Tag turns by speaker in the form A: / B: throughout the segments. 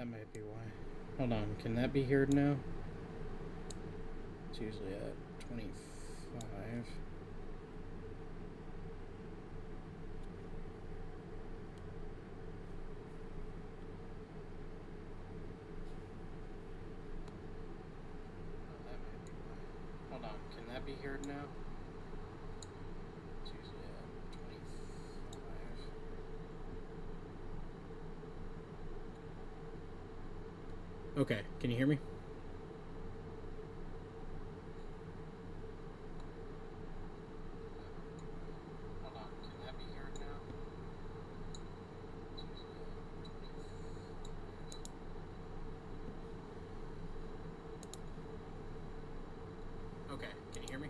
A: That might be why. Hold on, can that be heard now? It's usually at 25. Hold on, can that be heard now? It's usually at 25. Okay, can you hear me? Hold on, can that be heard now? It's usually at 25. Okay, can you hear me?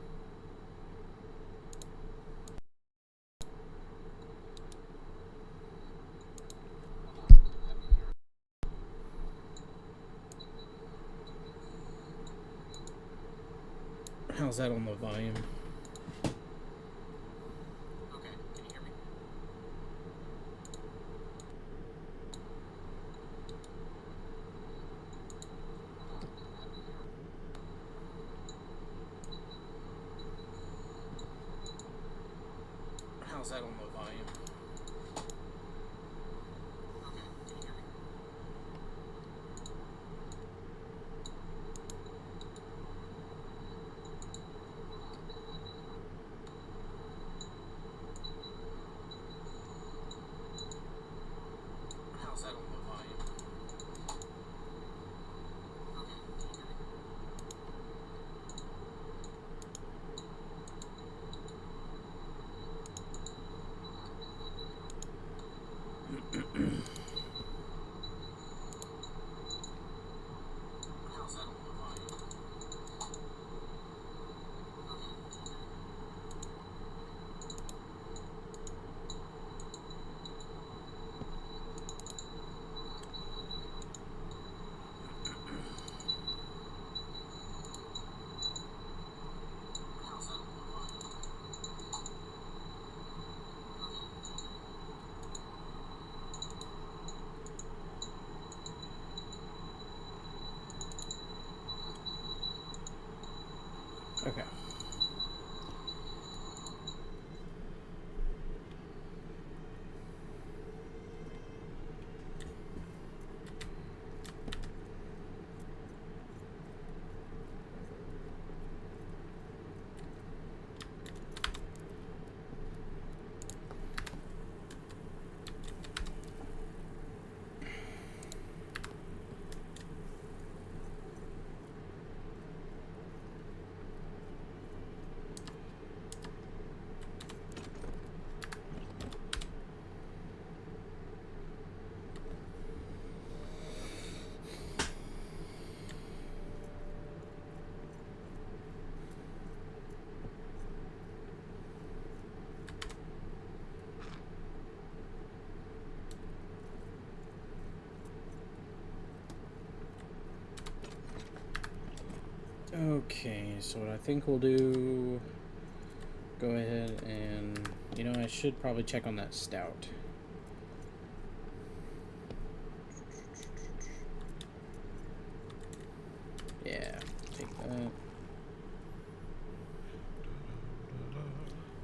A: How's that on the volume? Okay, can you hear me? How's that on the volume? Okay, can you hear me? How's that on the volume? Okay, can you hear me? How's that on the volume? Okay. Okay, so what I think we'll do, go ahead and, you know, I should probably check on that stout. Yeah, take that.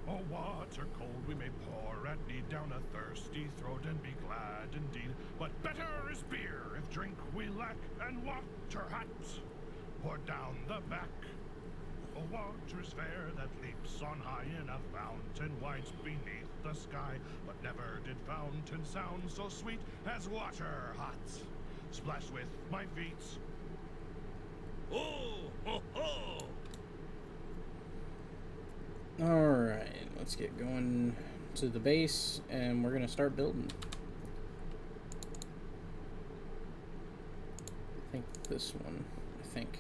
B: Oh, water cold we may pour at need down a thirsty throat and be glad indeed. But better is beer if drink we lack, and water hot poured down the back. Oh, water's fair that leaps on high in a fountain white beneath the sky, but never did fountain sound so sweet as water hot, splashed with my feet. Oh, ho, ho!
A: Alright, let's get going to the base, and we're gonna start building. I think this one, I think.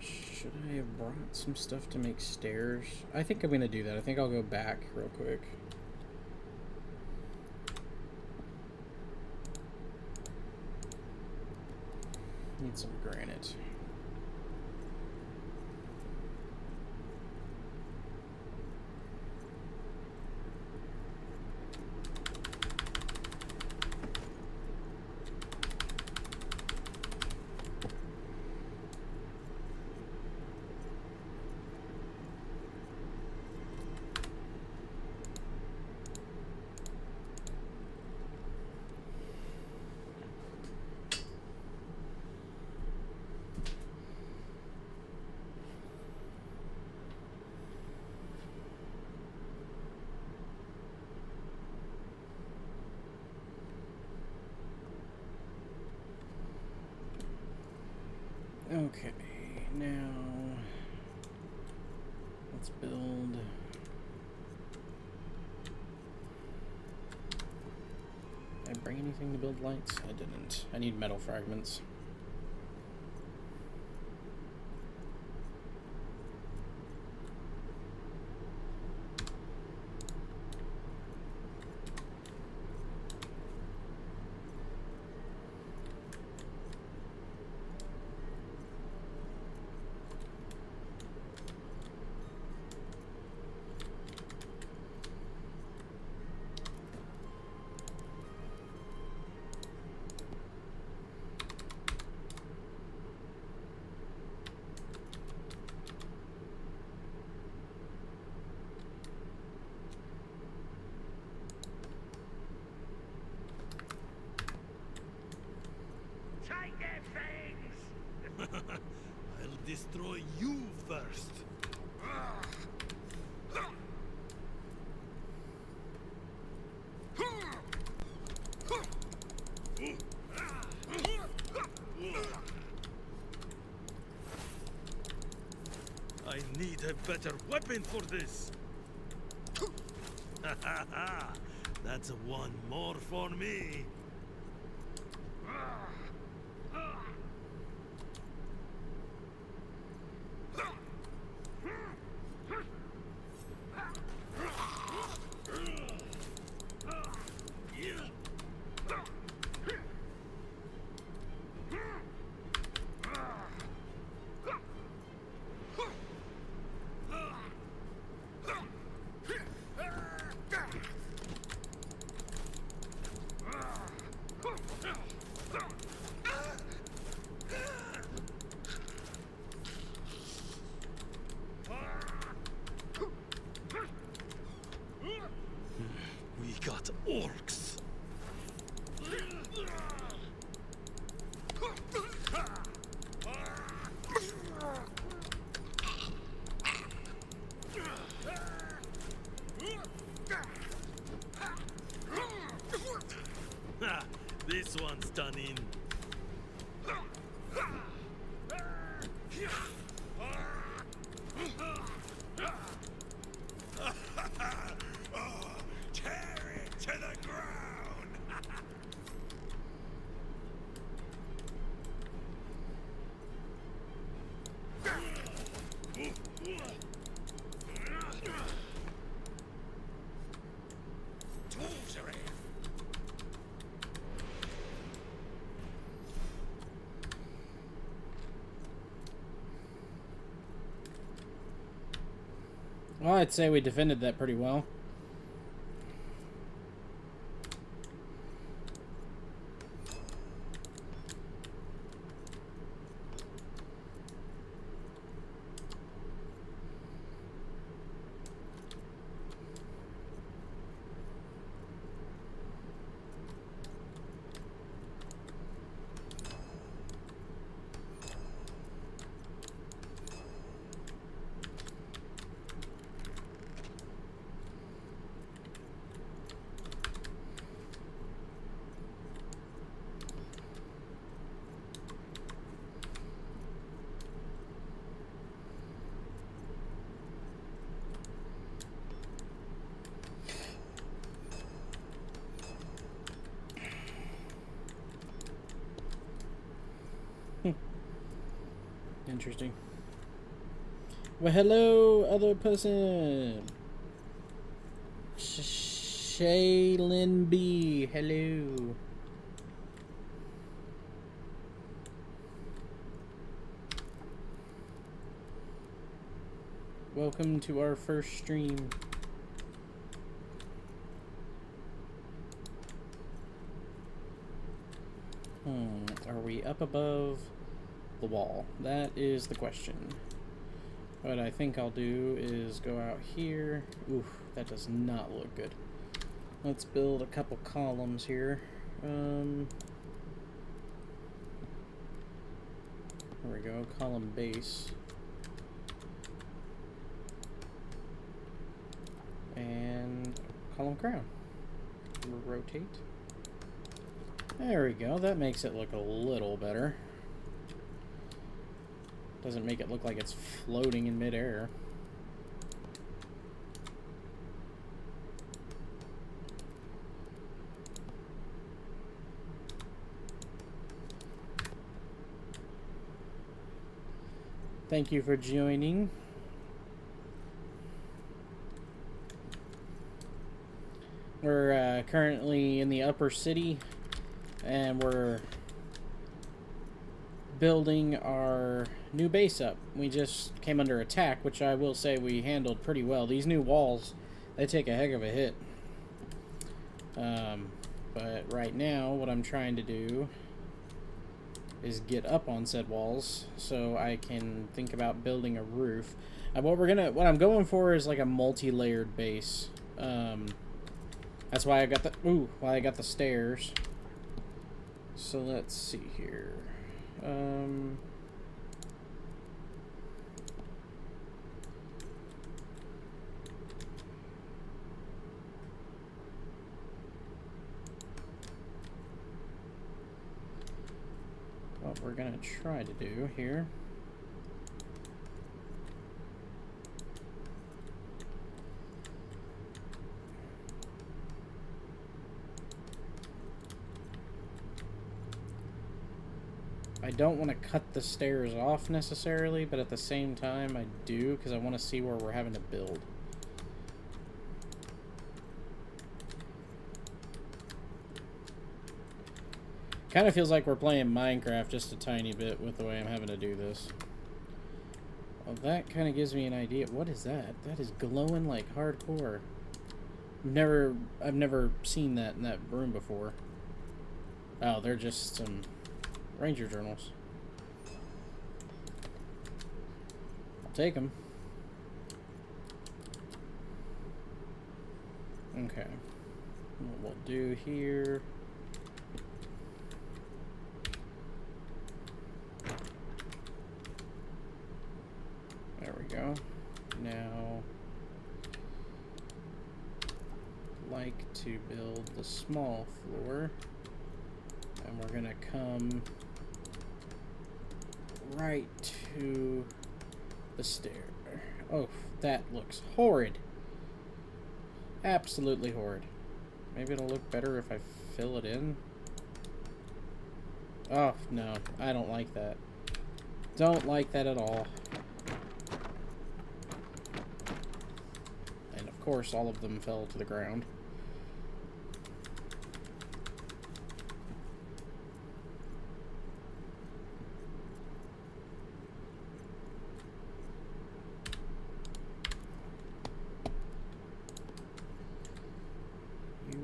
A: Should I I have brought some stuff to make stairs. I think I'm gonna do that. I think I'll go back real quick. Need some granite. Okay, now let's build. Did I bring anything to build lights? I didn't. I need metal fragments.
C: I'll destroy you first. I need a better weapon for this. That's one more for me. We got orcs. This one's done in. Tear it to the ground! Tools are in.
A: Well, I'd say we defended that pretty well. Interesting. Well, hello, other person. Shaylin B. Hello. Welcome to our first stream. Are we up above the wall? That is the question. What I think I'll do is go out here. Oof, that does not look good. Let's build a couple columns here. There we go, column base. And column crown. Rotate. There we go, that makes it look a little better. Doesn't make it look like it's floating in midair. Thank you for joining. We're currently in the upper city, and we're building our new base up. We just came under attack, which I will say we handled pretty well. These new walls, they take a heck of a hit. But right now, what I'm trying to do is get up on said walls so I can think about building a roof. What I'm going for is like a multi-layered base. That's why I got the stairs. So let's see here. What we're gonna try to do here . I don't want to cut the stairs off necessarily, but at the same time I do, because I want to see where we're having to build. Kind of feels like we're playing Minecraft just a tiny bit with the way I'm having to do this. Well, that kind of gives me an idea. What is that? That is glowing like hardcore. I've never seen that in that room before. Oh, they're just some Ranger journals. I'll take them. Okay. What we'll do here. There we go. Now, like to build the small floor, and we're gonna come right to the stair. Oh, that looks horrid. Absolutely horrid. Maybe it'll look better if I fill it in. Oh, no. I don't like that. Don't like that at all. And of course, all of them fell to the ground.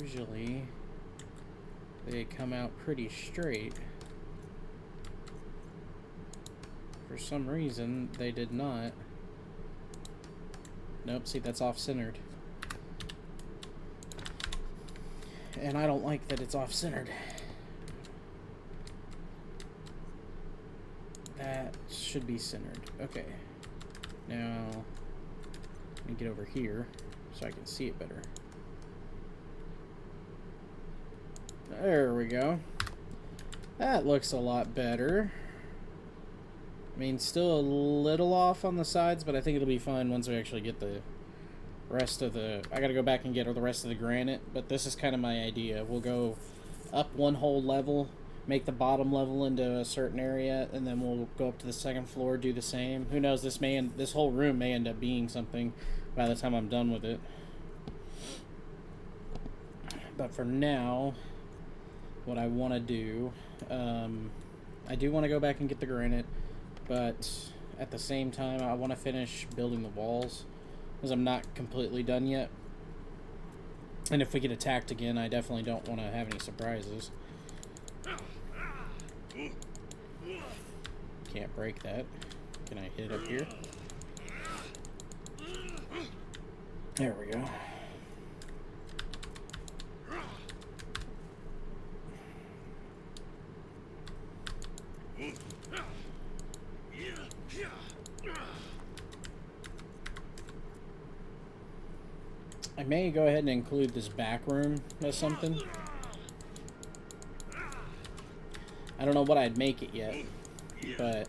A: Usually, they come out pretty straight. For some reason, they did not. Nope, see, that's off-centered. And I don't like that it's off-centered. That should be centered. Okay. Now, let me get over here so I can see it better. There we go. That looks a lot better. I mean, still a little off on the sides, but I think it'll be fine once we actually get the rest of the... I gotta go back and get the rest of the granite, but this is kind of my idea. We'll go up one whole level make the bottom level into a certain area, and then we'll go up to the second floor, do the same. Who knows, this whole room may end up being something by the time I'm done with it. But for now, what I want to do, I do want to go back and get the granite, but at the same time, I want to finish building the walls, because I'm not completely done yet. And if we get attacked again, I definitely don't want to have any surprises. Can't break that. Can I hit up here? There we go. I may go ahead and include this back room as something. I don't know what I'd make it yet, but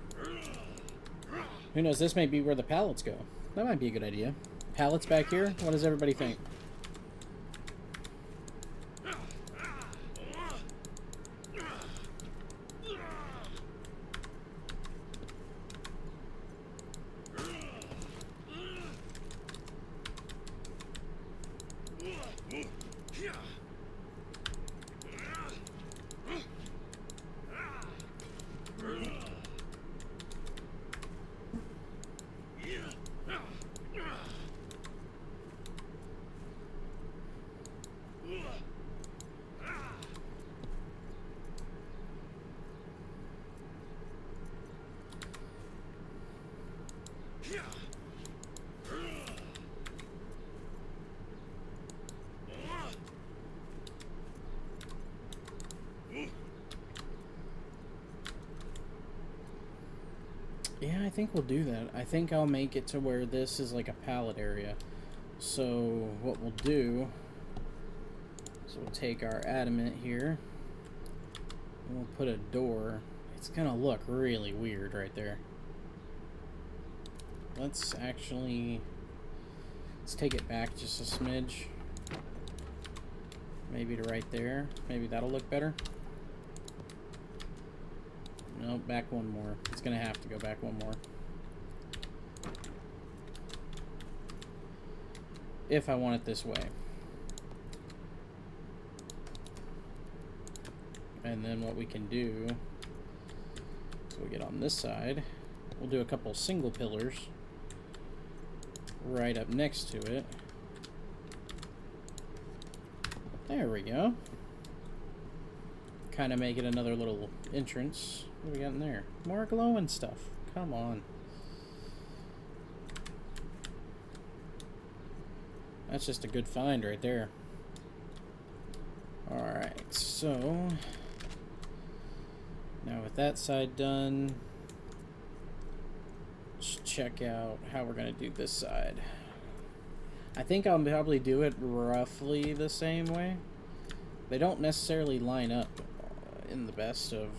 A: who knows, this may be where the pallets go. That might be a good idea. Pallets back here? What does everybody think? Yeah, I think we'll do that. I think I'll make it to where this is like a pallet area. So what we'll do is we'll take our adamant here and we'll put a door. It's gonna look really weird right there. Let's take it back just a smidge. Maybe to right there. Maybe that'll look better. No, back one more. It's gonna have to go back one more. If I want it this way. And then what we can do, so we get on this side, we'll do a couple single pillars right up next to it. There we go. Kind of make it another little entrance. What do we got in there? More glowing stuff. Come on. That's just a good find right there. Alright, so now with that side done, let's check out how we're going to do this side. I think I'll probably do it roughly the same way. They don't necessarily line up in the best of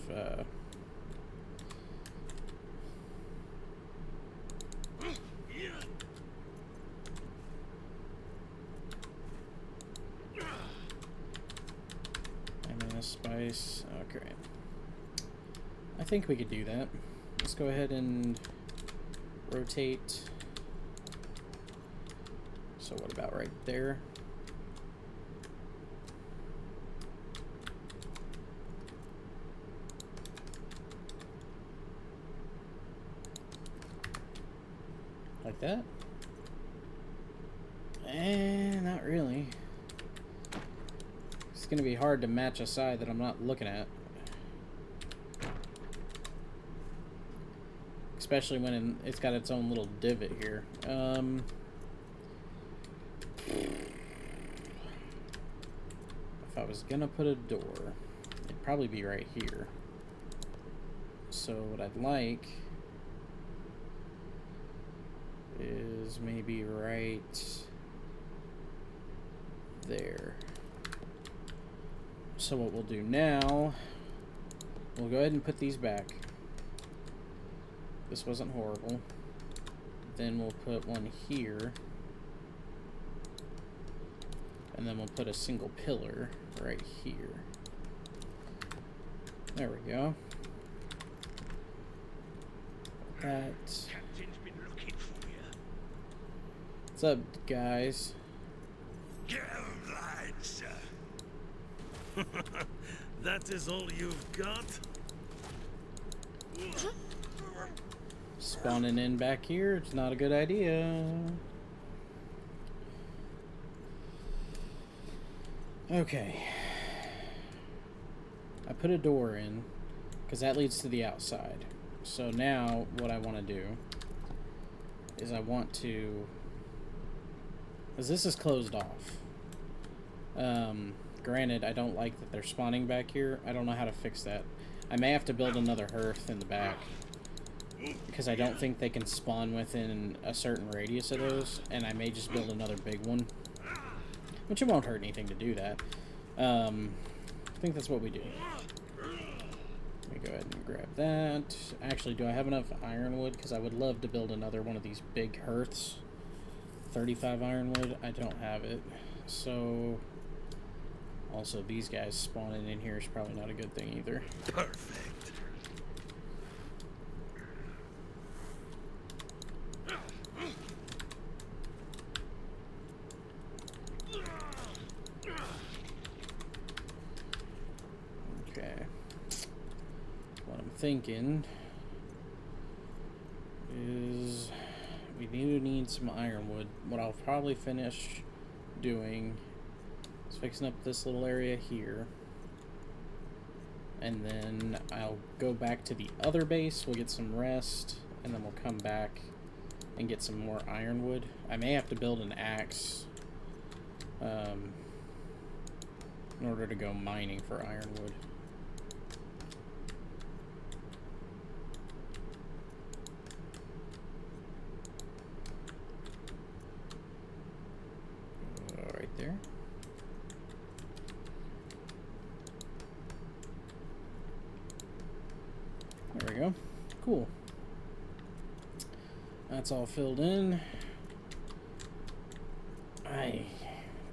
A: spice. Okay, I think we could do that. Let's go ahead and rotate. So what about right there? Like that? Not really. It's gonna be hard to match a side that I'm not looking at. Especially when it's got its own little divot here. If I was gonna put a door, it'd probably be right here. So what I'd like is maybe right there. So what we'll do now, we'll go ahead and put these back. This wasn't horrible. Then we'll put one here. And then we'll put a single pillar right here. There we go. That.
C: Captain's been looking for you.
A: What's up, guys?
C: Get him, lads. That is all you've got?
A: Spawning in back here, it's not a good idea. Okay. I put a door in, because that leads to the outside. So now, what I want to do is I want to... because this is closed off. Granted, I don't like that they're spawning back here. I don't know how to fix that. I may have to build another hearth in the back, because I don't think they can spawn within a certain radius of those, and I may just build another big one. Which it won't hurt anything to do that. I think that's what we do. Let me go ahead and grab that. Actually, do I have enough ironwood? Because I would love to build another one of these big hearths. 35 ironwood. I don't have it. So... also, these guys spawning in here is probably not a good thing either.
C: Perfect.
A: Okay. What I'm thinking is we do need some ironwood. What I'll probably finish doing is fixing up this little area here. And then I'll go back to the other base, we'll get some rest, and then we'll come back and get some more ironwood. I may have to build an axe in order to go mining for ironwood. Right there. There we go. Cool. That's all filled in.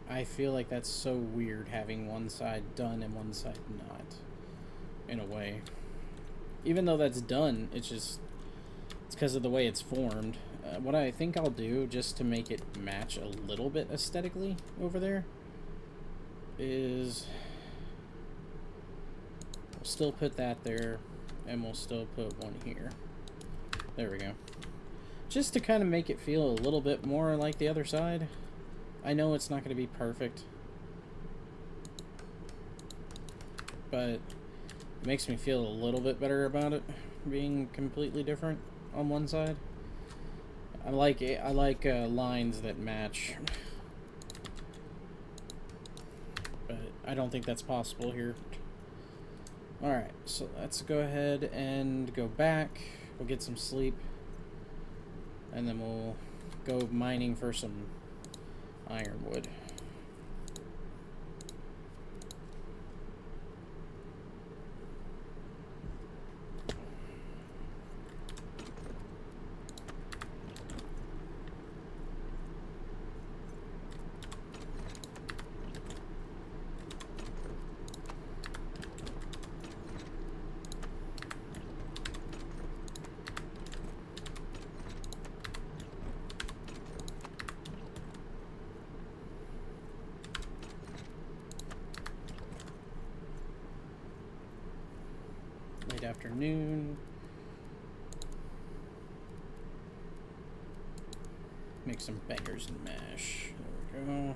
A: I feel like that's so weird having one side done and one side not, in a way. Even though that's done, it's because of the way it's formed. What I think I'll do, just to make it match a little bit aesthetically over there, is we'll still put that there, and we'll still put one here. There we go. Just to kind of make it feel a little bit more like the other side. I know it's not going to be perfect, but it makes me feel a little bit better about it being completely different on one side. I like lines that match, but I don't think that's possible here. Alright, so let's go ahead and go back. We'll get some sleep, and then we'll go mining for some ironwood. Late afternoon. Make some bangers and mash. There we go.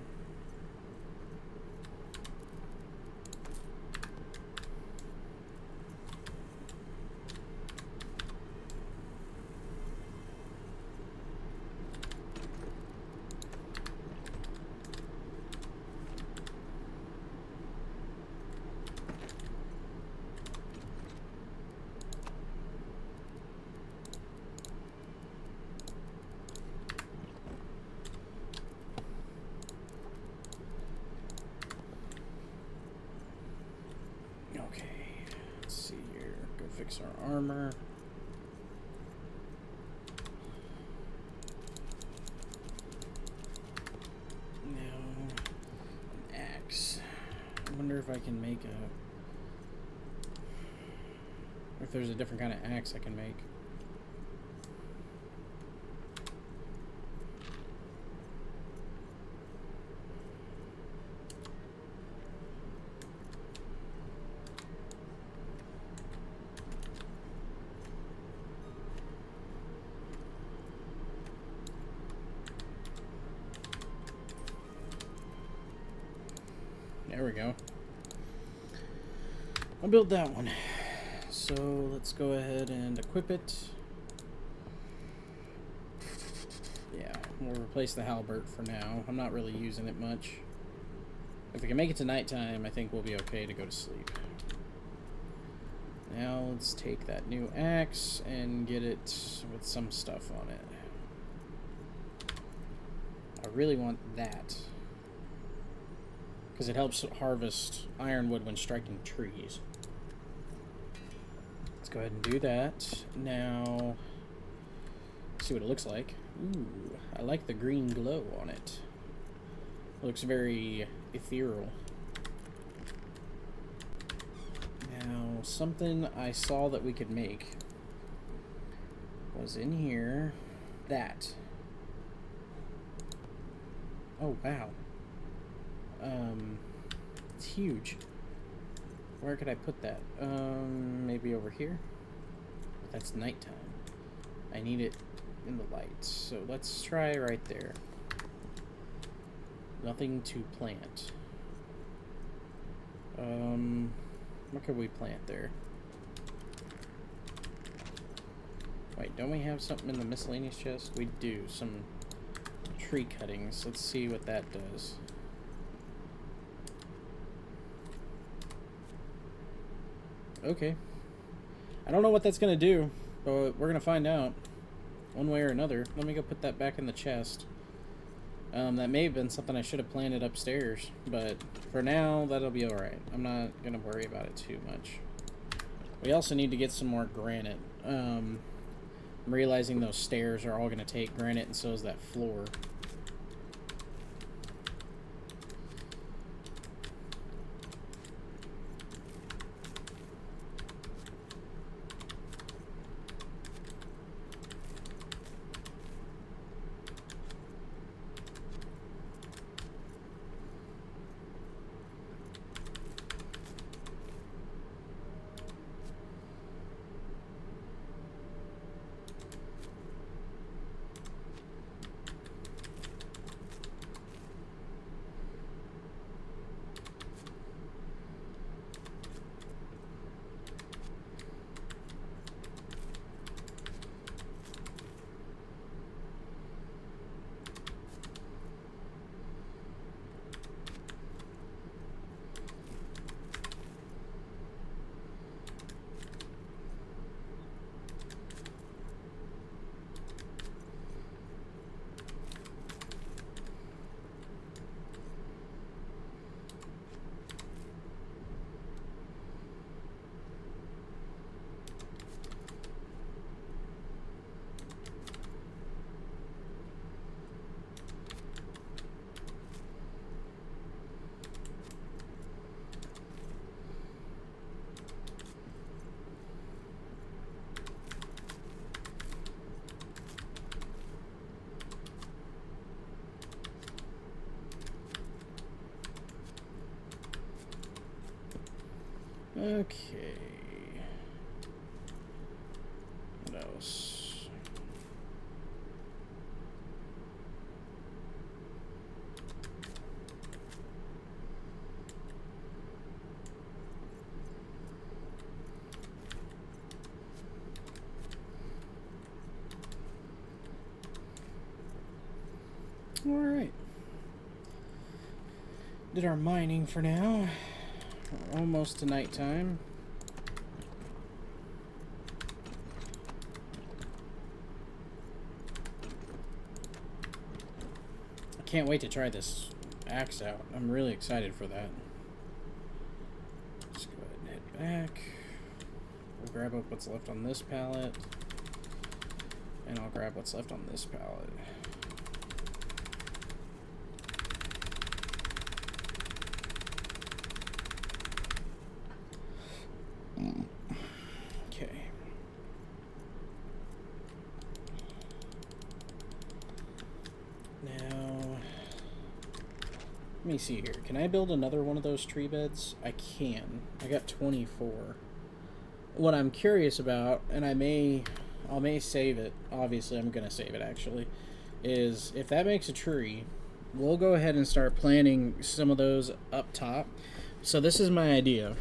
A: Fix our armor. Now, an axe. I wonder if I can make if there's a different kind of axe I can make. There we go. I'll build that one. So let's go ahead and equip it. Yeah, we'll replace the halberd for now. I'm not really using it much. If we can make it to nighttime, I think we'll be okay to go to sleep. Now let's take that new axe and get it with some stuff on it. I really want that, because it helps harvest ironwood when striking trees. Let's go ahead and do that. Now, see what it looks like. Ooh, I like the green glow on it. Looks very ethereal. Now, something I saw that we could make was in here. That. Oh, wow. It's huge. Where could I put that? Maybe over here? But that's nighttime. I need it in the light. So let's try right there. Nothing to plant. What could we plant there? Wait, don't we have something in the miscellaneous chest? We do. Some tree cuttings. Let's see what that does. Okay. I don't know what that's going to do, but we're going to find out one way or another. Let me go put that back in the chest. That may have been something I should have planted upstairs, but for now, that'll be alright. I'm not going to worry about it too much. We also need to get some more granite. I'm realizing those stairs are all going to take granite, and so is that floor. Okay. What else? All right. Did our mining for now. We're almost to nighttime. I can't wait to try this axe out. I'm really excited for that. Let's go ahead and head back. We'll grab up what's left on this pallet. And I'll grab what's left on this pallet. Okay. me see here. Can I build another one of those tree beds? I can. I got 24. What I'm curious about, and I may save it. Obviously, I'm gonna save it actually. Is if that makes a tree, we'll go ahead and start planting some of those up top. So this is my idea.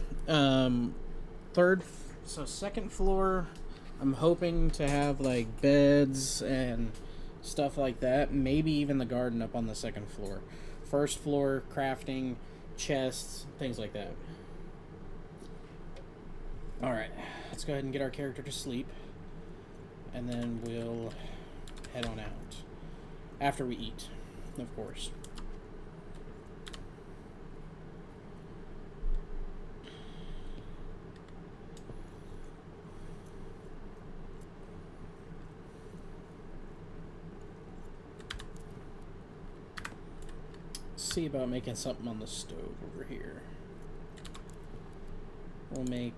A: Second floor, I'm hoping to have like beds and stuff like that. Maybe even the garden up on the second floor. First floor, crafting, chests, things like that. Alright, let's go ahead and get our character to sleep. And then we'll head on out. After we eat, of course. See about making something on the stove over here. We'll make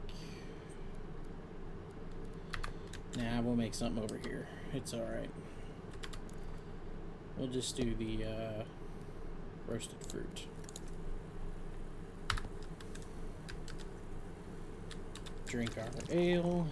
A: something over here. It's alright. We'll just do the roasted fruit. Drink our ale.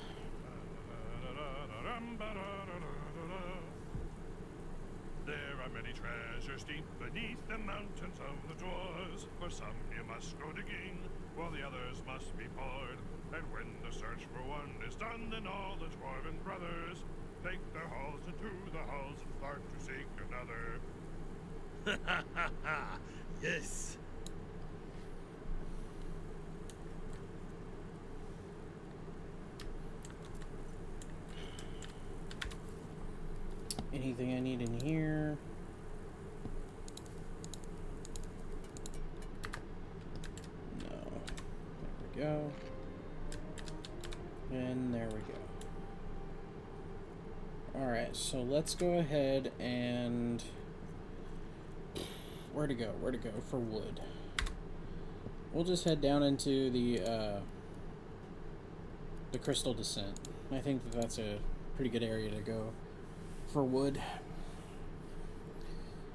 B: There are many treasures deep beneath the mountains of the dwarves. For some you must go digging, while the others must be poured. And when the search for one is done, then all the dwarven brothers take their halls into the halls and start to seek another.
C: Ha ha ha! Yes!
A: Anything I need in here? No. There we go. And there we go. Alright, so let's go ahead and... Where to go for wood? We'll just head down into the Crystal Descent. I think that that's a pretty good area to go for wood.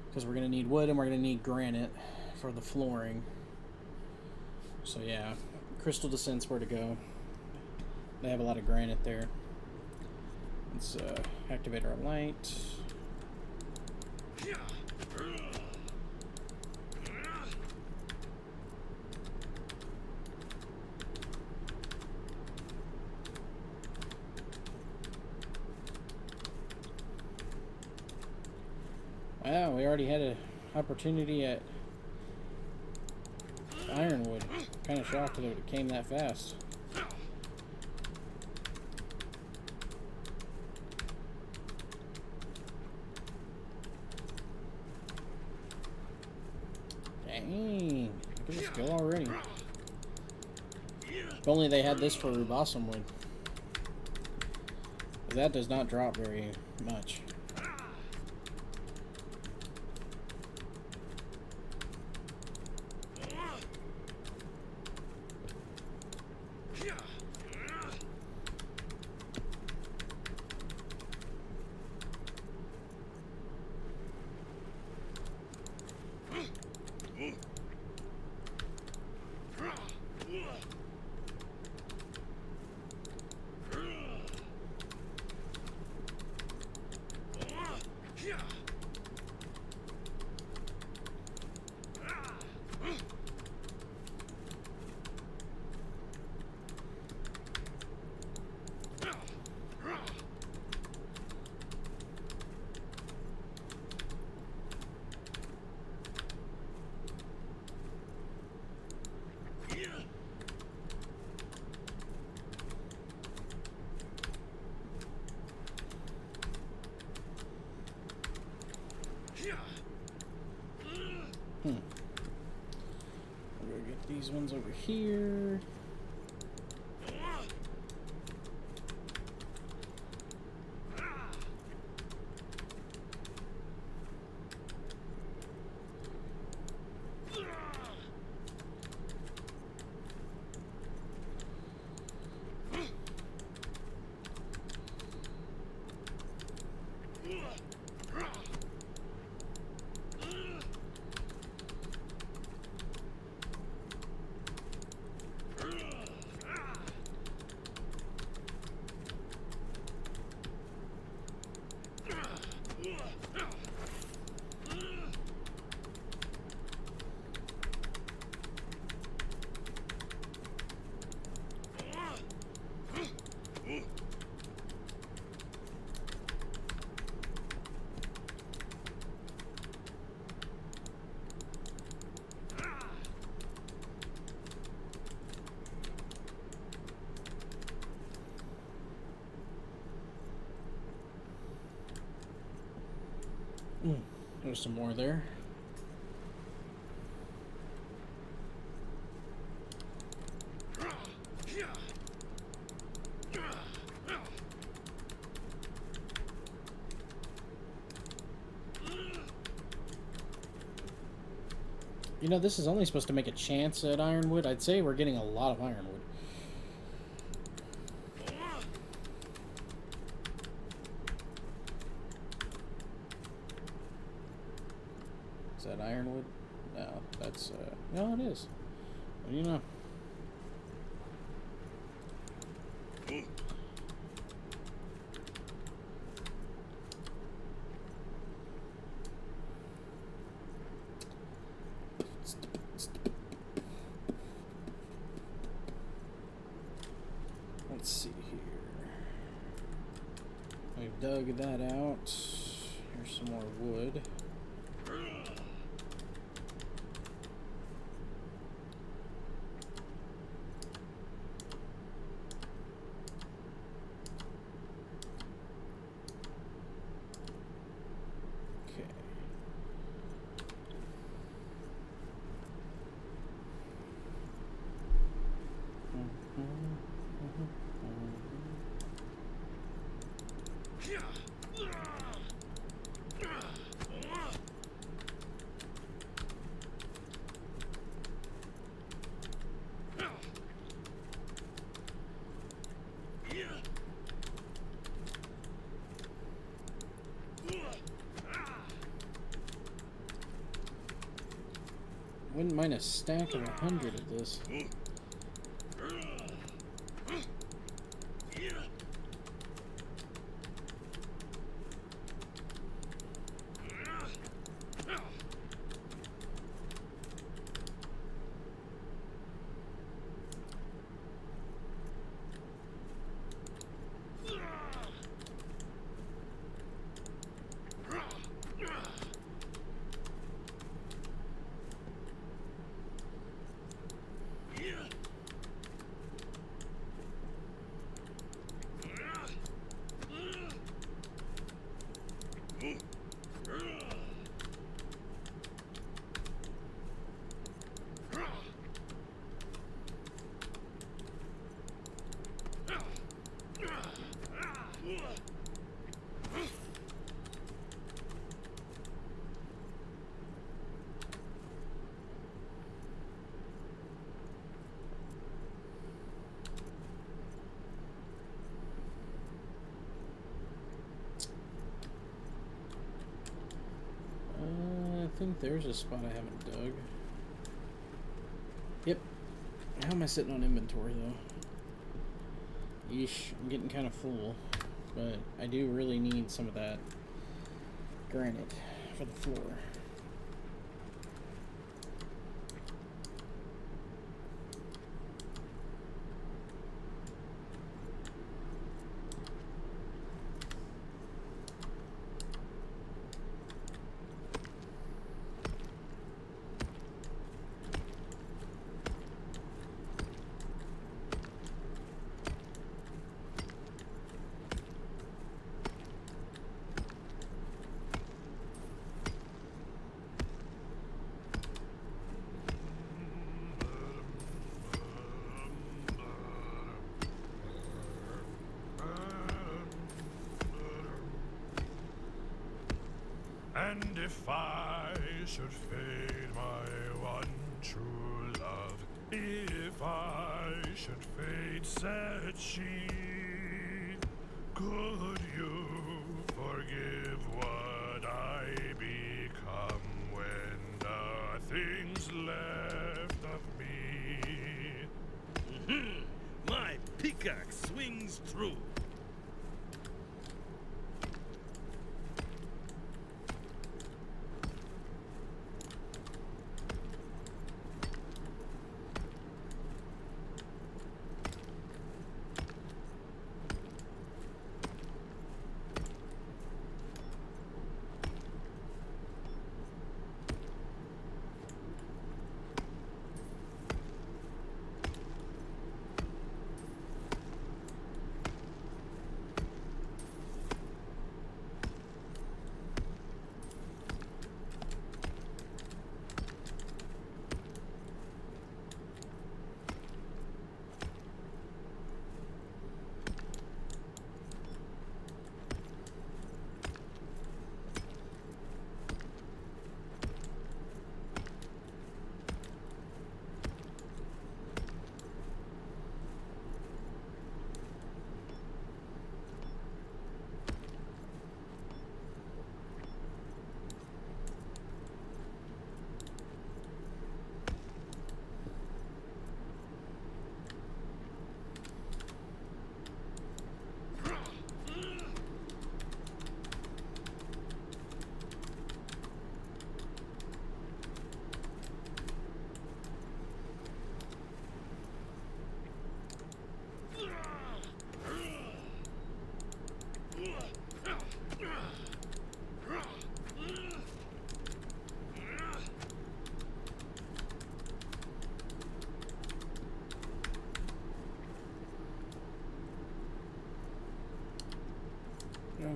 A: Because we're going to need wood and we're going to need granite for the flooring. So yeah, Crystal Descent's where to go. They have a lot of granite there. Let's activate our light. Wow, we already had an opportunity at Ironwood. Kind of shocked that it came that fast. Dang, look at this go already. If only they had this for Rubosum wood. That does not drop very much. I'll go get these ones over here. There's some more there. You know, this is only supposed to make a chance at ironwood. I'd say we're getting a lot of ironwood. Is that ironwood? No, that's, no, it is. What do you know? Let's see here. We've dug that out. Here's some more wood. Okay. Wouldn't mind a stack of 100 of this. I think there's a spot I haven't dug. Yep. How am I sitting on inventory though? Yeesh, I'm getting kind of full. But I do really need some of that granite for the floor.
B: And if I should fade my one true love, if I should fade, said she, could you forgive what I become when nothing's left of me?
C: My pickaxe swings true.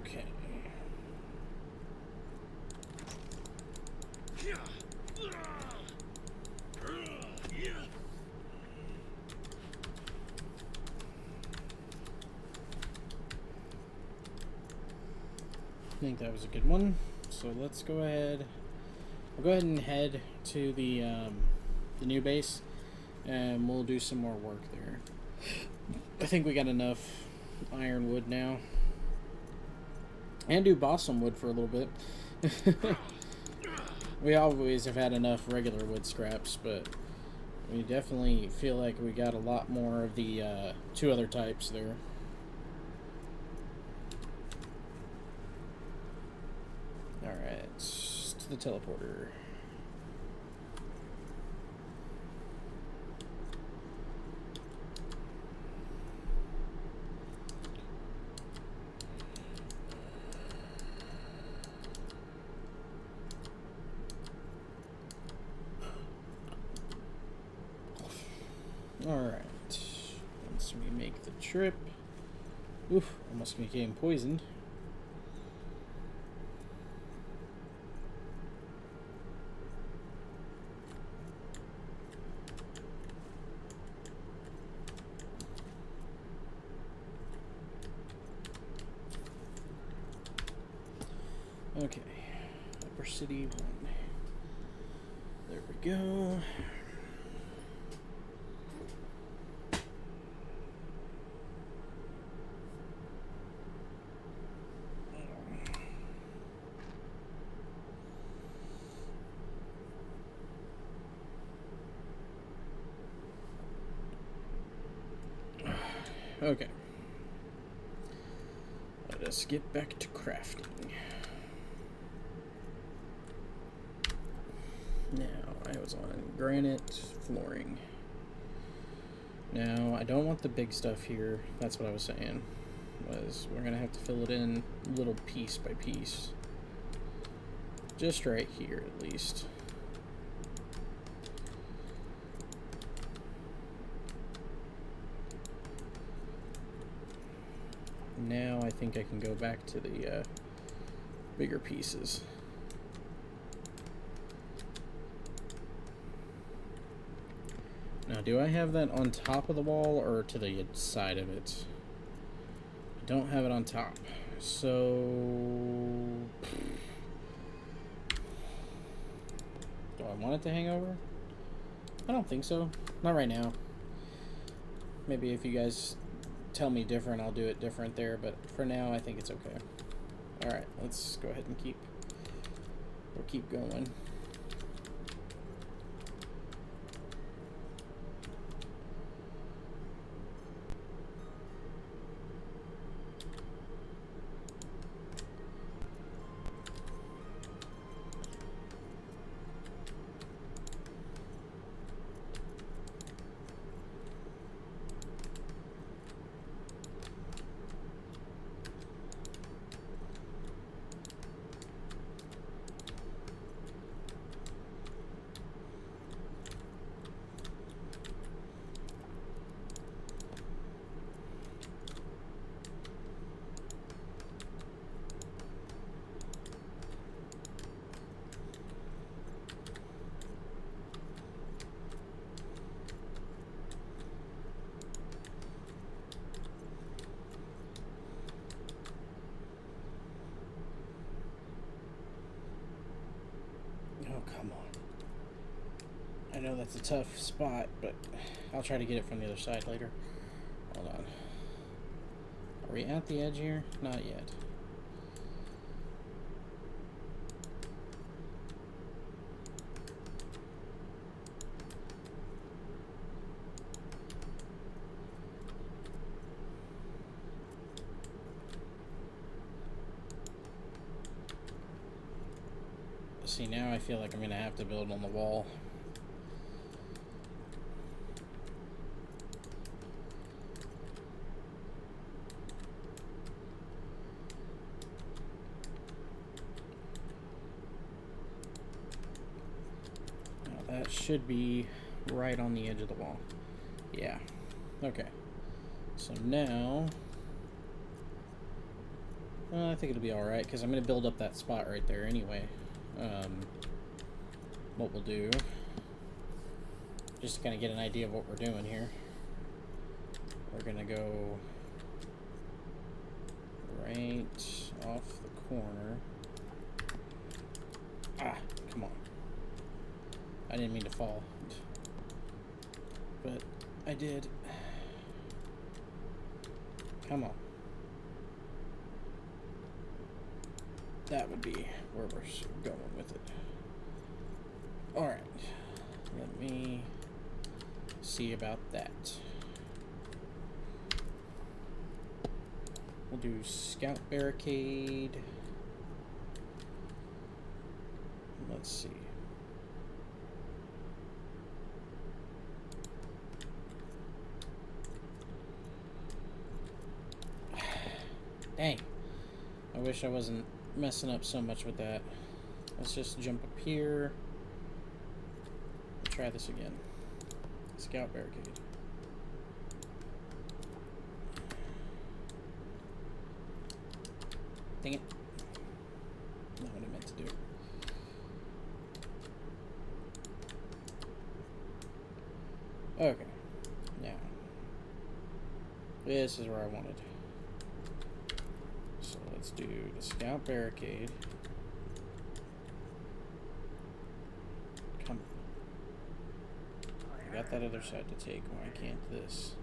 A: Okay. I think that was a good one. So let's go ahead. We'll go ahead and head to the new base, and we'll do some more work there. I think we got enough ironwood now, and do balsam wood for a little bit. We always have had enough regular wood scraps, but we definitely feel like we got a lot more of the two other types there. Alright, to the teleporter. Alright, once we make the trip. Oof, almost became poisoned. Okay, Upper City 1. There we go. Okay. Let us get back to crafting. Now, I was on granite flooring. Now, I don't want the big stuff here. That's what I was saying. Was we're gonna have to fill it in little piece by piece. Just right here, at least. Now I think I can go back to the bigger pieces. Now, do I have that on top of the wall or to the side of it? I don't have it on top. So... do I want it to hang over? I don't think so. Not right now. Maybe if you guys tell me different, I'll do it different there, but for now I think it's okay. Alright, let's go ahead and keep going. Come on. I know that's a tough spot, but I'll try to get it from the other side later. Hold on. Are we at the edge here? Not yet. See, now I feel like I'm going to have to build on the wall. Now that should be right on the edge of the wall. Yeah. Okay. So now... I think it'll be alright, because I'm going to build up that spot right there anyway. What we'll do, just to kind of get an idea of what we're doing here, we're going to go right off the corner. Ah, come on. I didn't mean to fall, but I did. Come on. That would be where we're going with it. Alright. Let me see about that. We'll do scout barricade. Let's see. Dang. I wish I wasn't messing up so much with that. Let's just jump up here. Try this again. Scout barricade. Dang it. Not what I meant to do. Okay. Now. This is where I wanted. So let's do the scout barricade. Come on. I got that other side to take. Why can't this?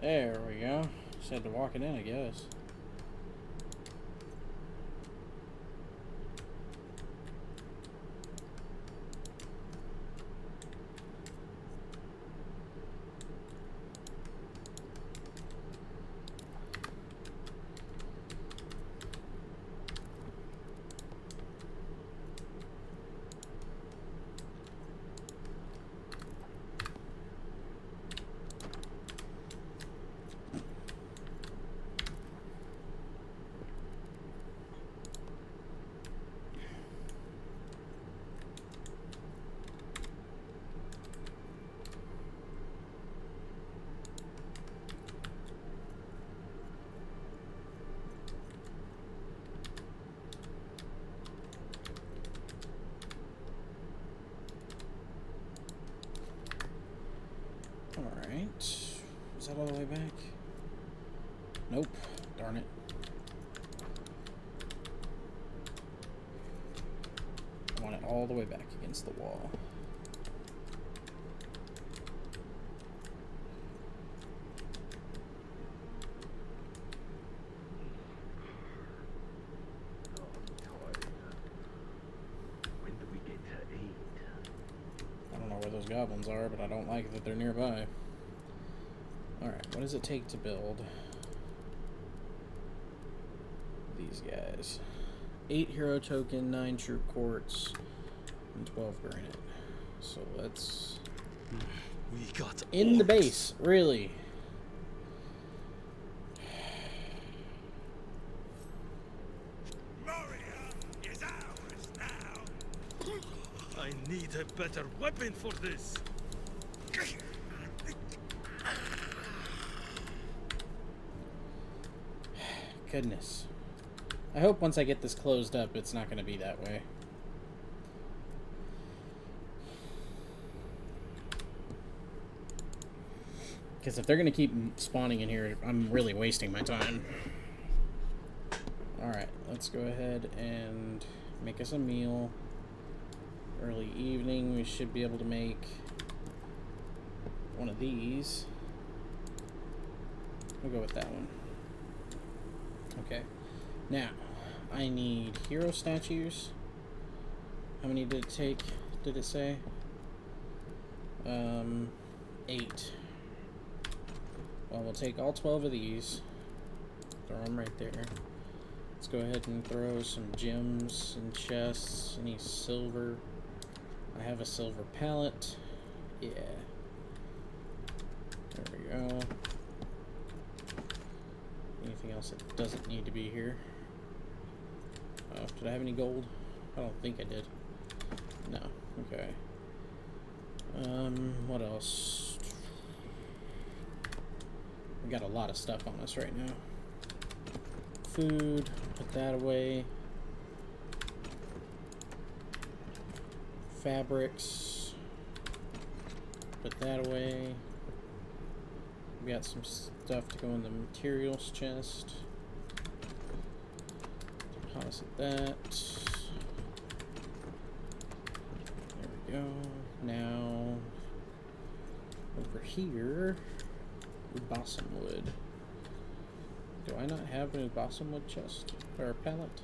A: There we go. Just had to walk it in, I guess. Alright. Is that all the way back? Nope. Darn it. I want it all the way back against the wall. Those goblins are, but I don't like that they're nearby. Alright, what does it take to build these guys? 8 hero token, 9 troop quartz, and 12 granite. So let's...
C: We got
A: in the base, really.
C: Moria is ours now. I need a better weapon for this.
A: Goodness. I hope once I get this closed up, it's not going to be that way. Because if they're going to keep spawning in here, I'm really wasting my time. Alright, let's go ahead and make us a meal. Early evening, we should be able to make one of these. We'll go with that one. Okay. Now, I need hero statues. How many did it take? Did it say? 8. Well, we'll take all 12 of these. Throw them right there. Let's go ahead and throw some gems and chests. Any silver. I have a silver pallet. Yeah. There we go. Anything else that doesn't need to be here? Oh, did I have any gold? I don't think I did. No. Okay. What else? We got a lot of stuff on us right now. Food, put that away. Fabrics, put that away. We got some stuff to go in the materials chest. Deposit that. There we go. Now, over here, balsam wood. Do I not have a balsam wood chest or a pallet?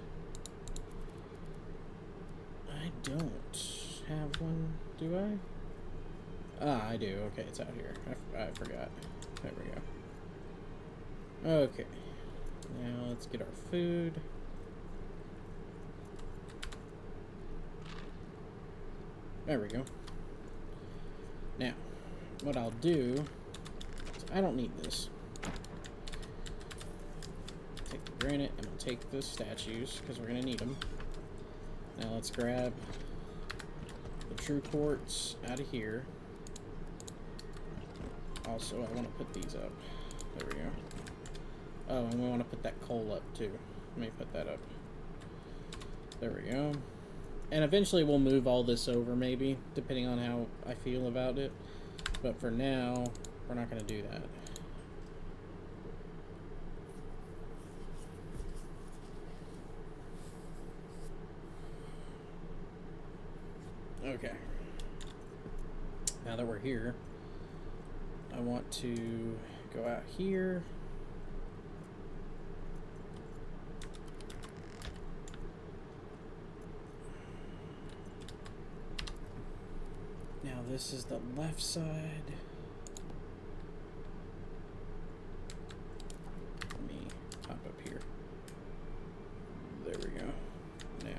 A: I don't have one, do I? Ah, I do. Okay, it's out here. I forgot. There we go. Okay. Now let's get our food. There we go. Now, what I'll do is I don't need this. Take the granite and I'll take the statues because we're going to need them. Now let's grab the true quartz out of here. Also, I want to put these up. There we go. Oh, and we want to put that coal up too. Let me put that up. There we go. And eventually we'll move all this over maybe, depending on how I feel about it. But for now, we're not going to do that. Okay. Now that we're here, I want to go out here. Now this is the left side. Let me pop up here. There we go. Now.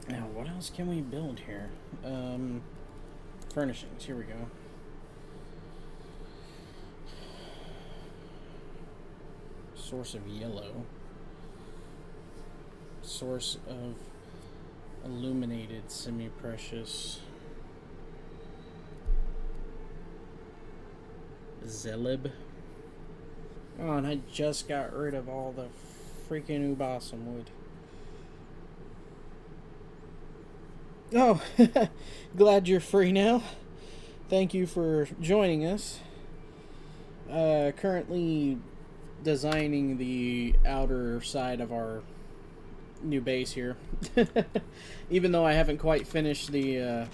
A: Now, what else can we build here? Furnishings. Here we go. Source of yellow. Source of illuminated semi-precious. Zelib. Oh, and I just got rid of all the freaking balsam wood. Oh, glad you're free now. Thank you for joining us. Currently designing the outer side of our new base here. Even though I haven't quite finished the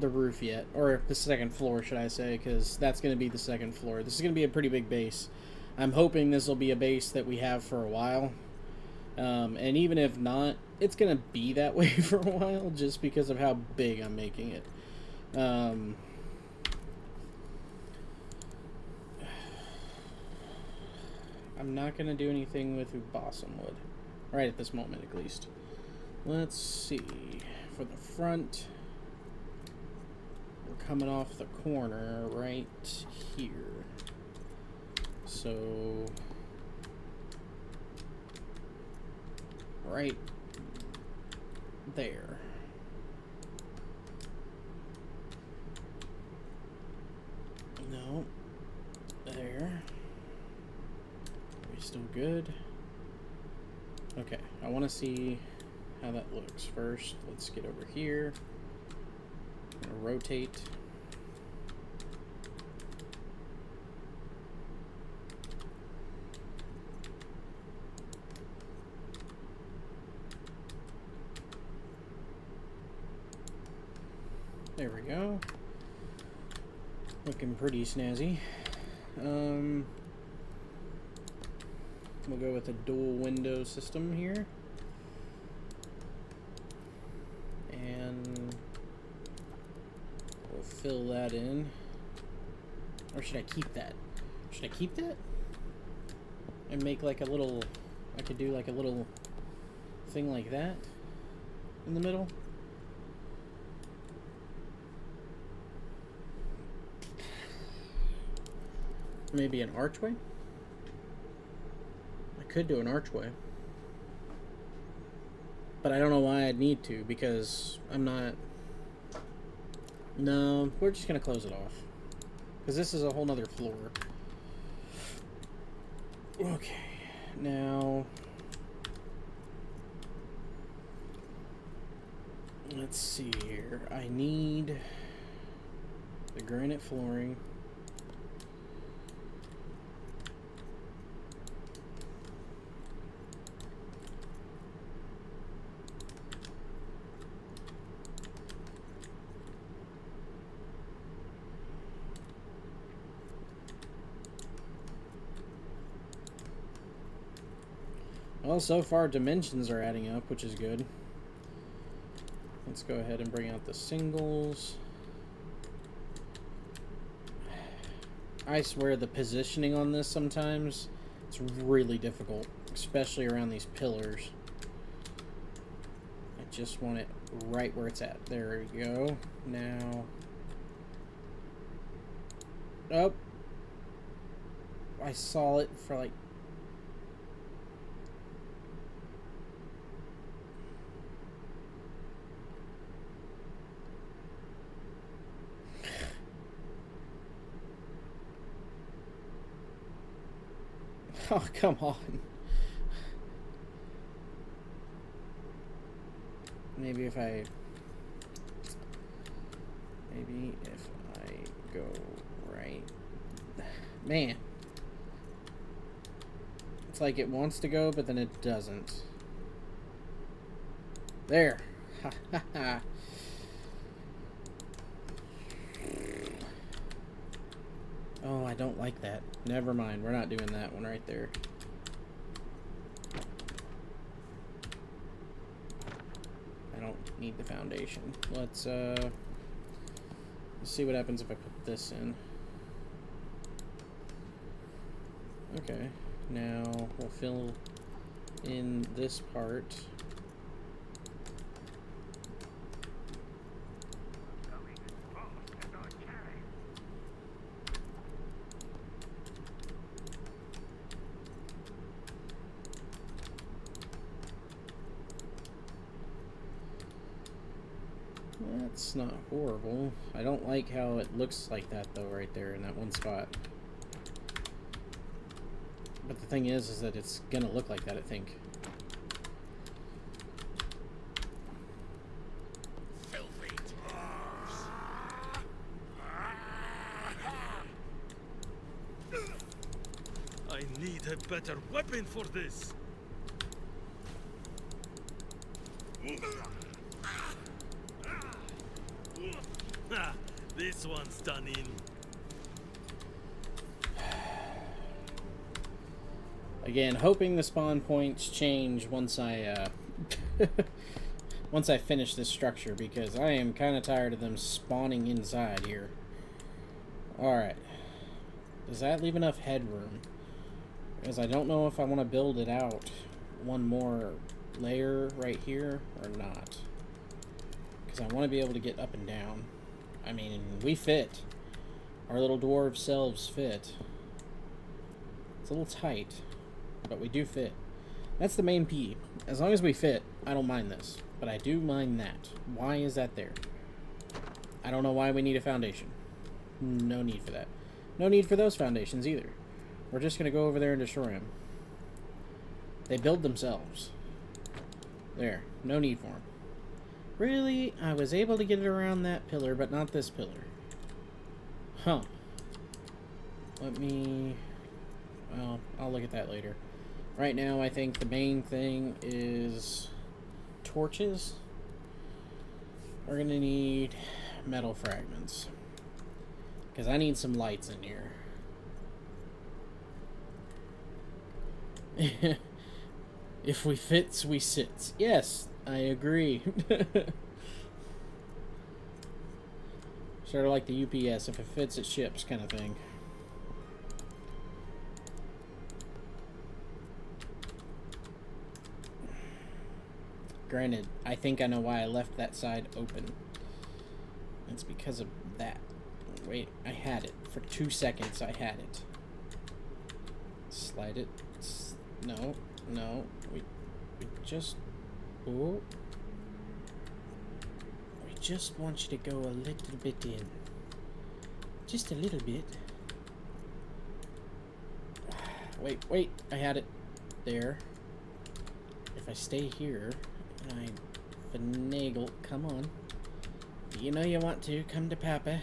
A: roof yet, or the second floor, should I say, because that's going to be the second floor. This is going to be a pretty big base. I'm hoping this will be a base that we have for a while. And even if not, it's going to be that way for a while, just because of how big I'm making it. I'm not going to do anything with balsam wood. Right at this moment, at least. Let's see. For the front, we're coming off the corner right here. So, right there. No. There. Are we still good? Okay, I want to see how that looks first. Let's get over here. I'm going to rotate. There we go. Looking pretty snazzy. We'll go with a dual window system here. And we'll fill that in. Or should I keep that? Should I keep that? And make like a little... I could do like a little thing like that in the middle. Maybe an archway? I could do an archway. But I don't know why I'd need to, because I'm not... No, we're just going to close it off. Because this is a whole nother floor. Okay, now... Let's see here. I need the granite flooring. Well, so far dimensions are adding up, which is good. Let's go ahead and bring out the singles. I swear the positioning on this sometimes, it's really difficult, especially around these pillars. I just want it right where it's at. There we go. Now... Oh! I saw it for like... Oh, come on. Maybe if I go right. Man. It's like it wants to go, but then it doesn't. There. Ha ha ha. Oh, I don't like that. Never mind. We're not doing that one right there. I don't need the foundation. Let's see what happens if I put this in. Okay. Now we'll fill in this part. That's not horrible. I don't like how it looks like that though right there in that one spot. But the thing is that it's gonna look like that, I think.
C: Filthy. I need a better weapon for this. This one's done in.
A: Again, hoping the spawn points change once I once I finish this structure, because I am kind of tired of them spawning inside here. Alright. Does that leave enough headroom? Because I don't know if I want to build it out one more layer right here or not. Because I want to be able to get up and down. I mean, we fit. Our little dwarf selves fit. It's a little tight, but we do fit. That's the main P. As long as we fit, I don't mind this. But I do mind that. Why is that there? I don't know why we need a foundation. No need for that. No need for those foundations either. We're just going to go over there and destroy them. They build themselves. There. No need for them. Really? I was able to get it around that pillar, but not this pillar. Huh. Let me... Well, I'll look at that later. Right now, I think the main thing is torches. We're going to need metal fragments. Because I need some lights in here. If we fits, we sits. Yes, I agree. Sort of like the UPS. If it fits, it ships kind of thing. Granted, I think I know why I left that side open. It's because of that. Wait, I had it. For 2 seconds, I had it. Slide it. No, no. We just... Oh. We just want you to go a little bit in. Just a little bit. Wait. I had it there. If I stay here, and I finagle... Come on. You know you want to. Come to Papa.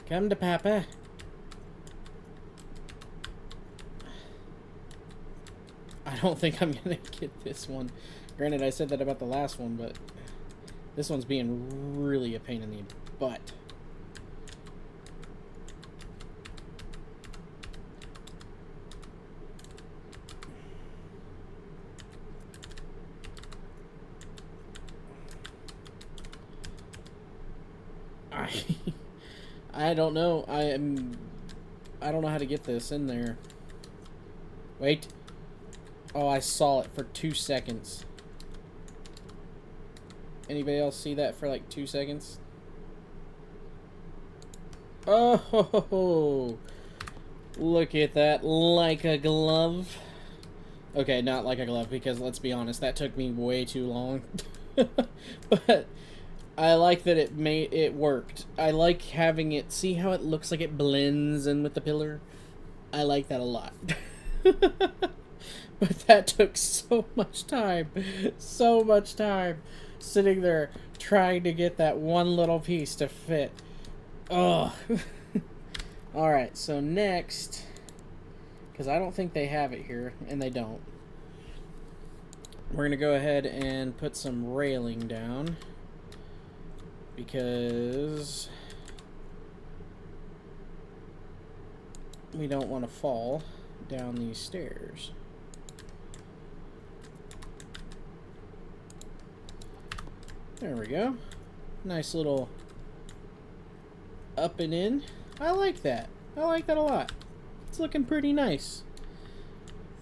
A: Come to Papa. I don't think I'm gonna get this one. Granted, I said that about the last one, but this one's being really a pain in the butt. I don't know. I don't know how to get this in there. Wait. Oh, I saw it for 2 seconds. Anybody else see that for like 2 seconds? Oh, look at that. Like a glove. Okay, not like a glove, because let's be honest, that took me way too long. But I like that it worked. I like having it, see how it looks like it blends in with the pillar? I like that a lot. But that took so much time. So much time. Sitting there trying to get that one little piece to fit. Oh. Alright, so next, because I don't think they have it here, and they don't. We're going to go ahead and put some railing down. Because we don't want to fall down these stairs. There we go. Nice little up and in. I like that. I like that a lot. It's looking pretty nice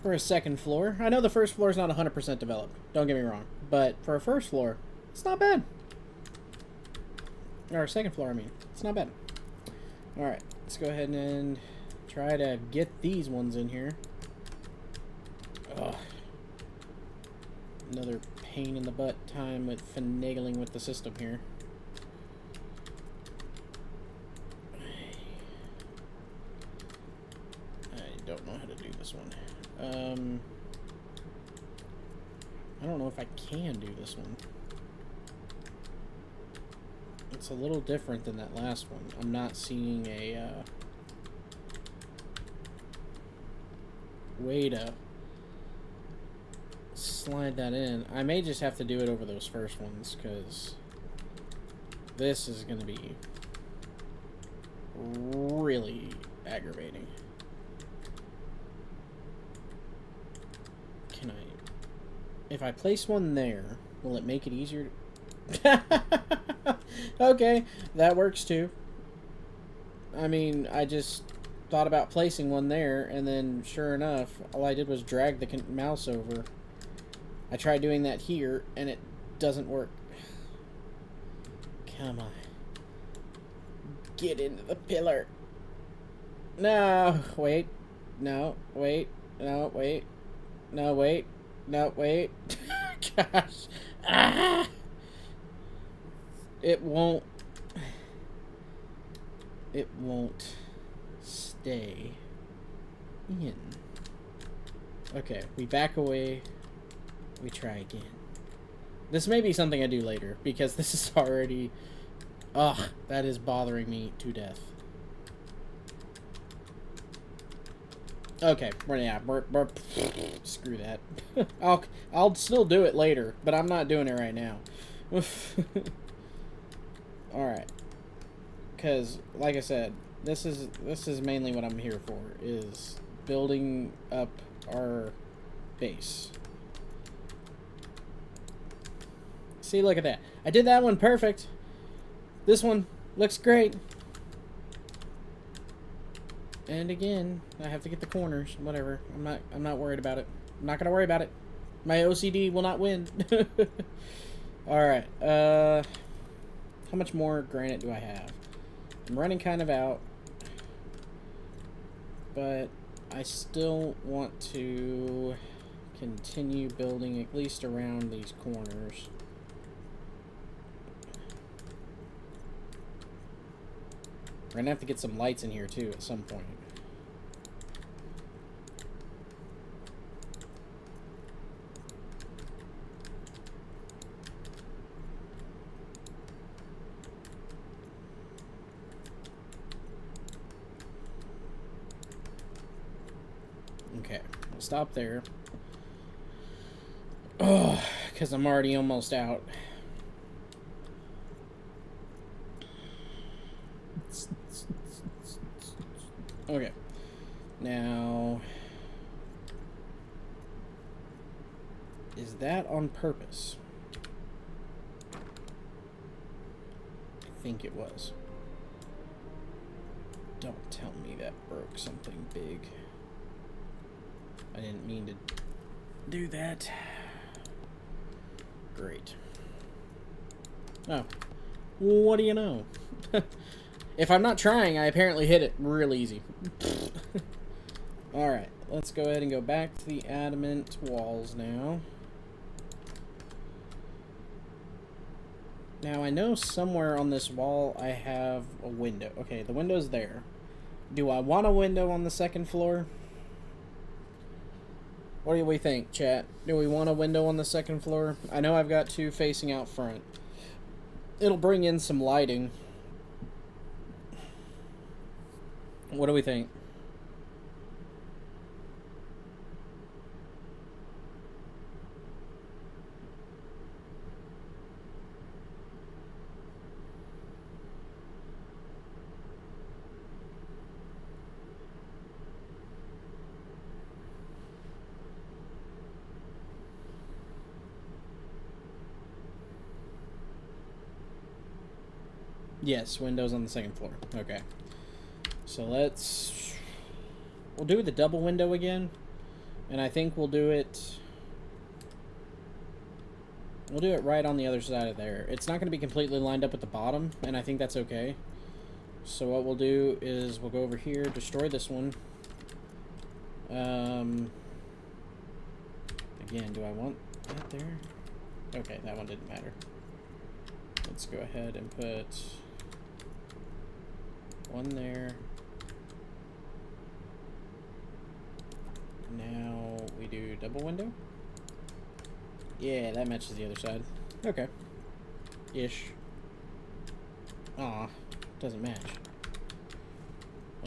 A: for a second floor. I know the first floor is not 100% developed. Don't get me wrong. But for a first floor, it's not bad. Or second floor, I mean. It's not bad. Alright, let's go ahead and try to get these ones in here. Ugh. Another pain in the butt time with finagling with the system here. I don't know how to do this one. I don't know if I can do this one. It's a little different than that last one. I'm not seeing a way to slide that in. I may just have to do it over those first ones, because this is going to be really aggravating. Can I... If I place one there, will it make it easier to... Okay, that works too. I mean, I just thought about placing one there, and then sure enough, all I did was drag the mouse over. I tried doing that here, and it doesn't work. Come on. Get into the pillar. No, wait. No, wait. No, wait. No, wait. No, wait. Gosh. Ah! It won't stay in. Okay, we back away. We try again. This may be something I do later, because this is already... Ugh, that is bothering me to death. Okay, we're screw that. I'll still do it later, but I'm not doing it right now. Alright. Because, like I said, this is mainly what I'm here for, is building up our base. See, look at that. I did that one perfect. This one looks great. And again, I have to get the corners. Whatever. I'm not worried about it. I'm not gonna worry about it. My OCD will not win. Alright, how much more granite do I have? I'm running kind of out. But I still want to continue building at least around these corners. We're gonna have to get some lights in here too at some point. Okay, we'll stop there. Oh, because I'm already almost out. Okay, now, is that on purpose? I think it was. Don't tell me that broke something big. I didn't mean to do that. Great. Oh, what do you know? If I'm not trying, I apparently hit it real easy. Alright, let's go ahead and go back to the adamant walls now. Now, I know somewhere on this wall I have a window. Okay, the window's there. Do I want a window on the second floor? What do we think, chat? Do we want a window on the second floor? I know I've got two facing out front. It'll bring in some lighting. What do we think? Yes, windows on the second floor. Okay. So we'll do the double window again. And I think we'll do it right on the other side of there. It's not going to be completely lined up at the bottom, and I think that's okay. So what we'll do is we'll go over here, destroy this one. Again, do I want that there? Okay, that one didn't matter. Let's go ahead and put one there. Now we do double window. Yeah, that matches the other side. Okay. Ish. Aw, doesn't match.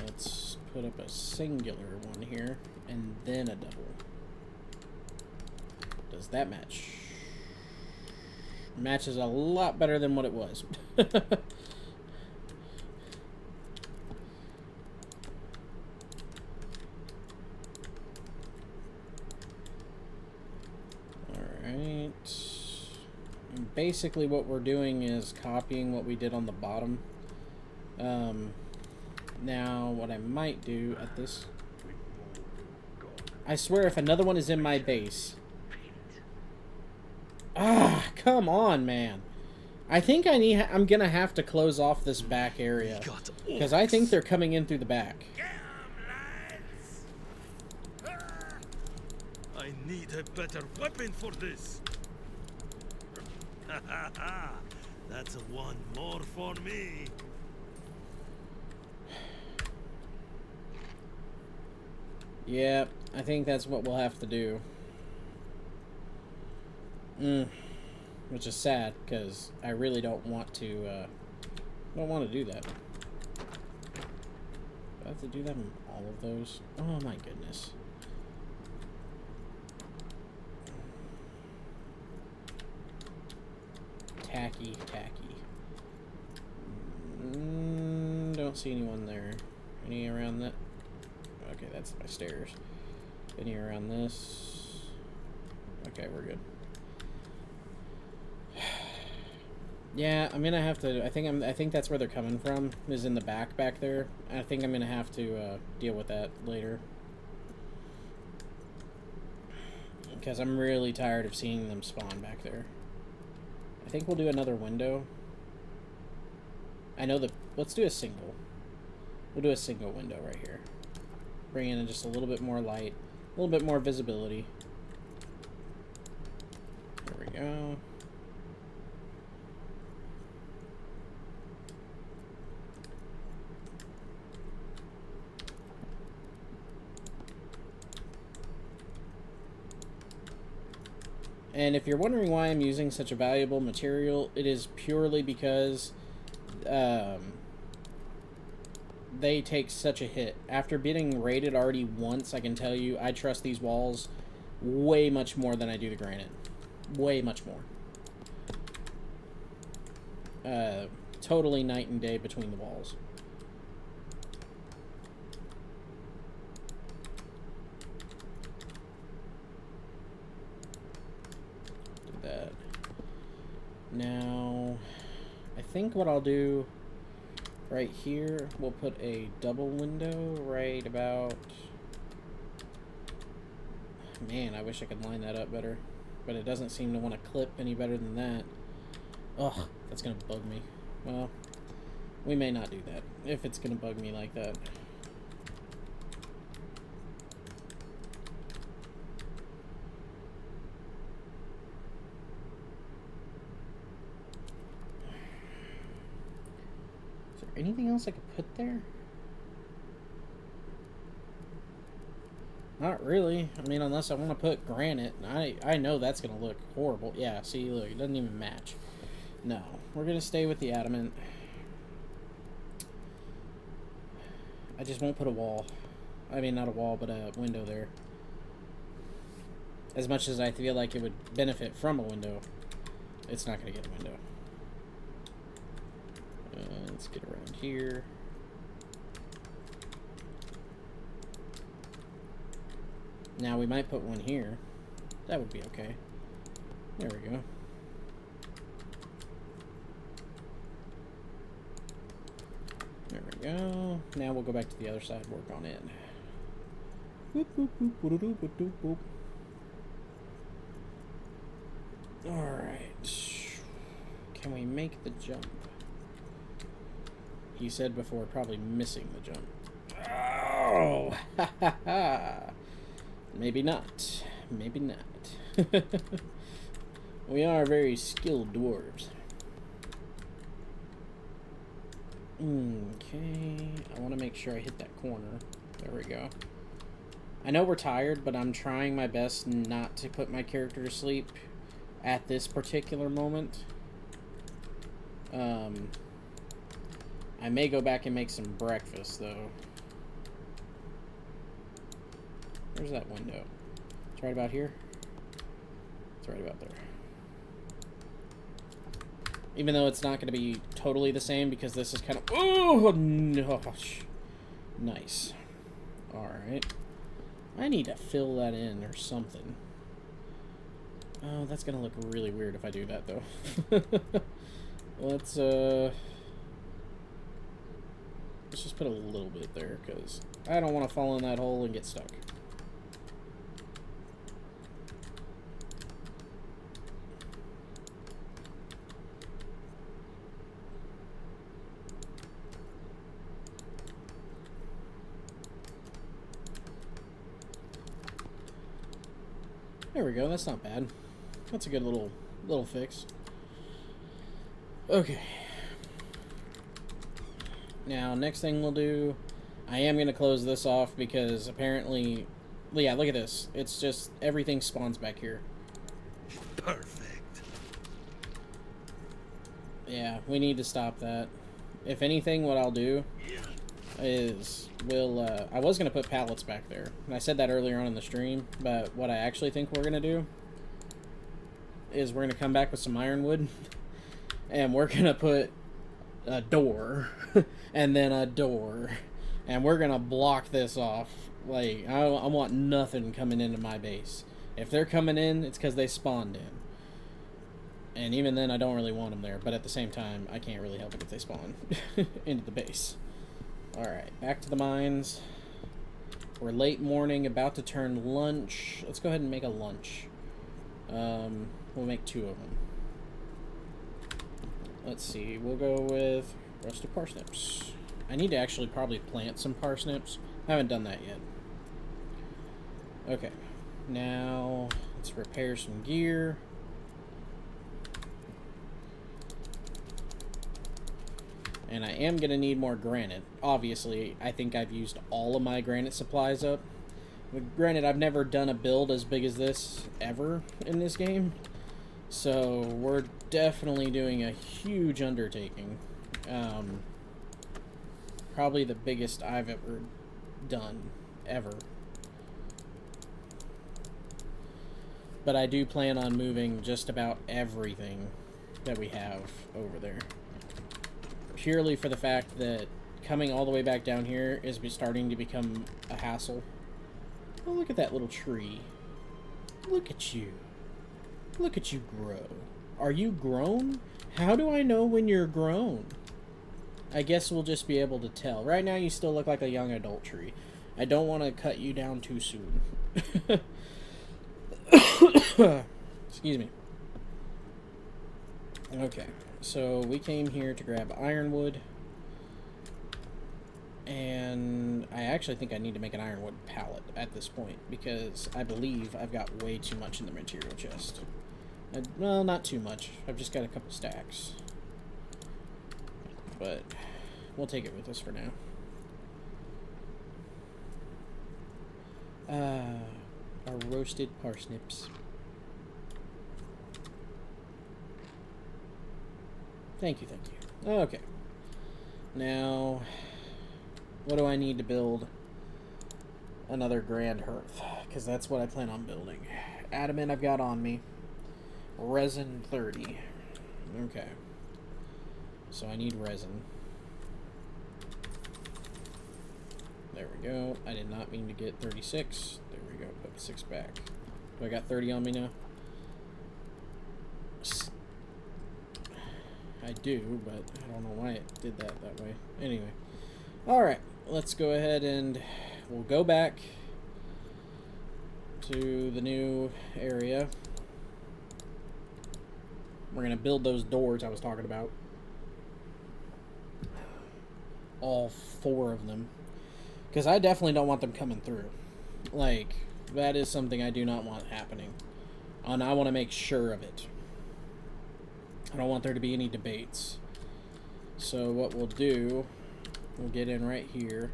A: Let's put up a singular one here, and then a double. Does that match? Matches a lot better than what it was. Alright. Basically what we're doing is copying what we did on the bottom. Now what I might do at this... I swear if another one is in my base... Ah, come on, man. I think I'm gonna have to close off this back area. Because I think they're coming in through the back.
C: I need a better weapon for this. That's one more for me.
A: Yeah, I think that's what we'll have to do. Which is sad, because I really don't want to do that. Do I have to do that in all of those? Oh my goodness. Tacky. Don't see anyone there. Any around that? Okay, that's my stairs. Any around this? Okay, we're good. Yeah, I'm gonna have to. I think that's where they're coming from. Is in the back there. I think I'm gonna have to deal with that later. Because I'm really tired of seeing them spawn back there. I think we'll do another window. I know let's do a single. We'll do a single window right here. Bring in just a little bit more light, a little bit more visibility. There we go. And if you're wondering why I'm using such a valuable material, it is purely because they take such a hit. After getting raided already once, I can tell you, I trust these walls way much more than I do the granite. Way much more. Totally night and day between the walls. That. Now, I think what I'll do right here, we'll put a double window right about... Man, I wish I could line that up better. But it doesn't seem to want to clip any better than that. Ugh, that's going to bug me. Well, we may not do that, if it's going to bug me like that. Anything else I could put there? Not really. I mean, unless I want to put granite. I know that's going to look horrible. Yeah, see, look, it doesn't even match. No, we're going to stay with the adamant. I just won't put a wall. I mean, not a wall, but a window there. As much as I feel like it would benefit from a window, it's not going to get a window. Let's get around here. Now we might put one here. That would be okay. There we go. There we go. Now we'll go back to the other side, work on it. Boop, boop, boop, boop, boop, boop, boop, boop. Alright. Can we make the jump? He said before, probably missing the jump. Oh! Ha ha ha! Maybe not. Maybe not. We are very skilled dwarves. Okay. I want to make sure I hit that corner. There we go. I know we're tired, but I'm trying my best not to put my character to sleep at this particular moment. I may go back and make some breakfast, though. Where's that window? It's right about here. It's right about there. Even though it's not going to be totally the same, because this is kind of... Oh, no. Nice. Alright. I need to fill that in or something. Oh, that's going to look really weird if I do that, though. Let's just put a little bit there, because I don't want to fall in that hole and get stuck. There we go, that's not bad. That's a good little fix. Okay. Now, next thing we'll do, I am going to close this off because apparently, yeah, look at this. It's just, everything spawns back here.
C: Perfect.
A: Yeah, we need to stop that. If anything, what I'll do is, I was going to put pallets back there. And I said that earlier on in the stream, but what I actually think we're going to do is we're going to come back with some ironwood, and we're going to put a door, and then a door, and we're gonna block this off. Like, I want nothing coming into my base. If they're coming in, it's because they spawned in. And even then, I don't really want them there, but at the same time, I can't really help it if they spawn into the base. Alright, back to the mines. We're late morning, about to turn lunch. Let's go ahead and make a lunch. We'll make 2 of them. Let's see. We'll go with roasted parsnips. I need to actually probably plant some parsnips. I haven't done that yet. Okay. Now, let's repair some gear. And I am going to need more granite. Obviously, I think I've used all of my granite supplies up. But granted, I've never done a build as big as this ever in this game. So, we're definitely doing a huge undertaking. Probably the biggest I've ever done. Ever. But I do plan on moving just about everything that we have over there. Purely for the fact that coming all the way back down here is starting to become a hassle. Oh, look at that little tree. Look at you. Look at you grow. Are you grown? How do I know when you're grown? I guess we'll just be able to tell. Right now you still look like a young adult tree. I don't want to cut you down too soon. Excuse me. Okay. So, we came here to grab ironwood, and I actually think I need to make an ironwood pallet at this point, because I believe I've got way too much in the material chest. Well, not too much. I've just got a couple stacks. But, we'll take it with us for now. Our roasted parsnips. Thank you, thank you. Okay. Now, what do I need to build another grand hearth? Because that's what I plan on building. Adamant I've got on me. Resin 30. Okay. So I need resin. There we go. I did not mean to get 36. There we go. Put 6 back. Do I got 30 on me now? I do, but I don't know why it did that way. Anyway. Alright, let's go ahead and we'll go back to the new area. We're going to build those doors I was talking about. All 4 of them. Because I definitely don't want them coming through. Like, that is something I do not want happening. And I want to make sure of it. I don't want there to be any debates. So what we'll do, we'll get in right here.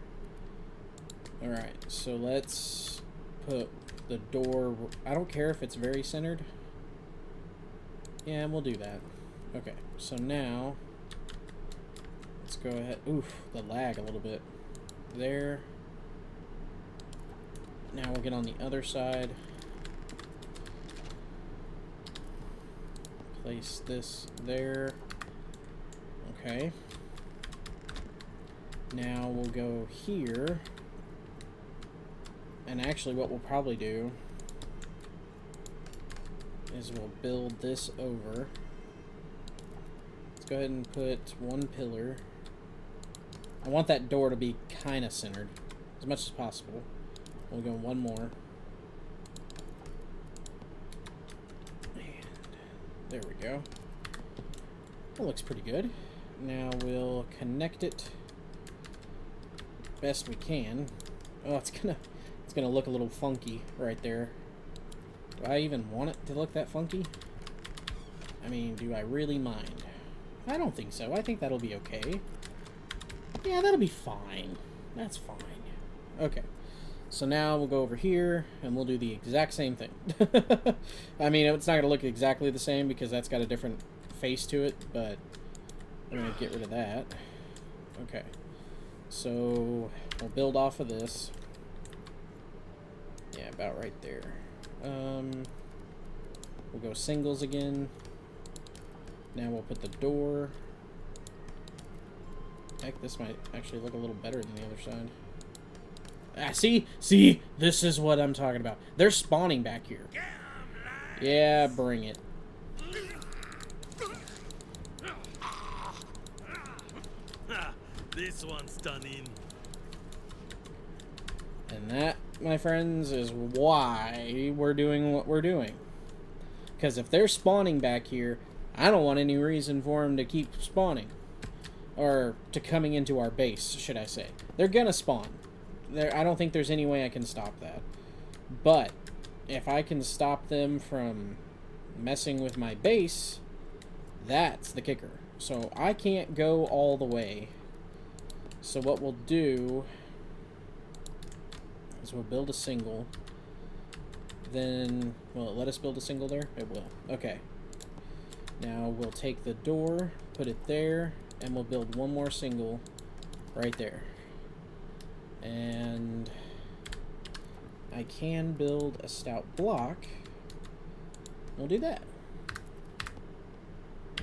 A: Alright, so let's put the door... I don't care if it's very centered. Yeah, we'll do that. Okay, so now... let's go ahead... oof, the lag a little bit. There. Now we'll get on the other side. Place this there. Okay. Now we'll go here. And actually what we'll probably do is we'll build this over. Let's go ahead and put 1 pillar. I want that door to be kind of centered as much as possible. We'll go 1 more. There we go. That looks pretty good. Now we'll connect it best we can. Oh, it's gonna look a little funky right there. Do I even want it to look that funky? I mean, do I really mind? I don't think so. I think that'll be okay. Yeah, that'll be fine. That's fine. Okay. So now we'll go over here, and we'll do the exact same thing. I mean, it's not going to look exactly the same because that's got a different face to it, but I'm going to get rid of that. Okay. So we'll build off of this. Yeah, about right there. We'll go singles again. Now we'll put the door. Heck, this might actually look a little better than the other side. Ah, see? See? This is what I'm talking about. They're spawning back here. Yeah, bring it.
C: This one's done in.
A: And that, my friends, is why we're doing what we're doing. Because if they're spawning back here, I don't want any reason for them to keep spawning. Or to coming into our base, should I say. They're gonna spawn. I don't think there's any way I can stop that. But if I can stop them from messing with my base, that's the kicker. So I can't go all the way. So what we'll do is we'll build a single. Then, will it let us build a single there? It will. Okay. Now we'll take the door, put it there, and we'll build one more single right there. And I can build a stout block. We'll do that.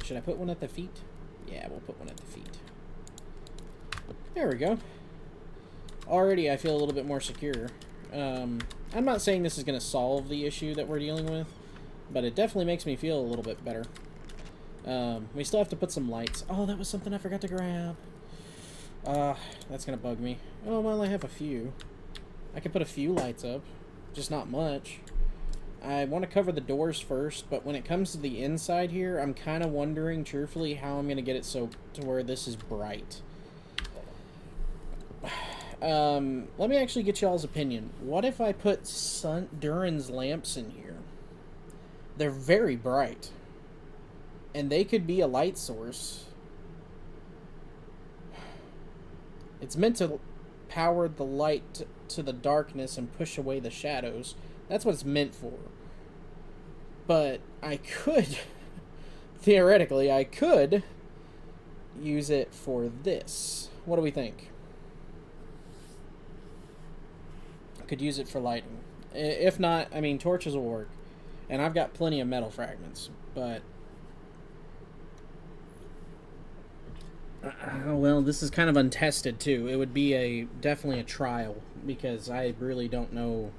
A: Should I put one at the feet? Yeah, we'll put one at the feet. There we go. Already I feel a little bit more secure. I'm not saying this is going to solve the issue that we're dealing with, but it definitely makes me feel a little bit better. We still have to put some lights. Oh, that was something I forgot to grab. That's going to bug me. Oh, well, I have a few. I could put a few lights up, just not much. I want to cover the doors first, but when it comes to the inside here, I'm kind of wondering, truthfully, how I'm going to get it so to where this is bright. Let me actually get y'all's opinion. What if I put Duran's lamps in here? They're very bright. And they could be a light source. It's meant to power the light to the darkness and push away the shadows. That's what it's meant for. But I could, theoretically, I could use it for this. What do we think? Could use it for lighting. If not, I mean, torches will work. And I've got plenty of metal fragments, but... well, this is kind of untested, too. It would be definitely a trial, because I really don't know...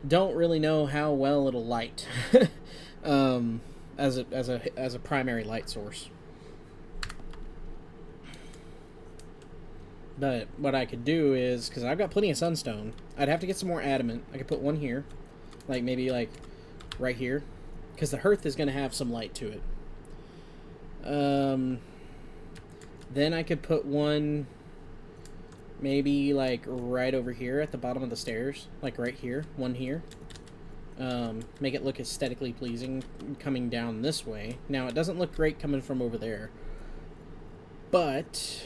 A: don't really know how well it'll light as a primary light source. But what I could do is, because I've got plenty of sunstone, I'd have to get some more adamant. I could put one here, like maybe like right here, because the hearth is going to have some light to it. Then I could put one maybe like right over here at the bottom of the stairs, like right here, one here. Make it look aesthetically pleasing coming down this way. Now, it doesn't look great coming from over there, but...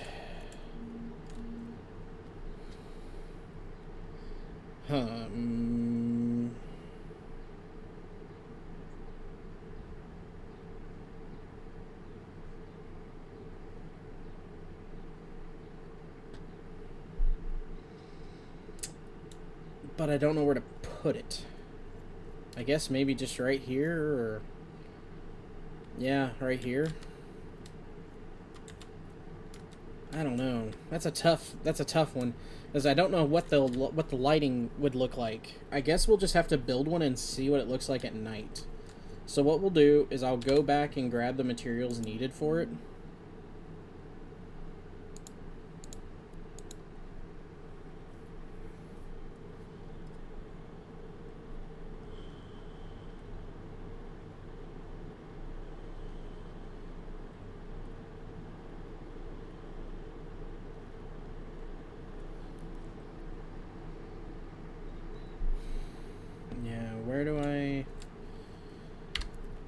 A: but I don't know where to put it. I guess maybe just right here, or... yeah, right here. I don't know. That's a tough one, because I don't know what the lighting would look like. I guess we'll just have to build one and see what it looks like at night. So what we'll do is I'll go back and grab the materials needed for it.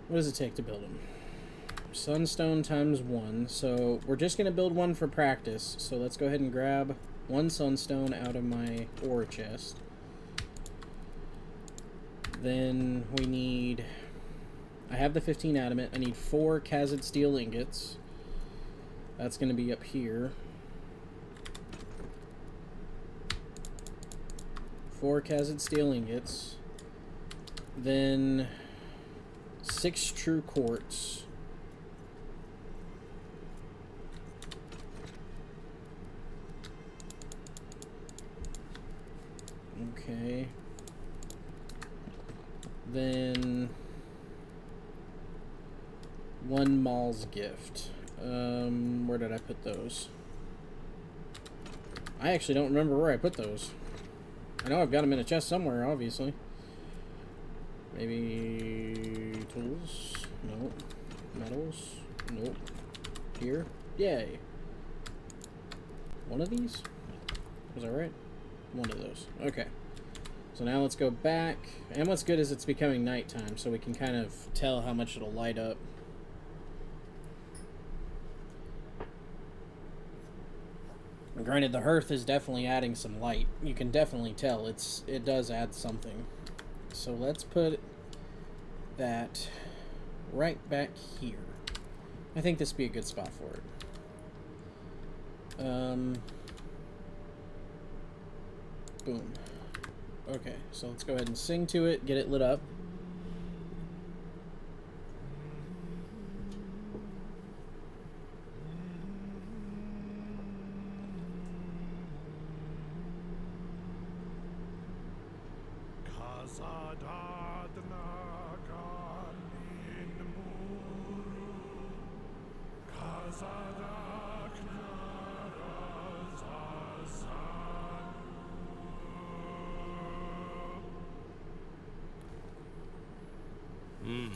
A: What does it take to build them? Sunstone times 1. So we're just going to build one for practice. So let's go ahead and grab one sunstone out of my ore chest. Then we need... I have the 15 adamant. I need 4 Kazid steel ingots. That's going to be up here. 4 Kazid steel ingots. Then... 6 true quartz. Okay. Then 1 Maul's gift. Where did I put those? I actually don't remember where I put those. I know I've got them in a chest somewhere, obviously. Maybe tools? Nope. Metals? Nope. Here? Yay. One of these? Was that right? One of those. Okay. So now let's go back. And what's good is it's becoming nighttime, so we can kind of tell how much it'll light up. Granted, the hearth is definitely adding some light. You can definitely tell it does add something. So let's put that right back here. I think this would be a good spot for it. Boom. Okay, so let's go ahead and sing to it, get it lit up.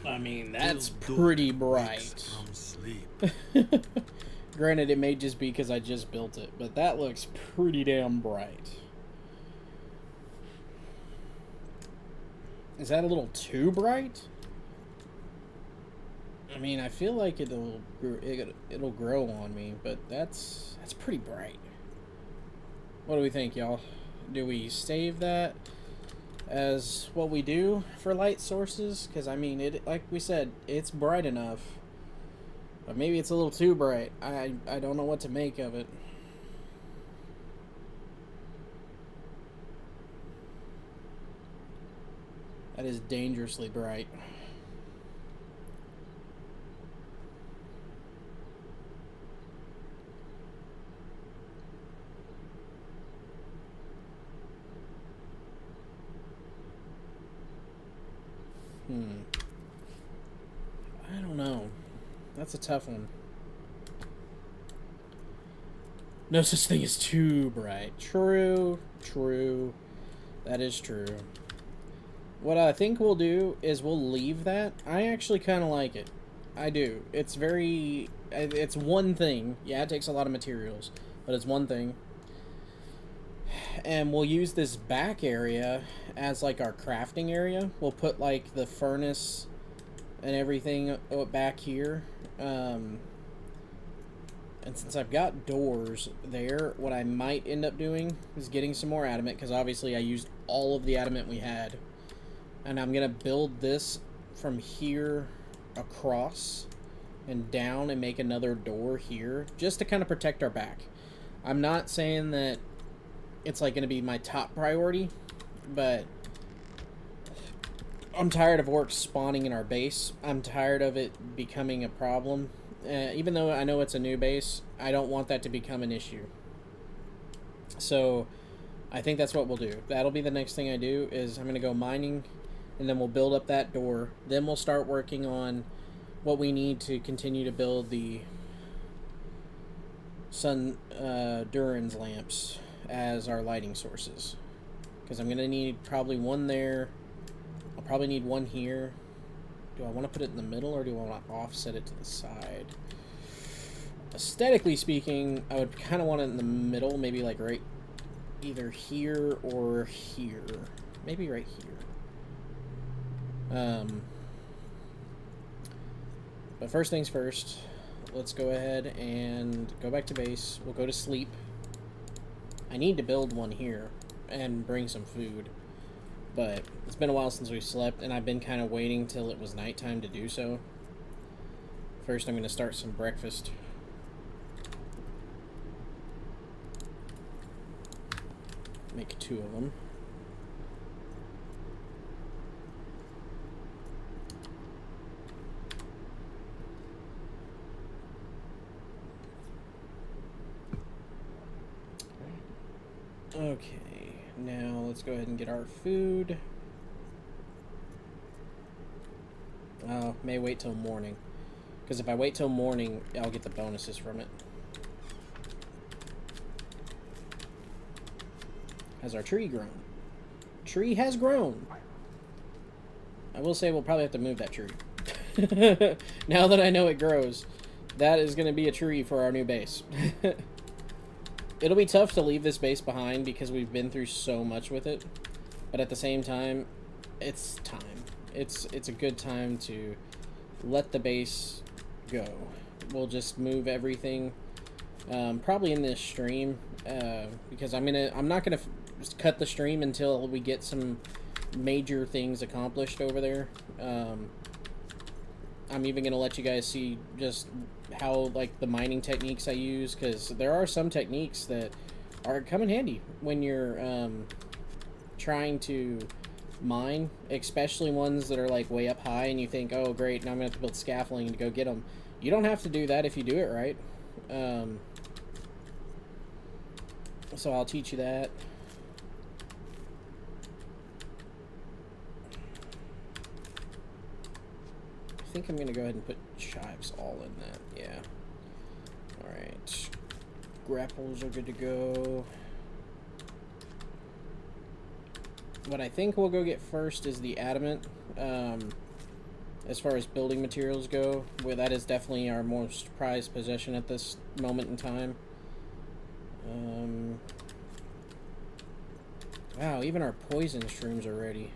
A: I mean, that's pretty bright.
C: From sleep.
A: Granted, it may just be because I just built it, but that looks pretty damn bright. Is that a little too bright? I mean, I feel like it'll grow on me, but that's pretty bright. What do we think, y'all? Do we save that as what we do for light sources? Because I mean, it, like we said, it's bright enough, but maybe it's a little too bright. I don't know what to make of it. That is dangerously bright. I don't know. That's a tough one. No such thing as too bright. True. That is true. What I think we'll do is we'll leave that. I actually kind of like it. I do. It's one thing. Yeah, it takes a lot of materials, but it's one thing. And we'll use this back area as like our crafting area. We'll put like the furnace and everything back here. And since I've got doors there, what I might end up doing is getting some more adamant, because obviously I used all of the adamant we had. And I'm going to build this from here across and down and make another door here, just to kind of protect our back. I'm not saying that it's like going to be my top priority, but I'm tired of orcs spawning in our base. I'm tired of it becoming a problem. Even though I know it's a new base, I don't want that to become an issue. So I think that's what we'll do. That'll be the next thing I do, is I'm going to go mining, and then we'll build up that door. Then we'll start working on what we need to continue to build the sun Duran's lamps as our lighting sources. Because I'm going to need probably one there. I'll probably need one here. Do I want to put it in the middle, or do I want to offset it to the side? Aesthetically speaking, I would kind of want it in the middle, maybe like right either here or here. Maybe right here. But first things first, let's go ahead and go back to base. We'll go to sleep. I need to build one here and bring some food, but it's been a while since we slept, and I've been kind of waiting till it was nighttime to do so. First, I'm going to start some breakfast. Make 2 of them. Okay, now let's go ahead and get our food. May wait till morning, because if I wait till morning, I'll get the bonuses from it. Has our tree grown? tree has grown. I will say we'll probably have to move that tree. Now that I know it grows, that is going to be a tree for our new base. It'll be tough to leave this base behind because we've been through so much with it. But at the same time, it's time. It's a good time to let the base go. We'll just move everything probably in this stream because I'm not gonna cut the stream until we get some major things accomplished over there. I'm even gonna let you guys see just how, like, the mining techniques I use, because there are some techniques that are come in handy when you're trying to mine, especially ones that are like way up high and you think, oh great, now I'm gonna have to build scaffolding to go get them. You don't have to do that if you do it right. So I'll teach you that. I think I'm gonna go ahead and put chives all in that. Yeah. Alright. Grapples are good to go. What I think we'll go get first is the adamant. As far as building materials go, well, that is definitely our most prized possession at this moment in time. Wow, even our poison shrooms are ready.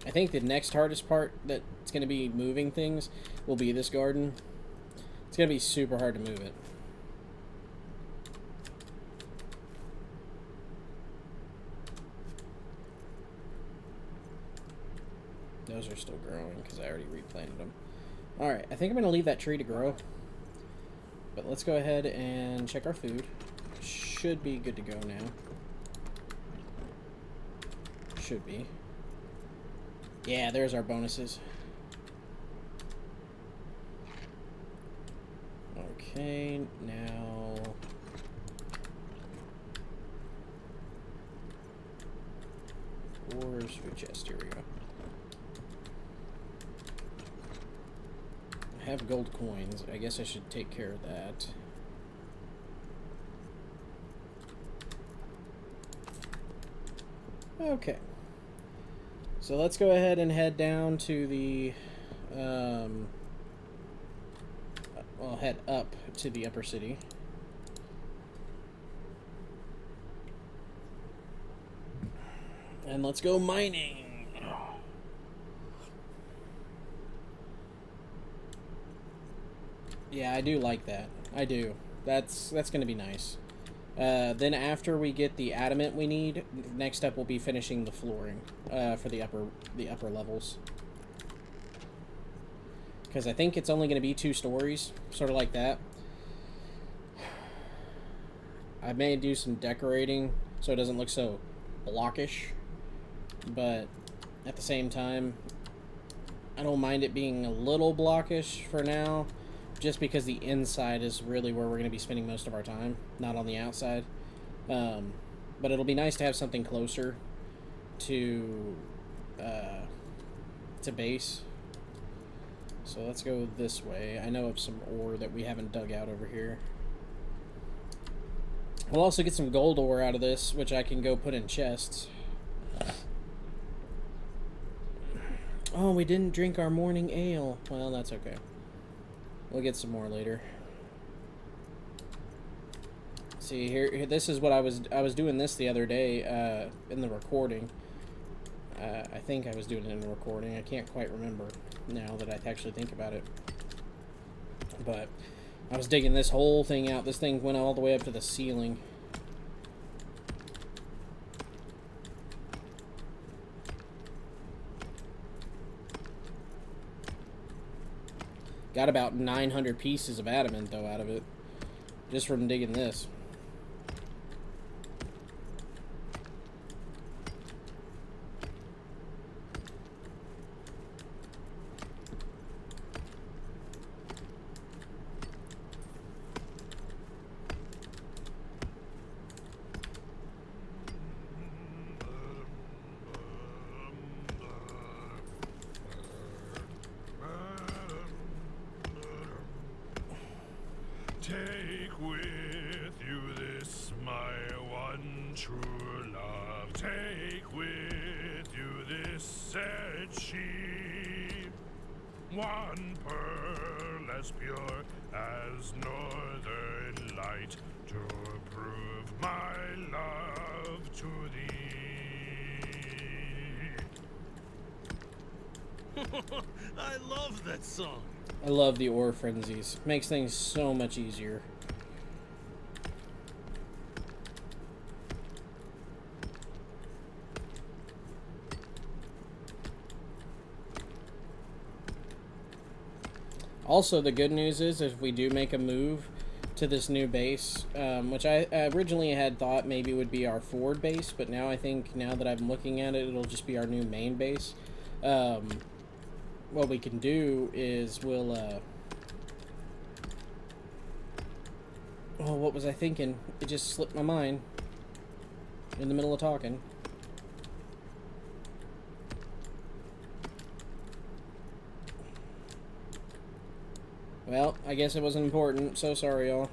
A: I think the next hardest part that's going to be moving things will be this garden. It's going to be super hard to move it. Those are still growing because I already replanted them. Alright, I think I'm going to leave that tree to grow. But let's go ahead and check our food. Should be good to go now. Should be. Yeah, there's our bonuses. Okay, now... Where's food chest? Here we go. I have gold coins. I guess I should take care of that. Okay. So let's go ahead and head down to the, well, head up to the upper city. And let's go mining. Yeah, I do like that. I do. That's going to be nice. Then after we get the adamant we need, next up we'll be finishing the flooring for the upper levels. Because I think it's only going to be 2 stories, sort of like that. I may do some decorating so it doesn't look so blockish, but at the same time, I don't mind it being a little blockish for now. Just because the inside is really where we're going to be spending most of our time, not on the outside. But it'll be nice to have something closer to base. So let's go this way. I know of some ore that we haven't dug out over here. We'll also get some gold ore out of this, which I can go put in chests. Oh, we didn't drink our morning ale. Well, that's okay. We'll get some more later. See here, this is what I was doing this the other day in the recording. I think I was doing it in the recording. I can't quite remember now that I actually think about it. But I was digging this whole thing out. This thing went all the way up to the ceiling. Got about 900 pieces of adamant, though, out of it. Just from digging this.
B: Take with you Take with you this said sheep, one pearl as pure as northern light, to prove my love to thee.
C: I love that song.
A: I love the ore frenzies. Makes things so much easier. Also, the good news is if we do make a move to this new base, which I originally had thought maybe would be our forward base, but now I think, now that I'm looking at it, it'll just be our new main base. What we can do is we'll, oh, what was I thinking? It just slipped my mind in the middle of talking. Well, I guess it wasn't important. So sorry, y'all.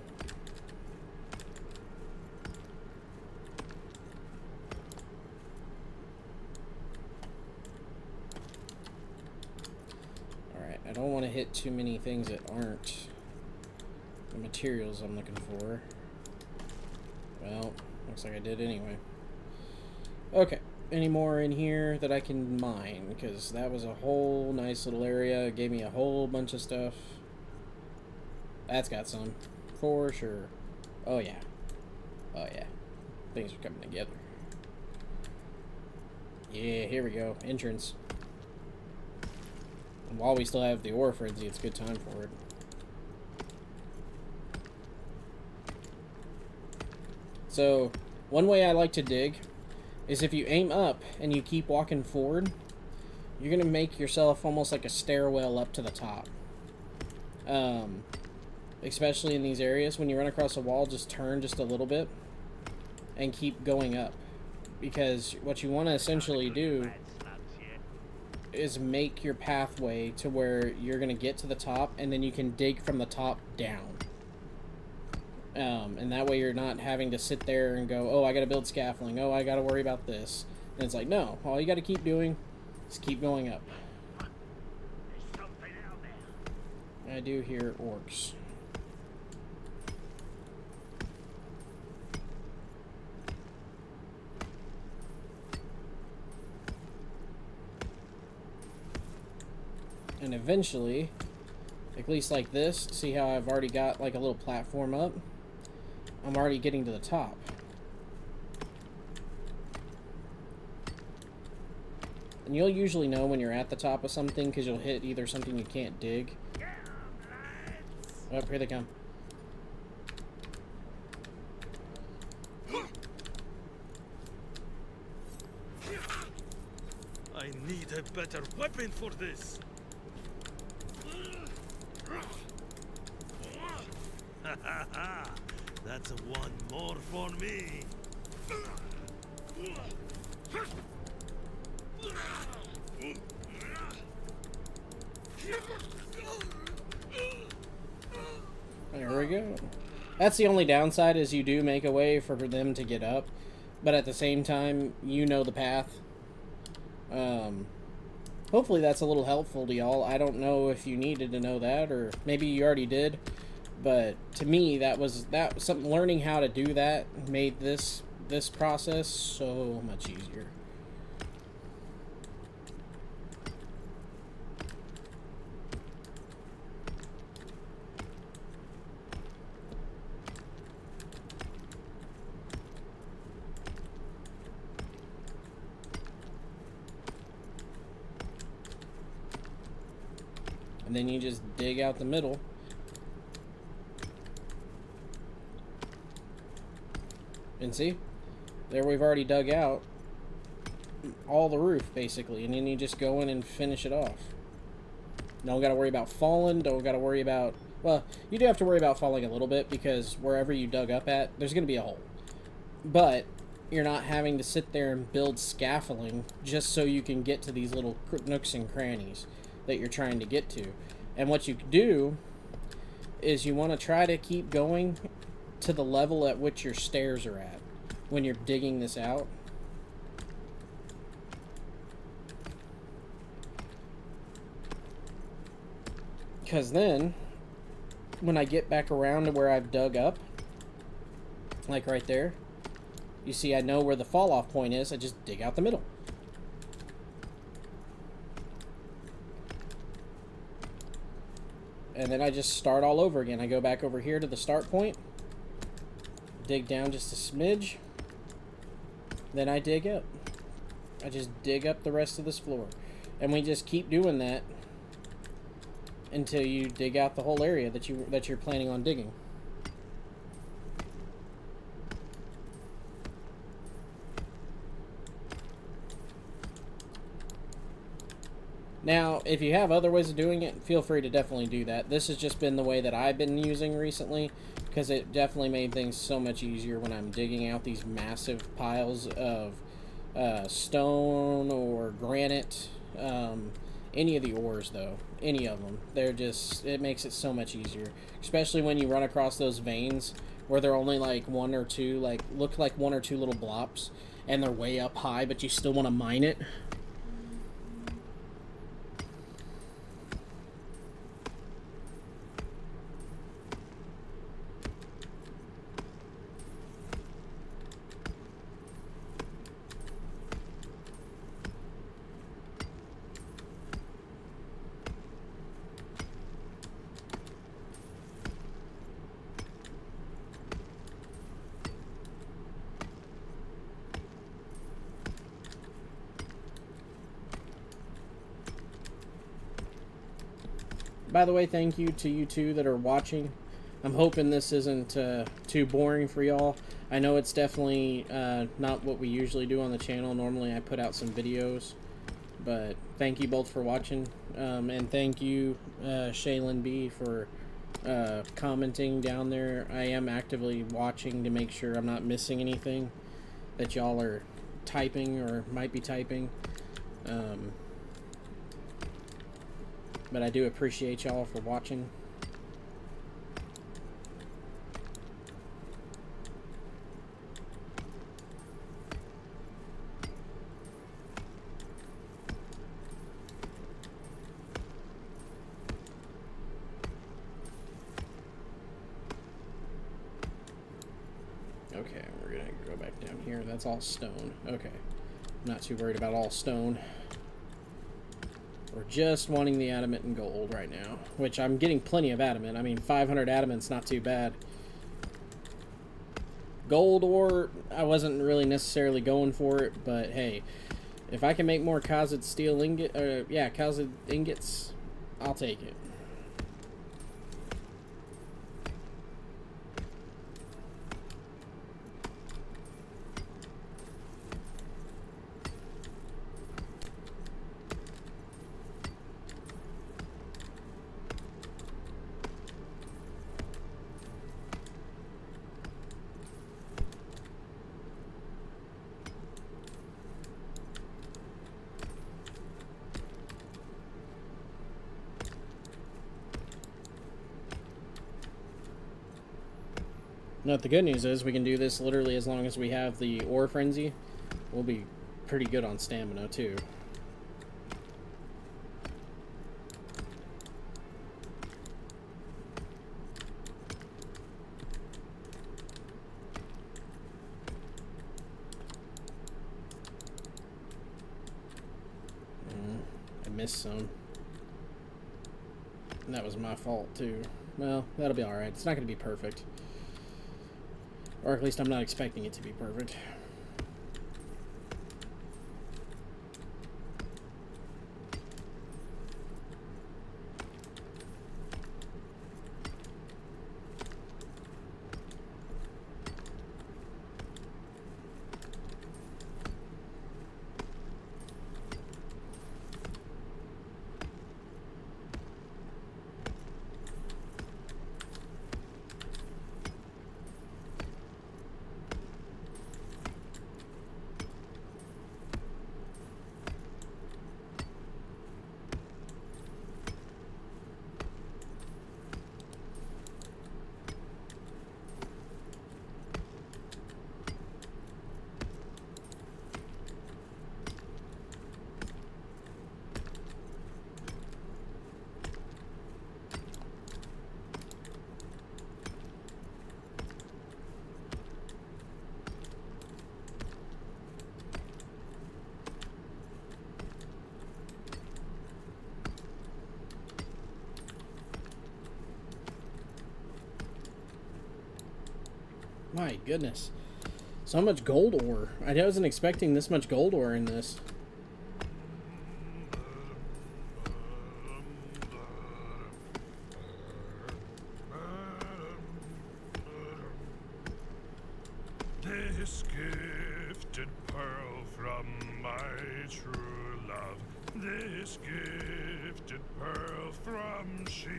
A: Alright, I don't want to hit too many things that aren't the materials I'm looking for. Well, looks like I did anyway. Okay, any more in here that I can mine? Because that was a whole nice little area. It gave me a whole bunch of stuff. That's got some, for sure. Oh yeah. Oh yeah. Things are coming together. Yeah, here we go. Entrance. And while we still have the ore frenzy, it's a good time for it. So, one way I like to dig is if you aim up and you keep walking forward, you're going to make yourself almost like a stairwell up to the top. Especially in these areas, when you run across a wall, just turn just a little bit and keep going up, because what you want to essentially do is make your pathway to where you're going to get to the top, and then you can dig from the top down, and that way you're not having to sit there and go, oh, I gotta build scaffolding, oh, I gotta worry about this. And it's like, no, all you gotta keep doing is keep going up. I do hear orcs. And eventually, at least like this, see how I've already got like a little platform up? I'm already getting to the top. And you'll usually know when you're at the top of something because you'll hit either something you can't dig. Oh, here they come.
C: I need a better weapon for this. That's one more for me.
A: There we go. That's the only downside, is you do make a way for them to get up, but at the same time, you know the path. Hopefully that's a little helpful to y'all. I don't know if you needed to know that, or maybe you already did, but to me, that was something. Learning how to do that made this process so much easier. And then you just dig out the middle. And see? There we've already dug out all the roof, basically. And then you just go in and finish it off. Don't got to worry about falling. Don't got to worry about... Well, you do have to worry about falling a little bit, because wherever you dug up at, there's going to be a hole. But you're not having to sit there and build scaffolding just so you can get to these little nooks and crannies that you're trying to get to. And what you do is you want to try to keep going to the level at which your stairs are at when you're digging this out. Because then, when I get back around to where I've dug up, like right there, you see I know where the fall off point is. I just dig out the middle. And then I just start all over again. I go back over here to the start point, dig down just a smidge, then I dig up. I just dig up the rest of this floor. And we just keep doing that until you dig out the whole area that you're planning on digging. Now, if you have other ways of doing it, feel free to definitely do that. This has just been the way that I've been using recently, because it definitely made things so much easier when I'm digging out these massive piles of stone or granite. Any of the ores, though. Any of them. It makes it so much easier. Especially when you run across those veins where they're only like one or two, look like one or two little blobs, and they're way up high, but you still want to mine it. By the way, thank you to you two that are watching. I'm hoping this isn't too boring for y'all. I know it's definitely not what we usually do on the channel. Normally I put out some videos. But thank you both for watching. And thank you, Shaylin B, for commenting down there. I am actively watching to make sure I'm not missing anything that y'all are typing or might be typing. But I do appreciate y'all for watching. Okay, we're gonna go back down here. That's all stone. Okay. I'm not too worried about all stone. We're just wanting the adamant and gold right now, which I'm getting plenty of adamant. I mean, 500 adamant's not too bad. Gold ore, I wasn't really necessarily going for it, but hey, if I can make more Khazad steel Khazad ingots, I'll take it. Now, the good news is we can do this literally as long as we have the ore frenzy. We'll be pretty good on stamina, too. I missed some. And that was my fault, too. Well, that'll be alright. It's not going to be perfect. Or at least I'm not expecting it to be perfect. My goodness. So much gold ore. I wasn't expecting this much gold ore in this.
B: This gifted pearl from my true love. This gifted pearl from she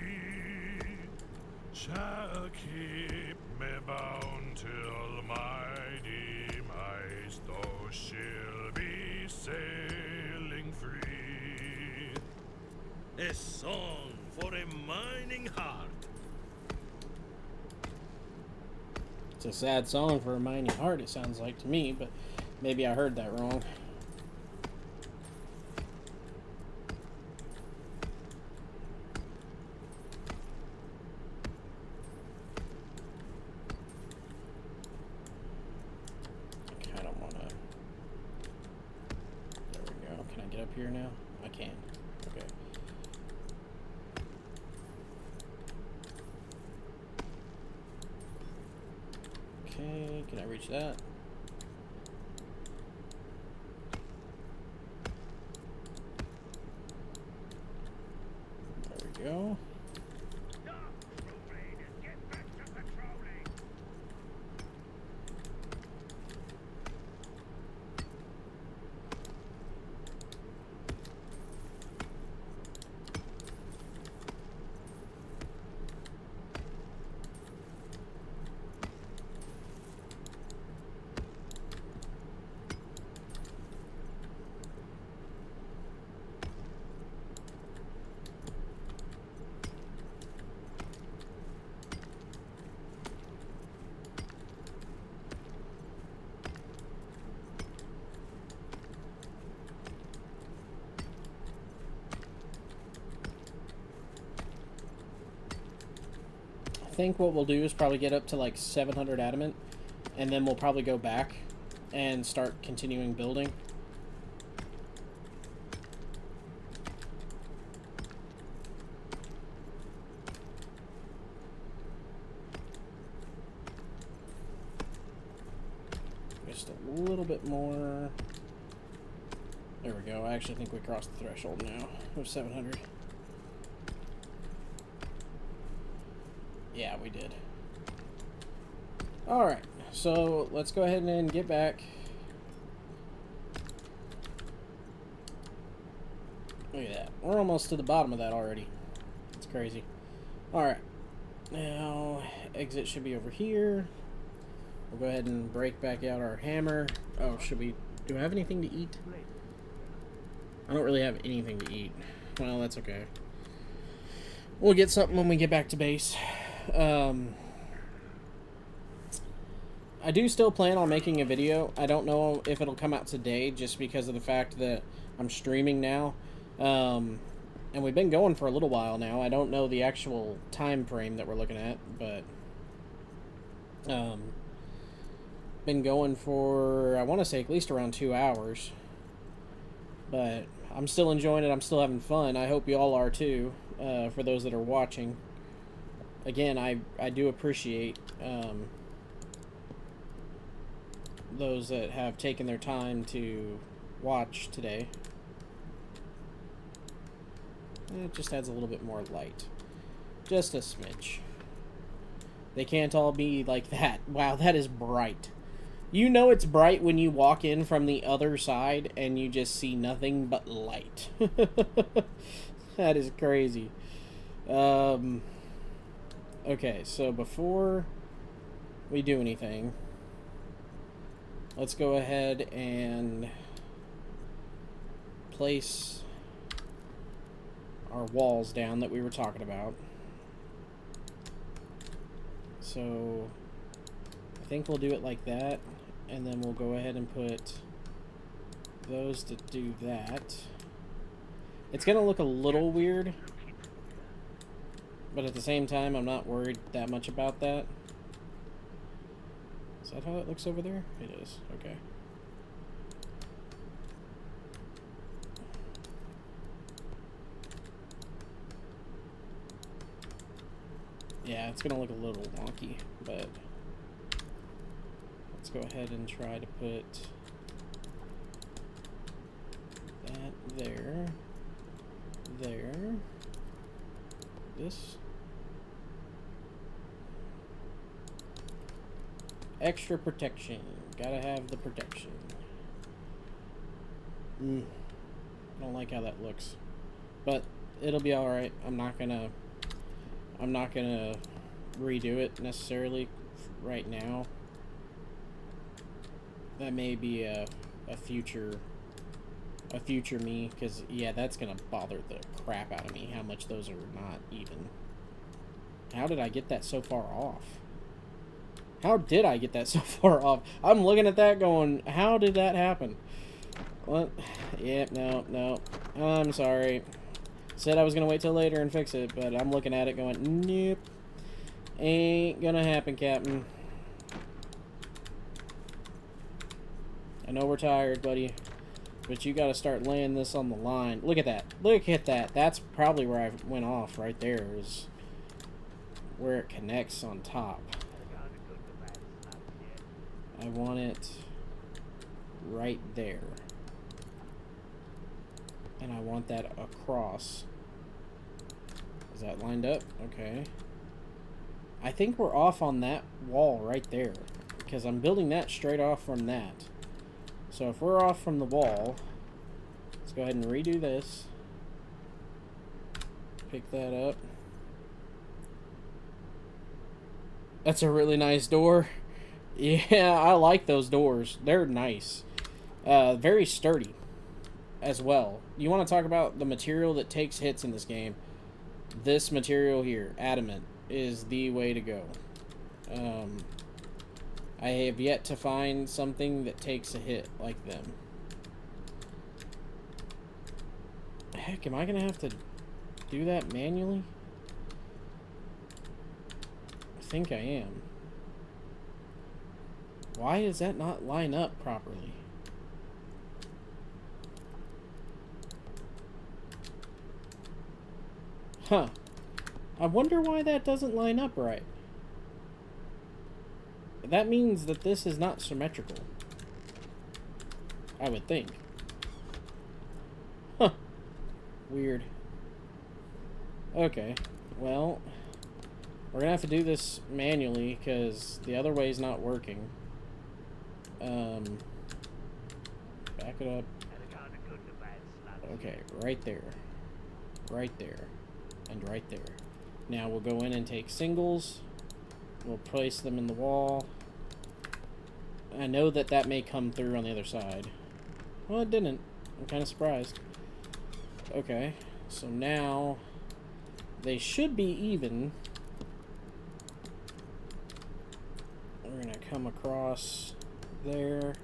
B: shall keep me bound till my demise, though she'll be sailing free.
C: A song for a mining heart.
A: It's a sad song for a mining heart, it sounds like to me, but maybe I heard that wrong. I don't want to... There we go. Can I get up here now? I can. Okay. Okay, can I reach that? There we go. I think what we'll do is probably get up to like 700 adamant, and then we'll probably go back and start continuing building. Just a little bit more. There we go. I actually think we crossed the threshold now of 700. Yeah, we did. Alright, so let's go ahead and get back. Look at that. We're almost to the bottom of that already. It's crazy. Alright. Now, exit should be over here. We'll go ahead and break back out our hammer. Oh, should we... Do I have anything to eat? I don't really have anything to eat. Well, that's okay. We'll get something when we get back to base. I do still plan on making a video. I don't know if it'll come out today just because of the fact that I'm streaming now. And we've been going for a little while now. I don't know the actual time frame that we're looking at, but been going for, I want to say, at least around 2 hours. But I'm still enjoying it. I'm still having fun. I hope you all are too, for those that are watching. Again, I do appreciate those that have taken their time to watch today. It just adds a little bit more light. Just a smidge. They can't all be like that. Wow, that is bright. You know it's bright when you walk in from the other side and you just see nothing but light. That is crazy. Okay, so before we do anything, let's go ahead and place our walls down that we were talking about. So I think we'll do it like that, and then we'll go ahead and put those to do that. It's gonna look a little weird, but at the same time, I'm not worried that much about that. Is that how it looks over there? It is. Okay. Yeah, it's gonna look a little wonky, but go ahead and try to put that there. There. This. Extra protection. Gotta have the protection. I don't like how that looks. But it'll be alright. I'm not gonna redo it necessarily right now. That may be a future me, because yeah, that's gonna bother the crap out of me how much those are not even. How did I get that so far off? How did I get that so far off? I'm looking at that going, how did that happen? What? Yep, no. I'm sorry. Said I was gonna wait till later and fix it, but I'm looking at it going, nope. Ain't gonna happen, Captain. I know we're tired, buddy, but you gotta start laying this on the line. Look at that. Look at that. That's probably where I went off right there, is where it connects on top. I want it right there. And I want that across. Is that lined up? Okay. I think we're off on that wall right there, because I'm building that straight off from that. So if we're off from the wall, let's go ahead and redo this. Pick that up. That's a really nice door. Yeah, I like those doors. They're nice. Very sturdy as well. You want to talk about the material that takes hits in this game? This material here, adamant, is the way to go. I have yet to find something that takes a hit like them. Heck, am I going to have to do that manually? I think I am. Why does that not line up properly? Huh. I wonder why that doesn't line up right. That means that this is not symmetrical. I would think. Huh. Weird. Okay. Well, we're gonna have to do this manually because the other way is not working. Back it up. Okay, right there. Right there. And right there. Now we'll go in and take singles. We'll place them in the wall. I know that that may come through on the other side. Well, it didn't. I'm kind of surprised. Okay, so now they should be even. We're gonna come across there.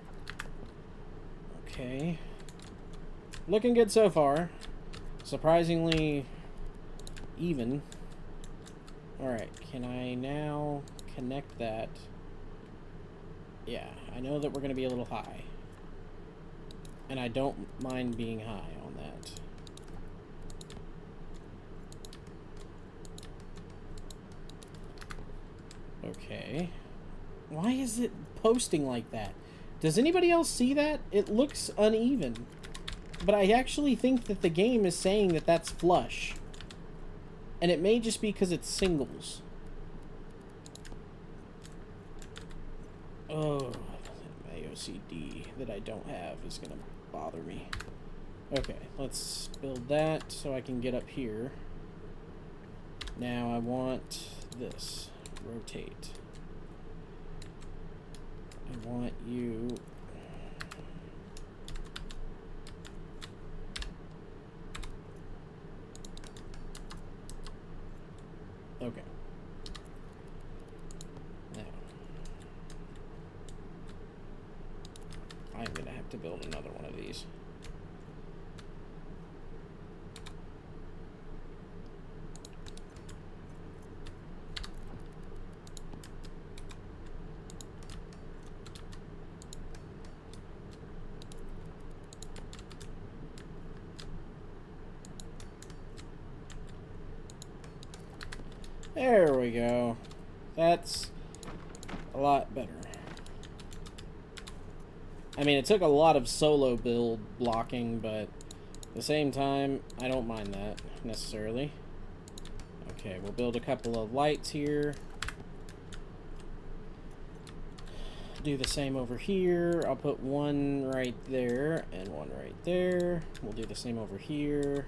A: Okay. Looking good so far. Surprisingly even. Alright, can I now connect that? Yeah, I know that we're going to be a little high. And I don't mind being high on that. Okay. Why is it posting like that? Does anybody else see that? It looks uneven. But I actually think that the game is saying that that's flush. And it may just be because it's singles. Oh, my OCD that I don't have is going to bother me. Okay, let's build that so I can get up here. Now I want this. Rotate. I want you... Okay. Now, I'm going to have to build another one of these. There we go. That's a lot better. I mean, it took a lot of solo build blocking, but at the same time, I don't mind that, necessarily. Okay, we'll build a couple of lights here. Do the same over here. I'll put one right there and one right there. We'll do the same over here.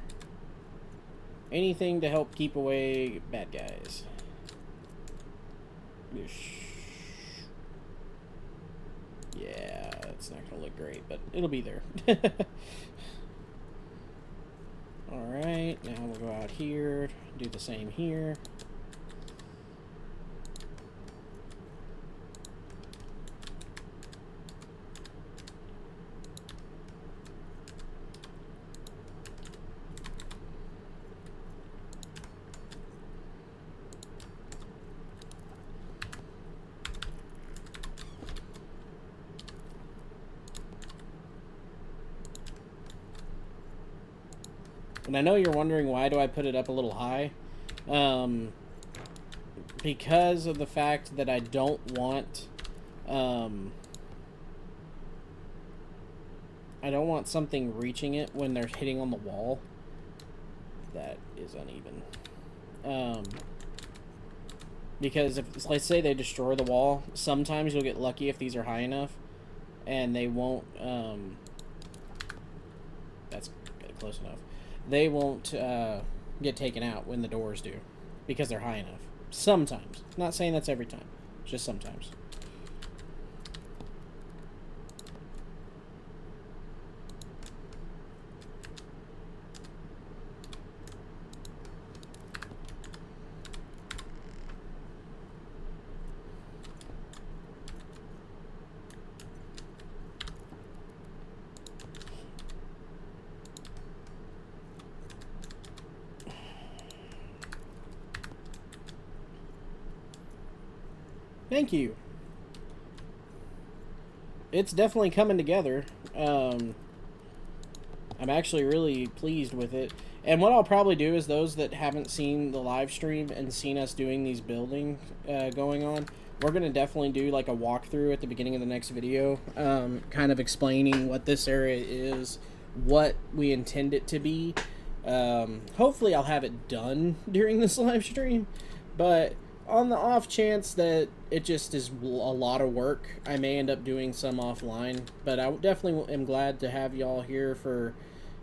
A: Anything to help keep away bad guys. Yeah, it's not gonna look great, but it'll be there. Alright, now we'll go out here, do the same here. And I know you're wondering, why do I put it up a little high? Because of the fact that I don't want, I don't want something reaching it when they're hitting on the wall. That is uneven. Because if, let's say they destroy the wall, sometimes you'll get lucky if these are high enough, and they won't, that's close enough. They won't get taken out when the doors do, because they're high enough. Sometimes. Not saying that's every time. Just sometimes. Thank you. It's definitely coming together. I'm actually really pleased with it. And what I'll probably do is, those that haven't seen the live stream and seen us doing these building going on, we're going to definitely do like a walkthrough at the beginning of the next video, kind of explaining what this area is, what we intend it to be. Hopefully I'll have it done during this live stream, but on the off chance that it just is a lot of work, I may end up doing some offline. But I definitely am glad to have y'all here for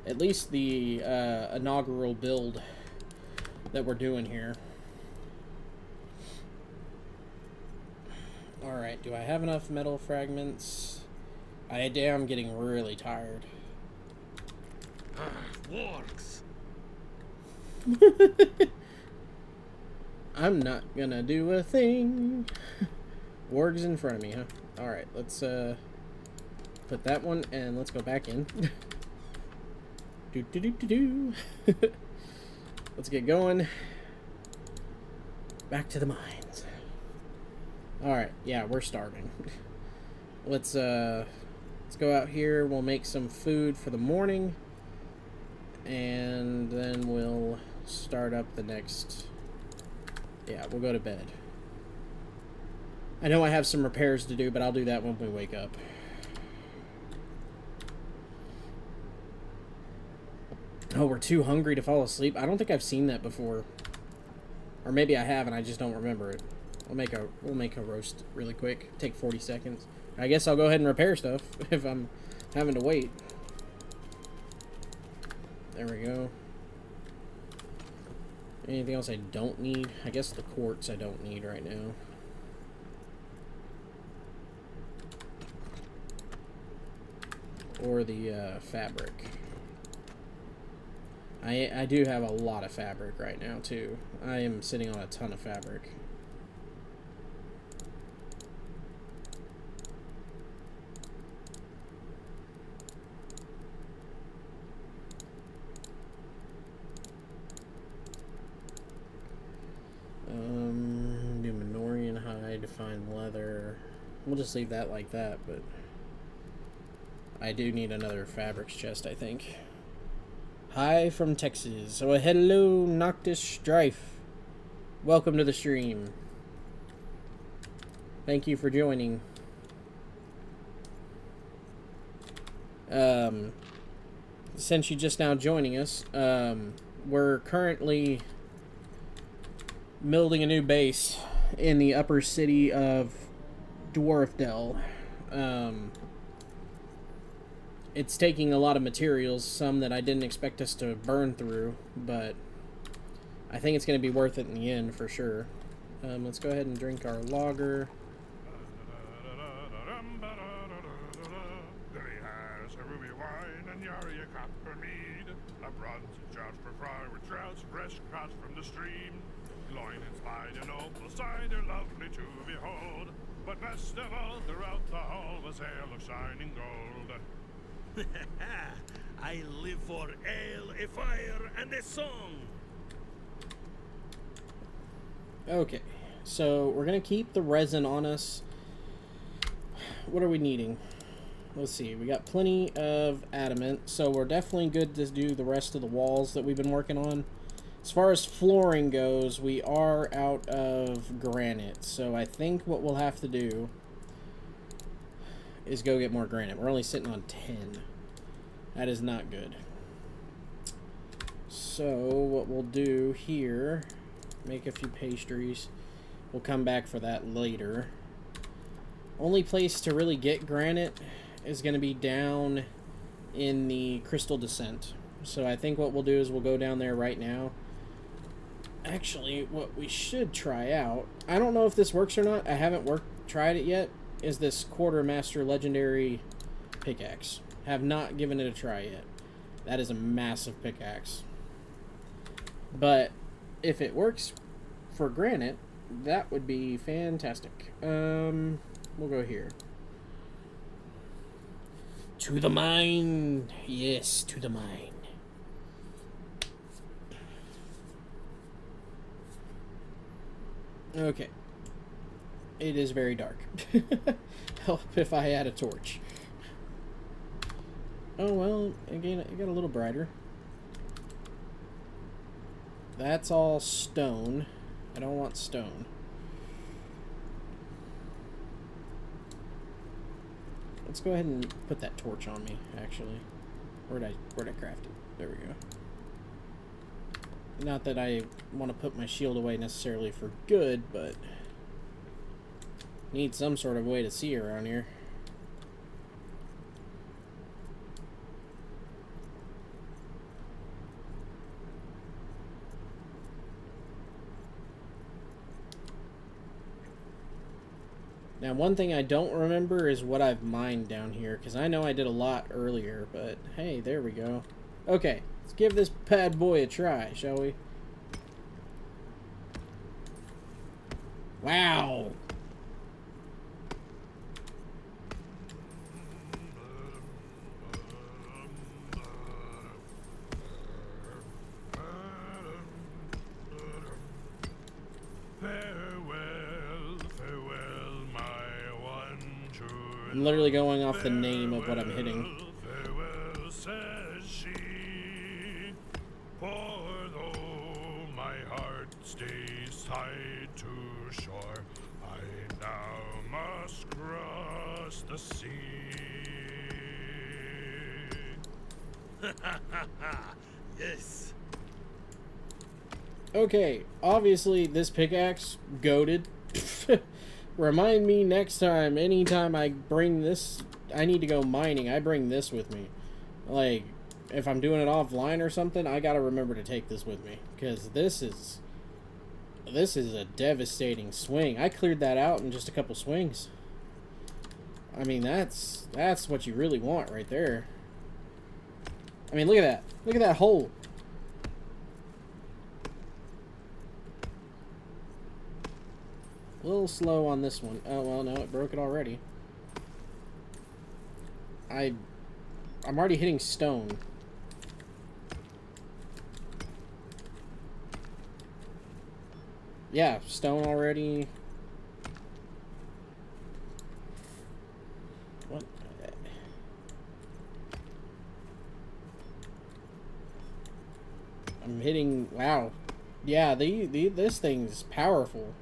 A: at least the inaugural build that we're doing here. Alright, do I have enough metal fragments? I am getting really tired.
C: Wargs.
A: I'm not gonna do a thing. Warg's in front of me, huh? Alright, let's put that one, and let's go back in. Let's get going. Back to the mines. Alright, yeah, we're starving. Let's go out here, we'll make some food for the morning, and then we'll start up the next... Yeah, we'll go to bed. I know I have some repairs to do, but I'll do that when we wake up. Oh, we're too hungry to fall asleep? I don't think I've seen that before. Or maybe I have and I just don't remember it. We'll make a roast really quick. Take 40 seconds. I guess I'll go ahead and repair stuff if I'm having to wait. There we go. Anything else I don't need? I guess the quartz I don't need right now. Or the fabric. I do have a lot of fabric right now too. I am sitting on a ton of fabric. Do Menorian hide, find leather. We'll just leave that like that, but I do need another fabrics chest, I think. Hi from Texas. So hello, Noctis Strife. Welcome to the stream. Thank you for joining. Since you just now joining us, we're currently building a new base in the upper city of Dwarfdell. It's taking a lot of materials, some that I didn't expect us to burn through, but I think it's going to be worth it in the end for sure. Let's go ahead and drink our lager.
B: There he has a ruby wine and yari a copper mead, a bronze jar for fry with trouts fresh caught from the stream. Loin inspired an opal cider, lovely to behold. But best of all, throughout the hall was ale of shining gold.
C: I live for ale, a fire, and a song.
A: Okay, so we're going to keep the resin on us. What are we needing? Let's see, we got plenty of adamant, so we're definitely good to do the rest of the walls that we've been working on. As far as flooring goes, we are out of granite, so I think what we'll have to do is go get more granite. We're only sitting on 10. That is not good. So what we'll do here, make a few pastries. We'll come back for that later. Only place to really get granite is going to be down in the Crystal Descent. So I think what we'll do is we'll go down there right now. Actually, what we should try out, I don't know if this works or not, I haven't tried it yet, is this Quartermaster Legendary pickaxe. Have not given it a try yet. That is a massive pickaxe. But if it works for granite, that would be fantastic. We'll go here. To the mine. Yes, to the mine. Okay. It is very dark. Help if I had a torch. Oh, well, again, it got a little brighter. That's all stone. I don't want stone. Let's go ahead and put that torch on me, actually. Where'd I craft it? There we go. Not that I want to put my shield away necessarily for good, but need some sort of way to see around here. Now, one thing I don't remember is what I've mined down here, because I know I did a lot earlier, but hey, there we go. Okay, let's give this bad boy a try, shall we? Wow! I'm literally going off the name of what I'm hitting.
B: Farewell, says she, for though my heart stays tied to shore, I now must cross the sea.
C: Yes.
A: Okay, obviously this pickaxe, goated. Remind me next time, anytime I bring this, I need to go mining, I bring this with me. Like, if I'm doing it offline or something, I gotta remember to take this with me. Because this is a devastating swing. I cleared that out in just a couple swings. I mean, that's what you really want right there. I mean, look at that. Look at that hole. A little slow on this one. Oh, well, no, it broke it already. I'm already hitting stone. Yeah, stone already. What? I'm hitting... Wow. Yeah, this thing's powerful.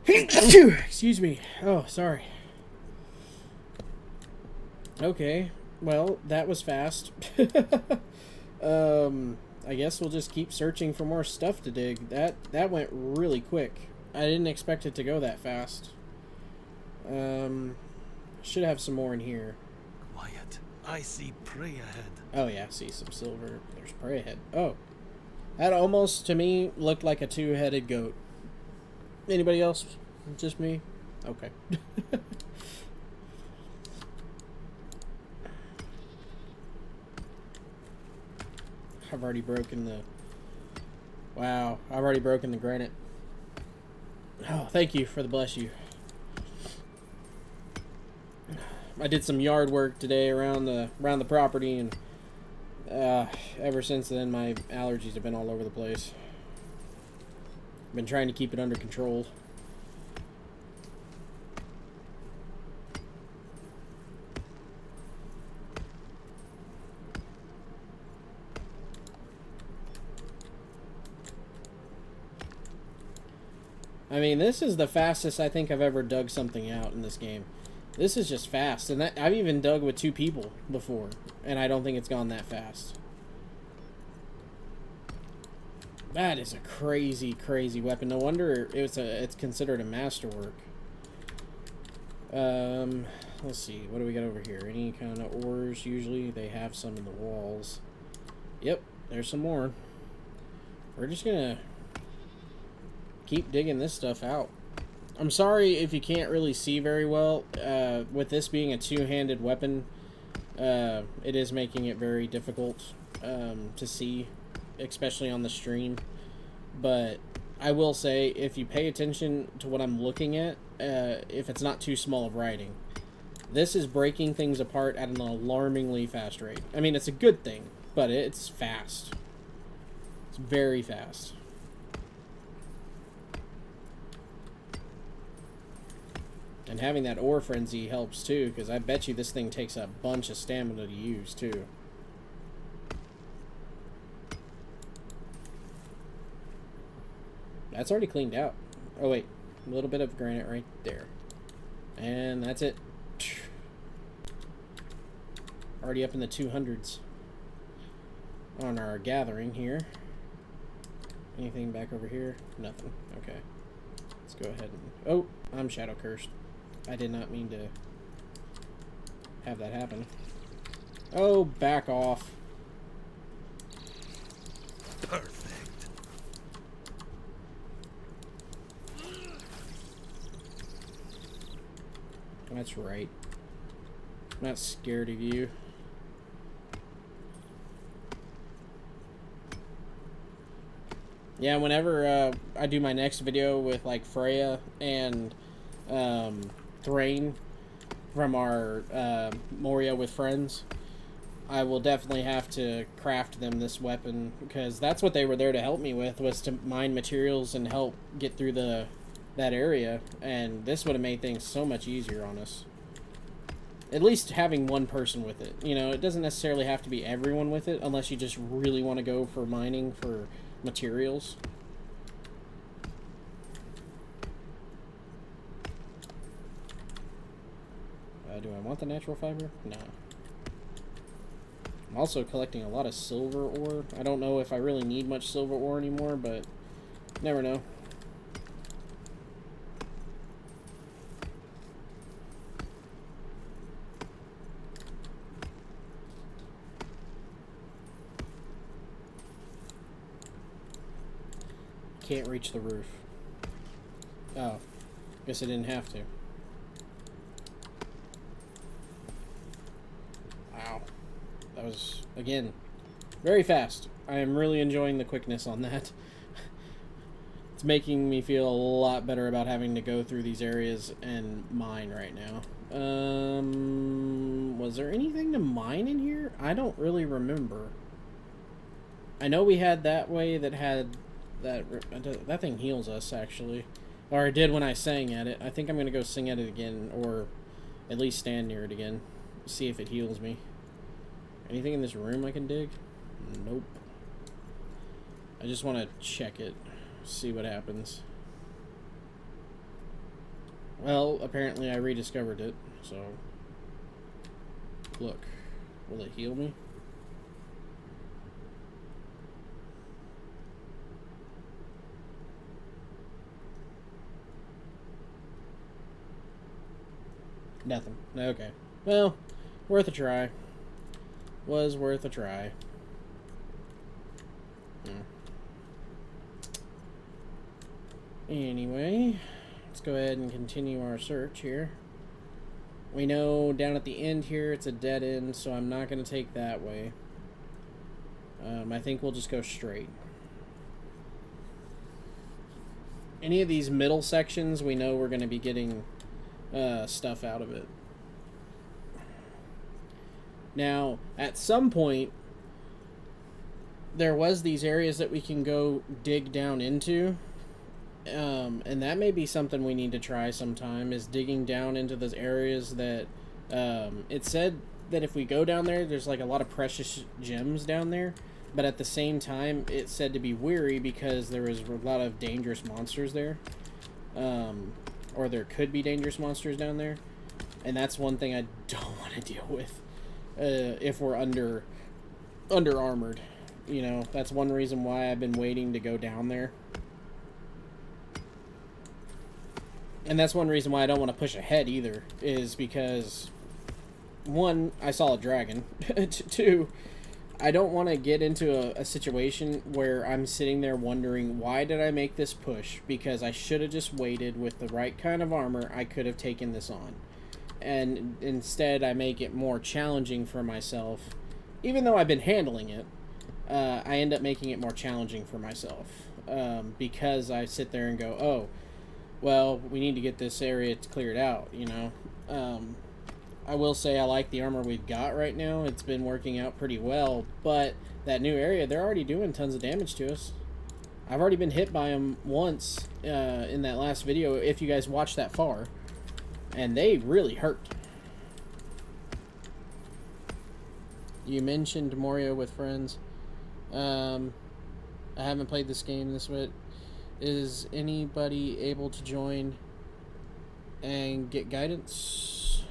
A: Excuse me. Oh, sorry. Okay. Well, that was fast. I guess we'll just keep searching for more stuff to dig. That went really quick. I didn't expect it to go that fast. Should have some more in here.
C: Quiet. I see prey ahead.
A: Oh yeah, see some silver. There's prey ahead. Oh. That almost, to me, looked like a two-headed goat. Anybody else? Just me? Okay. I've already broken the... Wow, I've already broken the granite. Oh, thank you for the bless you. I did some yard work today around the property, and ever since then my allergies have been all over the place. Been trying to keep it under control. I mean, this is the fastest I think I've ever dug something out in this game. This is just fast, and I've even dug with 2 people before, and I don't think it's gone that fast. That is a crazy, crazy weapon. No wonder it's considered a masterwork. Let's see. What do we got over here? Any kind of ores? Usually they have some in the walls. Yep, there's some more. We're just gonna keep digging this stuff out. I'm sorry if you can't really see very well. With this being a two-handed weapon, it is making it very difficult to see, especially on the stream. But I will say, if you pay attention to what I'm looking at, if it's not too small of writing, this is breaking things apart at an alarmingly fast rate. I mean, it's a good thing, but it's fast. It's very fast. And having that ore frenzy helps too, because I bet you this thing takes a bunch of stamina to use too. That's already cleaned out. Oh wait, a little bit of granite right there. And that's it. Already up in the 200s on our gathering here. Anything back over here? Nothing. Okay. Let's go ahead and... Oh, I'm shadow cursed. I did not mean to have that happen. Oh, back off.
C: Perfect.
A: That's right. I'm not scared of you. Yeah, whenever I do my next video with like Freya and Thrain from our Moria with friends, I will definitely have to craft them this weapon, because that's what they were there to help me with, was to mine materials and help get through that area, and this would have made things so much easier on us. At least having one person with it. You know, it doesn't necessarily have to be everyone with it, unless you just really want to go for mining for materials. Do I want the natural fiber? No. I'm also collecting a lot of silver ore. I don't know if I really need much silver ore anymore, but never know. Can't reach the roof. Oh, guess I didn't have to. Wow. That was, again, very fast. I am really enjoying the quickness on that. It's making me feel a lot better about having to go through these areas and mine right now. Was there anything to mine in here? I don't really remember. I know we had that way that had that thing heals us, actually. Or it did when I sang at it. I think I'm going to go sing at it again, or at least stand near it again. See if it heals me. Anything in this room I can dig? Nope. I just want to check it. See what happens. Well, apparently I rediscovered it, so... Look. Will it heal me? Nothing. Okay. Well, worth a try. Was worth a try. Anyway, let's go ahead and continue our search here. We know down at the end here it's a dead end, so I'm not going to take that way. I think we'll just go straight. Any of these middle sections, we know we're going to be getting stuff out of it. Now, at some point, there was these areas that we can go dig down into. And that may be something we need to try sometime, is digging down into those areas that it said that if we go down there, there's like a lot of precious gems down there, but at the same time it said to be wary because there was a lot of dangerous monsters there, or there could be dangerous monsters down there, and that's one thing I don't want to deal with if we're under armored. You know, that's one reason why I've been waiting to go down there. And that's one reason why I don't want to push ahead either, is because, one, I saw a dragon. Two, I don't want to get into a situation where I'm sitting there wondering, why did I make this push? Because I should have just waited. With the right kind of armor, I could have taken this on. And instead, I make it more challenging for myself. Even though I've been handling it, I end up making it more challenging for myself. Because I sit there and go, oh, well, we need to get this area cleared out, you know. I will say I like the armor we've got right now. It's been working out pretty well, but that new area, they're already doing tons of damage to us. I've already been hit by them once in that last video, if you guys watched that far, and they really hurt. You mentioned Moria with friends. I haven't played this game this way. Is anybody able to join and get guidance?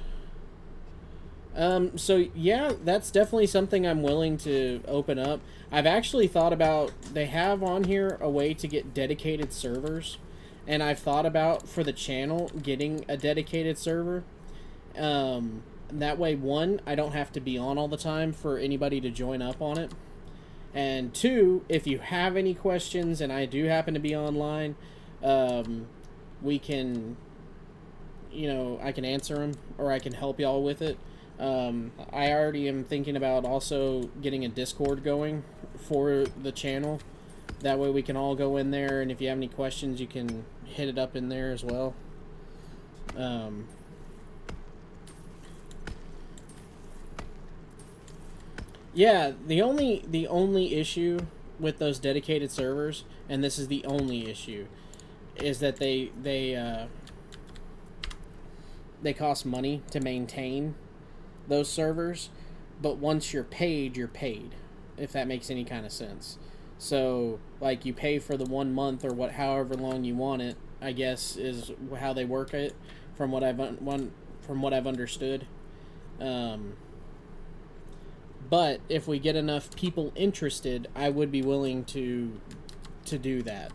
A: So yeah, that's definitely something I'm willing to open up. I've actually thought about, they have on here a way to get dedicated servers, and I've thought about, for the channel, getting a dedicated server. That way, one, I don't have to be on all the time for anybody to join up on it. And two, if you have any questions and I do happen to be online, we can, you know, I can answer them, or I can help y'all with it. I already am thinking about also getting a Discord going for the channel. That way we can all go in there, and if you have any questions, you can hit it up in there as well. Yeah, the only issue with those dedicated servers, and this is the only issue, is that they cost money to maintain those servers, but once you're paid, if that makes any kind of sense. So, like, you pay for the 1 month or however long you want it, I guess, is how they work it, from what I've understood. But if we get enough people interested, I would be willing to do that.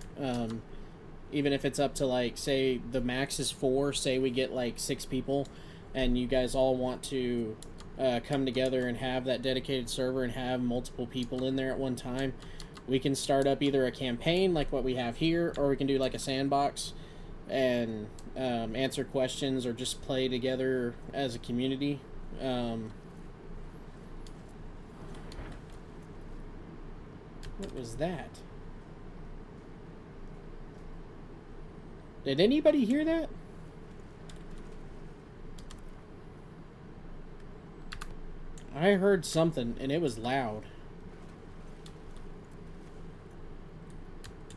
A: Even if it's up to, like, say the max is 4, say we get like 6 people, and you guys all want to come together and have that dedicated server and have multiple people in there at one time, we can start up either a campaign like what we have here, or we can do like a sandbox and answer questions, or just play together as a community. What was that? Did anybody hear that? I heard something, and it was loud.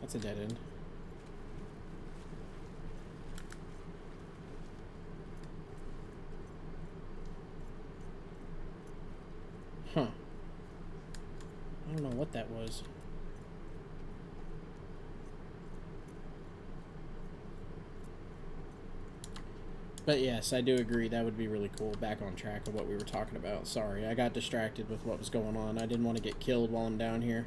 A: That's a dead end. Huh. I don't know what that was. But yes, I do agree. That would be really cool. Back on track of what we were talking about. Sorry, I got distracted with what was going on. I didn't want to get killed while I'm down here.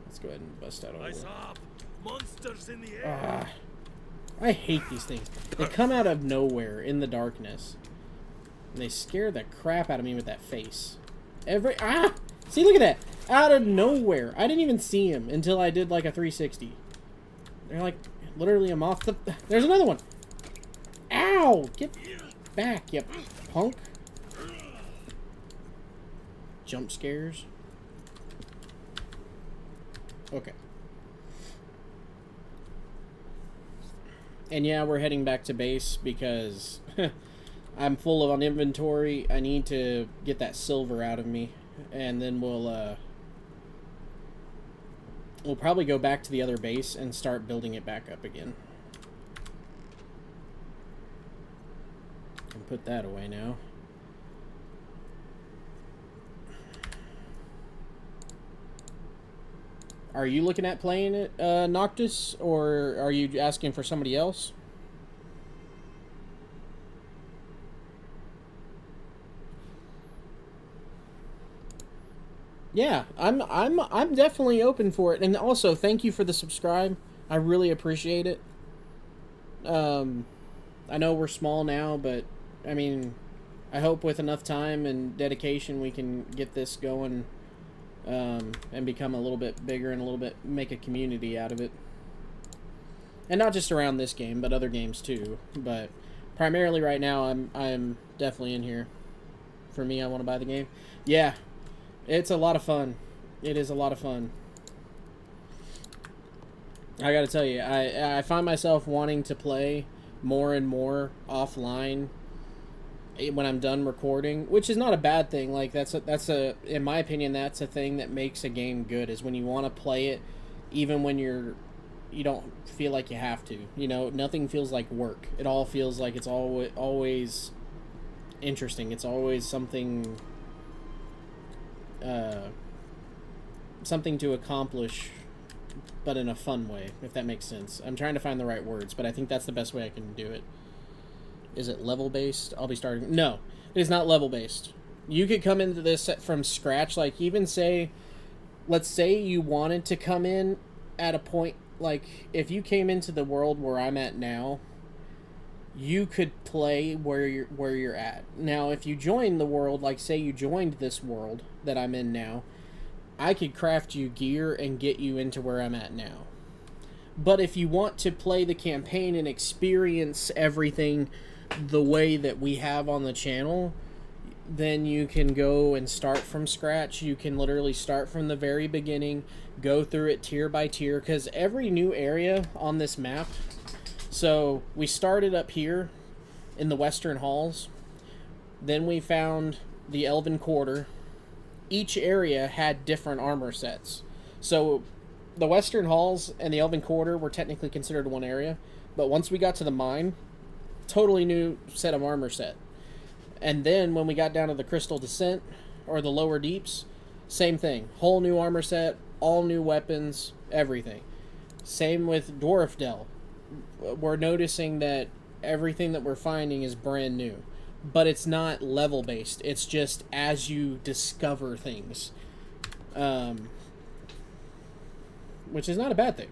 A: Let's go ahead and bust that over.
C: Eyes up! Monsters in the air!
A: I hate these things. They come out of nowhere in the darkness. And they scare the crap out of me with that face. See, look at that! Out of nowhere. I didn't even see him until I did like a 360. They're like, literally, I'm off the... There's another one! Ow! Get back, you punk. Jump scares. Okay. And yeah, we're heading back to base because I'm full of on inventory. I need to get that silver out of me. And then we'll probably go back to the other base and start building it back up again. And put that away now. Are you looking at playing it, Noctis, or are you asking for somebody else? Yeah, I'm definitely open for it, and also thank you for the subscribe. I really appreciate it. I know we're small now, but I mean, I hope with enough time and dedication we can get this going. And become a little bit bigger and a little bit make a community out of it. And not just around this game, but other games too. But primarily right now, I'm definitely in here. For me, I want to buy the game. Yeah, it's a lot of fun. It is a lot of fun. I gotta tell you, I find myself wanting to play more and more offline when I'm done recording, which is not a bad thing. Like that's a in my opinion, that's a thing that makes a game good, is when you want to play it even when you don't feel like you have to. You know, nothing feels like work. It all feels like it's always interesting. It's always something something to accomplish, but in a fun way, if that makes sense. I'm trying to find the right words, but I think that's the best way I can do it. Is it level-based? I'll be starting... No, it is not level-based. You could come into this from scratch. Like, even say... Let's say you wanted to come in at a point... Like, if you came into the world where I'm at now, you could play where you're at. Now, if you join the world, like, say you joined this world that I'm in now, I could craft you gear and get you into where I'm at now. But if you want to play the campaign and experience everything the way that we have on the channel, then you can go and start from scratch. You can literally start from the very beginning, go through it tier by tier, because every new area on this map... So, we started up here in the Western Halls. Then we found the Elven Quarter. Each area had different armor sets. So, the Western Halls and the Elven Quarter were technically considered one area. But once we got to the mine, totally new set of armor set. And then when we got down to the Crystal Descent, or the Lower Deeps, same thing. Whole new armor set, all new weapons, everything. Same with Dwarf Dell. We're noticing that everything that we're finding is brand new. But it's not level based. It's just as you discover things. Which is not a bad thing.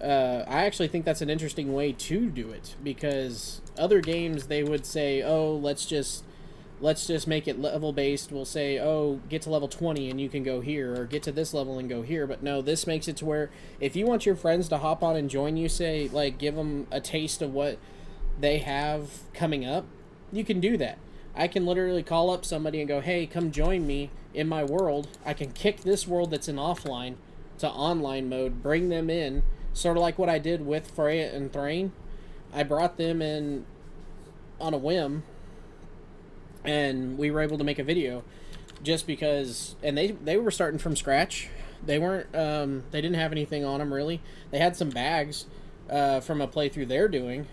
A: I actually think that's an interesting way to do it, because other games, they would say, oh, let's just make it level based. We'll say, oh, get to level 20 and you can go here, or get to this level and go here. But no, this makes it to where if you want your friends to hop on and join you, say, like, give them a taste of what they have coming up, you can do that. I can literally call up somebody and go, hey, come join me in my world. I can kick this world that's in offline to online mode, bring them in, sort of like what I did with Freya and Thrain. I brought them in on a whim, and we were able to make a video just because, and they were starting from scratch. They weren't, they didn't have anything on them, really. They had some bags from a playthrough they're doing,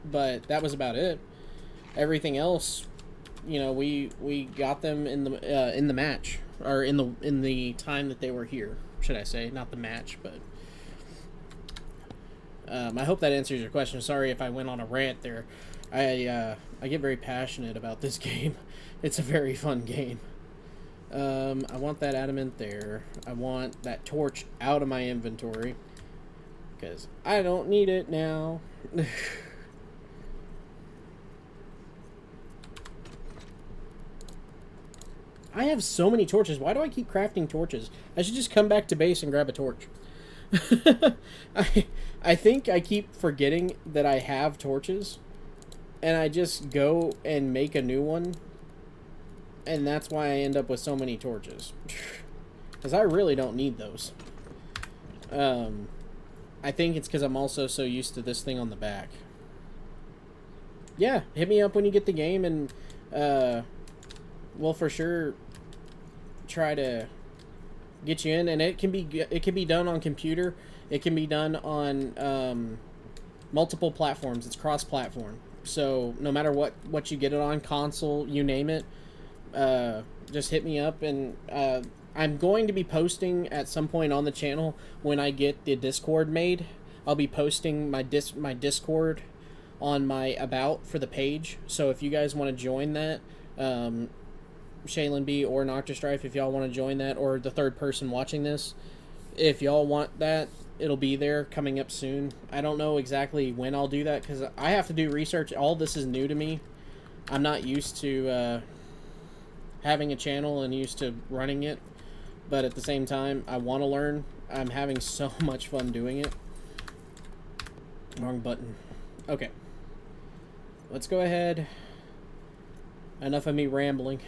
A: but that was about it. Everything else, you know, we got them in the match. or in the time that they were here, should I say, not the match, but I hope that answers your question. Sorry if I went on a rant there. I get very passionate about this game. It's a very fun game. I want that adamant there. I want that torch out of my inventory because I don't need it now. I have so many torches. Why do I keep crafting torches? I should just come back to base and grab a torch. I think I keep forgetting that I have torches, and I just go and make a new one, and that's why I end up with so many torches. Because I really don't need those. I think it's because I'm also so used to this thing on the back. Yeah, hit me up when you get the game, and we'll for sure try to get you in. And it can be done on computer. It can be done on multiple platforms. It's cross-platform. So no matter what you get it on, console, you name it, just hit me up. And I'm going to be posting at some point on the channel when I get the Discord made. I'll be posting my Discord on my about for the page. So if you guys want to join that, Shaylin B or Noctistrife, if y'all want to join that, or the third person watching this, if y'all want that, it'll be there coming up soon. I don't know exactly when I'll do that because I have to do research. All this is new to me. I'm not used to having a channel and used to running it, but at the same time, I want to learn. I'm having so much fun doing it. Wrong button. Okay. Let's go ahead. Enough of me rambling.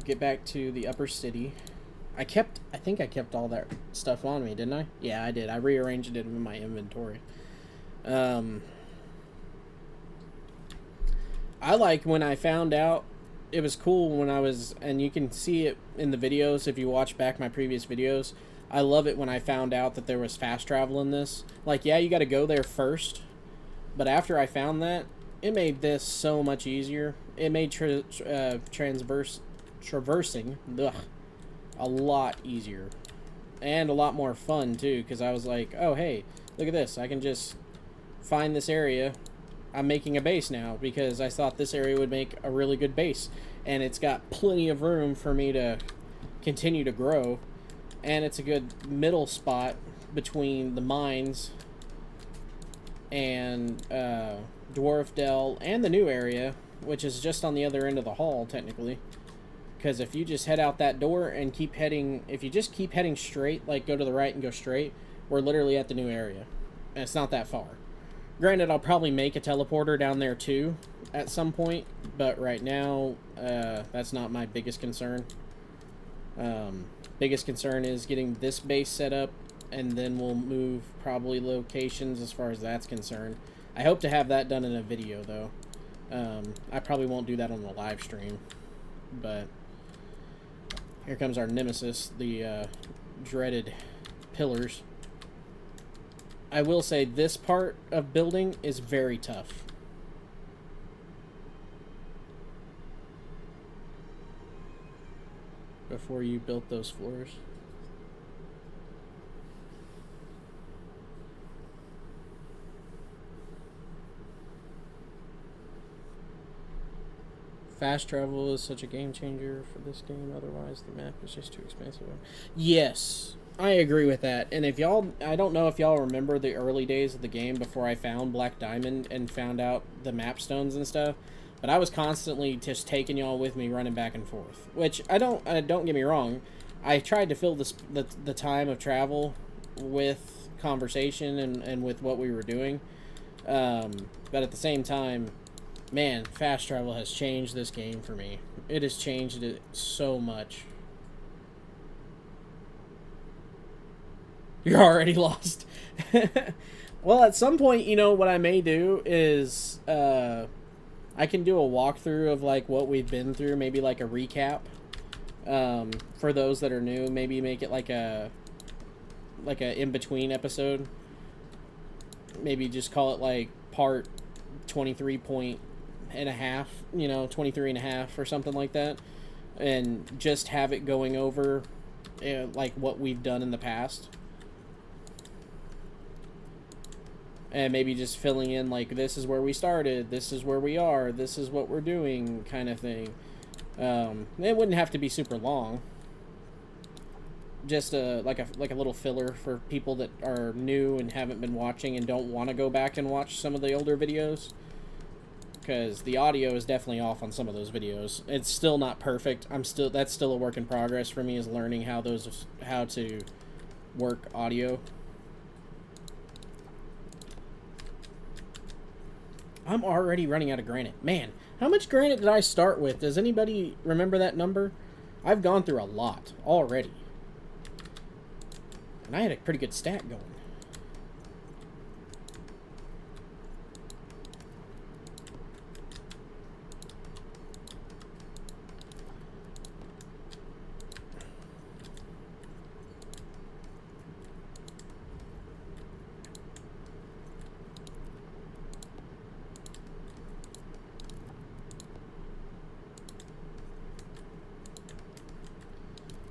A: Get back to the upper city. I think I kept all that stuff on me, didn't I? Yeah, I did. I rearranged it in my inventory. I like when I found out, it was cool when I was, and you can see it in the videos if you watch back my previous videos. I love it when I found out that there was fast travel in this. Like, yeah, you got to go there first, but after I found that, it made this so much easier. It made traversing a lot easier and a lot more fun too, because I was like, oh hey, look at this, I can just find this area. I'm making a base now because I thought this area would make a really good base, and it's got plenty of room for me to continue to grow, and it's a good middle spot between the mines and Dwarf Dell and the new area, which is just on the other end of the hall technically. Because if you just head out that door and keep heading, if you just keep heading straight, like go to the right and go straight, we're literally at the new area. And it's not that far. Granted, I'll probably make a teleporter down there too at some point, but right now, that's not my biggest concern. Biggest concern is getting this base set up, and then we'll move probably locations as far as that's concerned. I hope to have that done in a video though. I probably won't do that on the live stream, but here comes our nemesis, the dreaded pillars. I will say this part of building is very tough. Before you built those floors. Fast travel is such a game changer for this game, otherwise the map is just too expensive. Yes, I agree with that. And if y'all, I don't know if y'all remember the early days of the game before I found Black Diamond and found out the map stones and stuff, but I was constantly just taking y'all with me running back and forth, which don't get me wrong, I tried to fill the time of travel with conversation and with what we were doing, but at the same time, man, fast travel has changed this game for me. It has changed it so much. You're already lost. Well, at some point, you know, what I may do is I can do a walkthrough of like what we've been through, maybe like a recap for those that are new. Maybe make it like a in-between episode. Maybe just call it like part 23.0 and a half, you know, 23 and a half or something like that, and just have it going over like what we've done in the past, and maybe just filling in like, this is where we started, this is where we are, this is what we're doing, kind of thing. It wouldn't have to be super long, just like a little filler for people that are new and haven't been watching and don't want to go back and watch some of the older videos, because the audio is definitely off on some of those videos. It's still not perfect. That's still a work in progress for me, is learning how to work audio. I'm already running out of granite. Man, how much granite did I start with? Does anybody remember that number? I've gone through a lot already. And I had a pretty good stack going.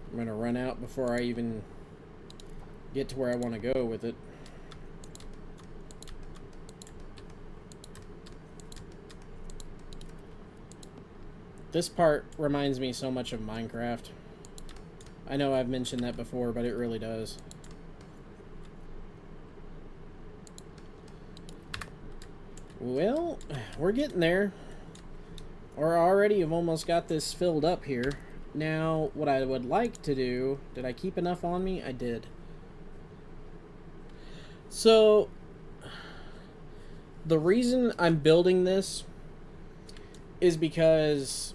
A: I'm going to run out before I even get to where I want to go with it. This part reminds me so much of Minecraft. I know I've mentioned that before, but it really does. Well, we're getting there. Or already have almost got this filled up here. Now, what I would like to do... Did I keep enough on me? I did. So, the reason I'm building this is because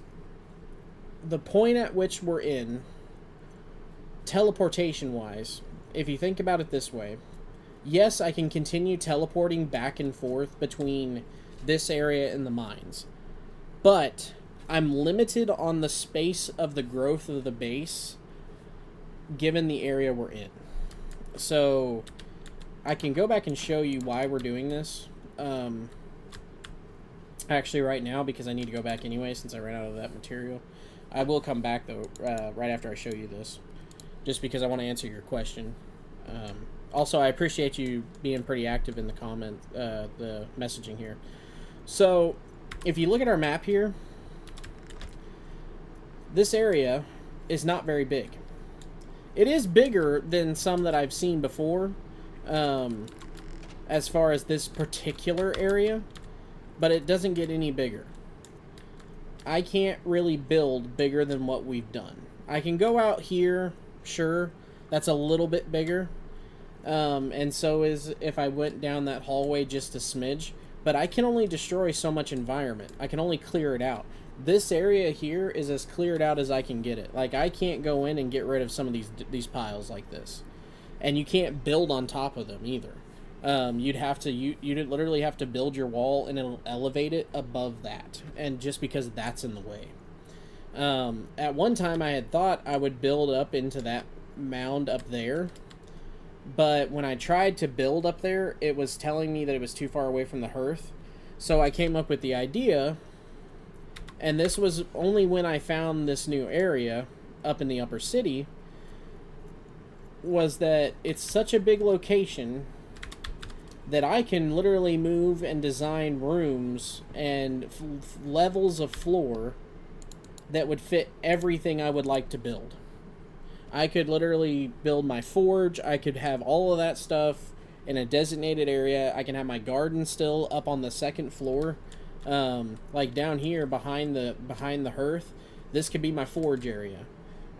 A: the point at which we're in, teleportation-wise, if you think about it this way, yes, I can continue teleporting back and forth between this area and the mines, but I'm limited on the space of the growth of the base given the area we're in. So I can go back and show you why we're doing this. Actually right now, because I need to go back anyway since I ran out of that material. I will come back though right after I show you this, just because I want to answer your question. Also, I appreciate you being pretty active in the the messaging here. So if you look at our map here, this area is not very big. It is bigger than some that I've seen before, as far as this particular area, but it doesn't get any bigger. I can't really build bigger than what we've done. I can go out here, sure, that's a little bit bigger, and so is if I went down that hallway just a smidge, but I can only destroy so much environment. I can only clear it out. This area here is as cleared out as I can get it. Like, I can't go in and get rid of some of these piles like this. And you can't build on top of them either. You'd literally have to build your wall and it'll elevate it above that. And just because that's in the way. At one time I had thought I would build up into that mound up there. But when I tried to build up there, it was telling me that it was too far away from the hearth. So I came up with the idea... And this was only when I found this new area up in the upper city, was that it's such a big location that I can literally move and design rooms and levels of floor that would fit everything I would like to build. I could literally build my forge. I could have all of that stuff in a designated area. I can have my garden still up on the second floor. Like down here behind the hearth, this could be my forge area,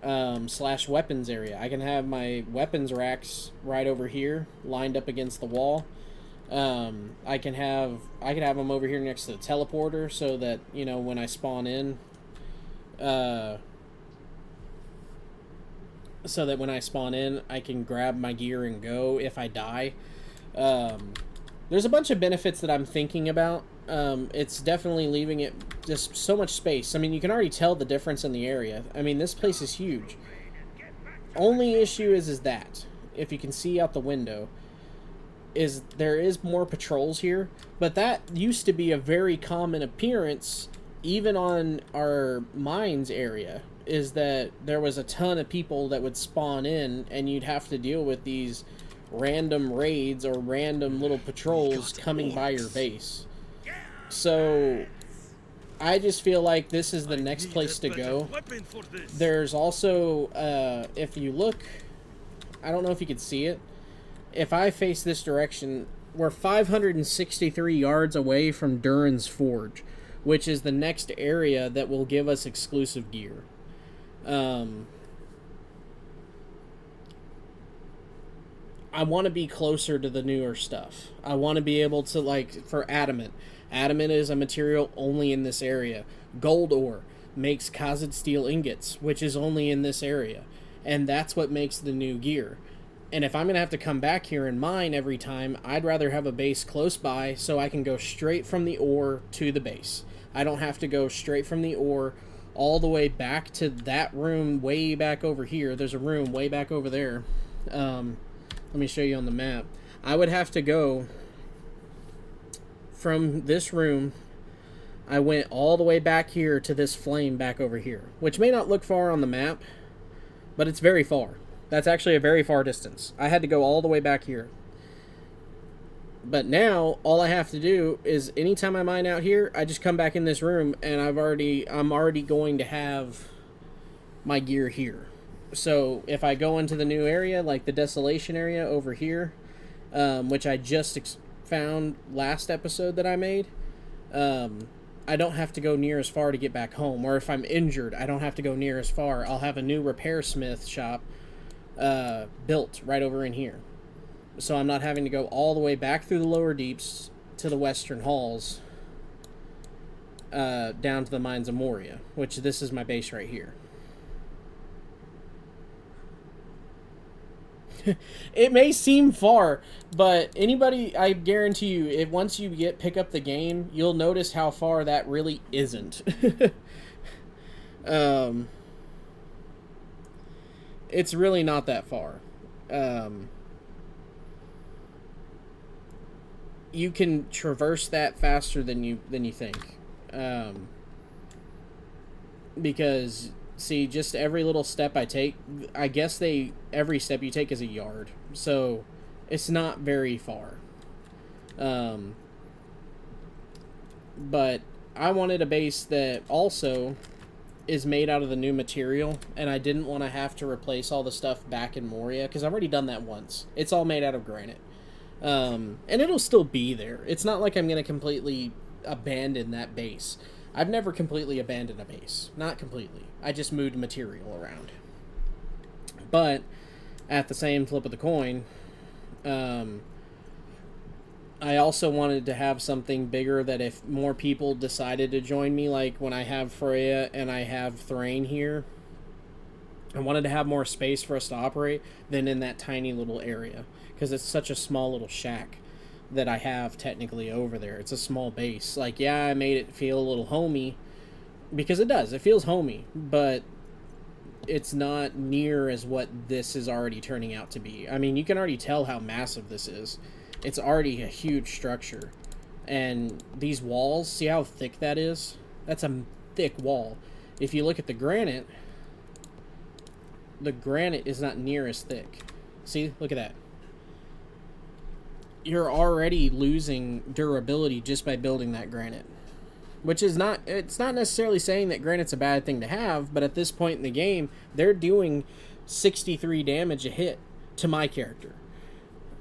A: / weapons area. I can have my weapons racks right over here, lined up against the wall. I could have them over here next to the teleporter, so that, you know, when I spawn in, I can grab my gear and go if I die. There's a bunch of benefits that I'm thinking about. It's definitely leaving it just so much space. I mean, you can already tell the difference in the area. I mean, this place is huge. Only issue is that, if you can see out the window, is there is more patrols here, but that used to be a very common appearance even on our mines area, is that there was a ton of people that would spawn in and you'd have to deal with these random raids or random little patrols coming by your base. So I just feel like this is the next place to go. There's also, if you look, I don't know if you can see it. If I face this direction, we're 563 yards away from Durin's Forge, which is the next area that will give us exclusive gear. I want to be closer to the newer stuff. I want to be able to, like, for adamant. Adamant is a material only in this area. Gold ore makes Khazad steel ingots, which is only in this area. And that's what makes the new gear. And if I'm going to have to come back here and mine every time, I'd rather have a base close by so I can go straight from the ore to the base. I don't have to go straight from the ore all the way back to that room way back over here. There's a room way back over there. Let me show you on the map. I would have to go from this room. I went all the way back here to this flame back over here, which may not look far on the map, but it's very far. That's actually a very far distance. I had to go all the way back here. But now, all I have to do is, anytime I mine out here, I just come back in this room, and I'm already going to have my gear here. So, if I go into the new area, like the Desolation area over here, which I just found last episode that I made, I don't have to go near as far to get back home. Or if I'm injured, I don't have to go near as far. I'll have a new repair smith shop built right over in here. So I'm not having to go all the way back through the lower deeps to the western halls, down to the mines of Moria, which this is my base right here. It may seem far, but anybody, I guarantee you, if once you pick up the game, you'll notice how far that really isn't. It's really not that far. You can traverse that faster than you think. Because, see, just every little step I take, I guess every step you take is a yard. So, it's not very far. But I wanted a base that also is made out of the new material, and I didn't want to have to replace all the stuff back in Moria, because I've already done that once. It's all made out of granite. And it'll still be there. It's not like I'm going to completely abandon that base. I've never completely abandoned a base. Not completely. I just moved material around. But, at the same flip of the coin, I also wanted to have something bigger that if more people decided to join me, like when I have Freya and I have Thrain here, I wanted to have more space for us to operate than in that tiny little area. Because it's such a small little shack that I have technically over there. It's a small base. Like, yeah, I made it feel a little homey, because it does. It feels homey, but it's not near as what this is already turning out to be. I mean, you can already tell how massive this is. It's already a huge structure. And these walls, see how thick that is? That's a thick wall. If you look at the granite is not near as thick. See? Look at that. You're already losing durability just by building that granite. Which is not, it's not necessarily saying that granite's a bad thing to have, but at this point in the game, they're doing 63 damage a hit to my character.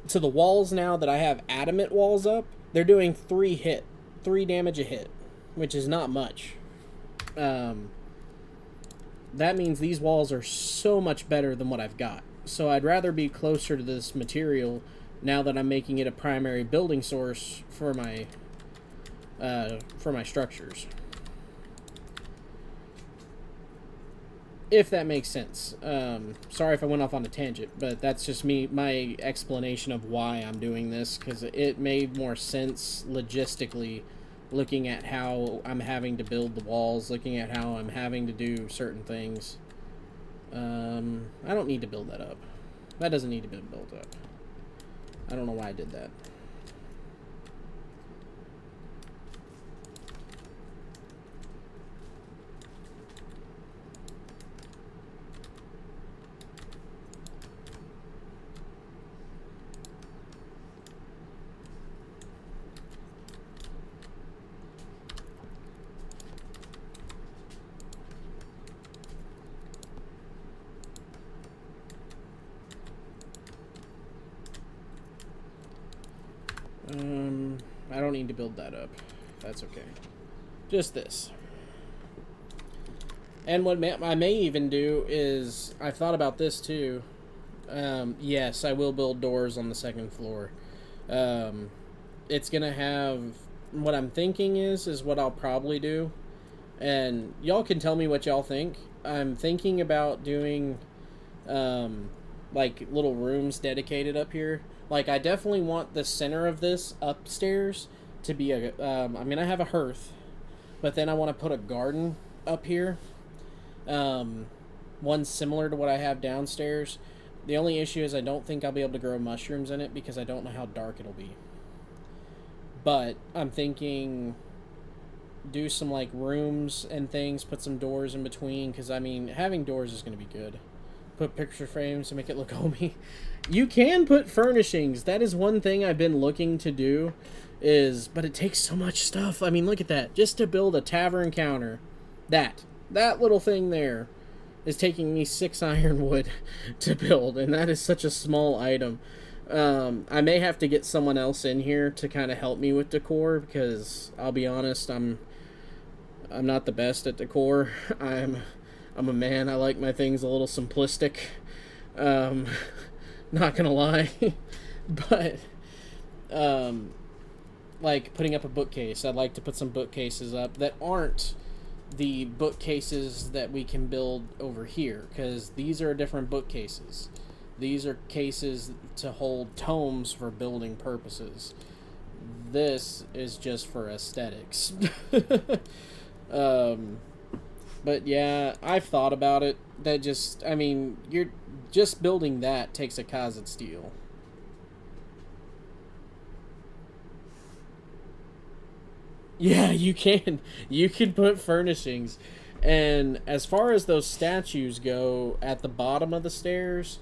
A: To the walls now that I have adamant walls up, they're doing 3 damage a hit, which is not much. That means these walls are so much better than what I've got. So I'd rather be closer to this material now that I'm making it a primary building source for my structures. If that makes sense. Sorry if I went off on a tangent, but that's just my explanation of why I'm doing this, because it made more sense logistically, looking at how I'm having to build the walls, looking at how I'm having to do certain things. I don't need to build that up. That doesn't need to be built up. I don't know why I did that. I don't need to build that up. That's okay. Just this. And what I may even do is, I've thought about this too. Yes, I will build doors on the second floor. It's gonna have, what I'm thinking is what I'll probably do. And y'all can tell me what y'all think. I'm thinking about doing, like, little rooms dedicated up here. Like, I definitely want the center of this upstairs to be a, I'm gonna have a hearth, but then I want to put a garden up here. One similar to what I have downstairs. The only issue is I don't think I'll be able to grow mushrooms in it because I don't know how dark it'll be. But I'm thinking do some, like, rooms and things, put some doors in between, because, I mean, having doors is going to be good. Put picture frames to make it look homey. You can put furnishings. That is one thing I've been looking to do, but it takes so much stuff. I mean, look at that. Just to build a tavern counter, that little thing there is taking me 6 ironwood to build, and that is such a small item. I may have to get someone else in here to kind of help me with decor, because I'll be honest, I'm not the best at decor. I'm a man. I like my things a little simplistic. Not gonna lie. But, like putting up a bookcase. I'd like to put some bookcases up that aren't the bookcases that we can build over here, because these are different bookcases. These are cases to hold tomes for building purposes. This is just for aesthetics. But yeah, I've thought about it. That just, I mean, you're just building that takes a Kazakh steel. Yeah, you can. You can put furnishings. And as far as those statues go at the bottom of the stairs,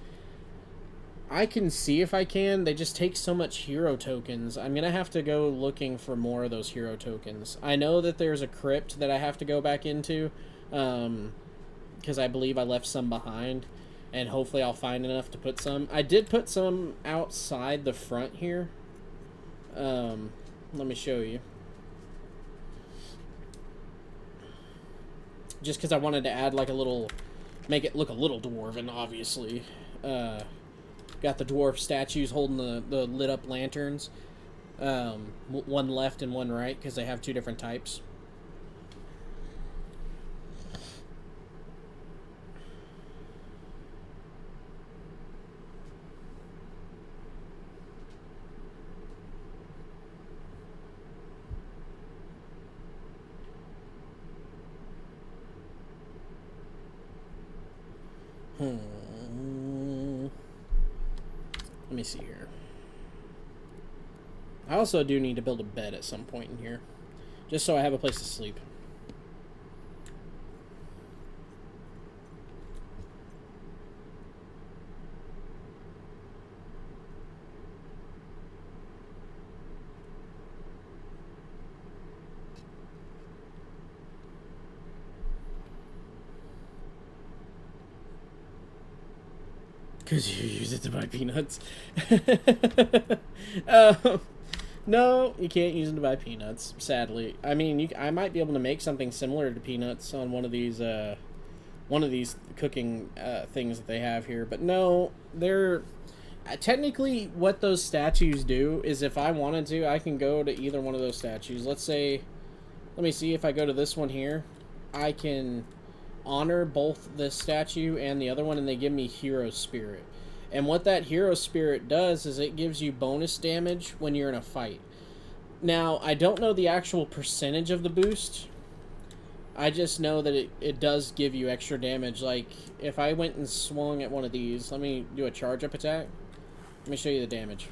A: I can see if I can. They just take so much hero tokens. I'm going to have to go looking for more of those hero tokens. I know that there's a crypt that I have to go back into, because I believe I left some behind, and hopefully I'll find enough to put some. I did put some outside the front here. Let me show you. Just because I wanted to add like a little, make it look a little dwarven, obviously. Got the dwarf statues holding the lit up lanterns. One left and one right, because they have 2 different types. Let me see here. I also do need to build a bed at some point in here, just so I have a place to sleep. Because you use it to buy peanuts. No, you can't use them to buy peanuts, sadly. I mean, I might be able to make something similar to peanuts on one of these cooking things that they have here. But no, they're... technically, what those statues do is if I wanted to, I can go to either one of those statues. Let's say... let me see if I go to this one here. I can honor both this statue and the other one, and they give me hero spirit. And what that hero spirit does is it gives you bonus damage when you're in a fight. Now, I don't know the actual percentage of the boost. I just know that it does give you extra damage. Like, if I went and swung at one of these, let me do a charge up attack. Let me show you the damage.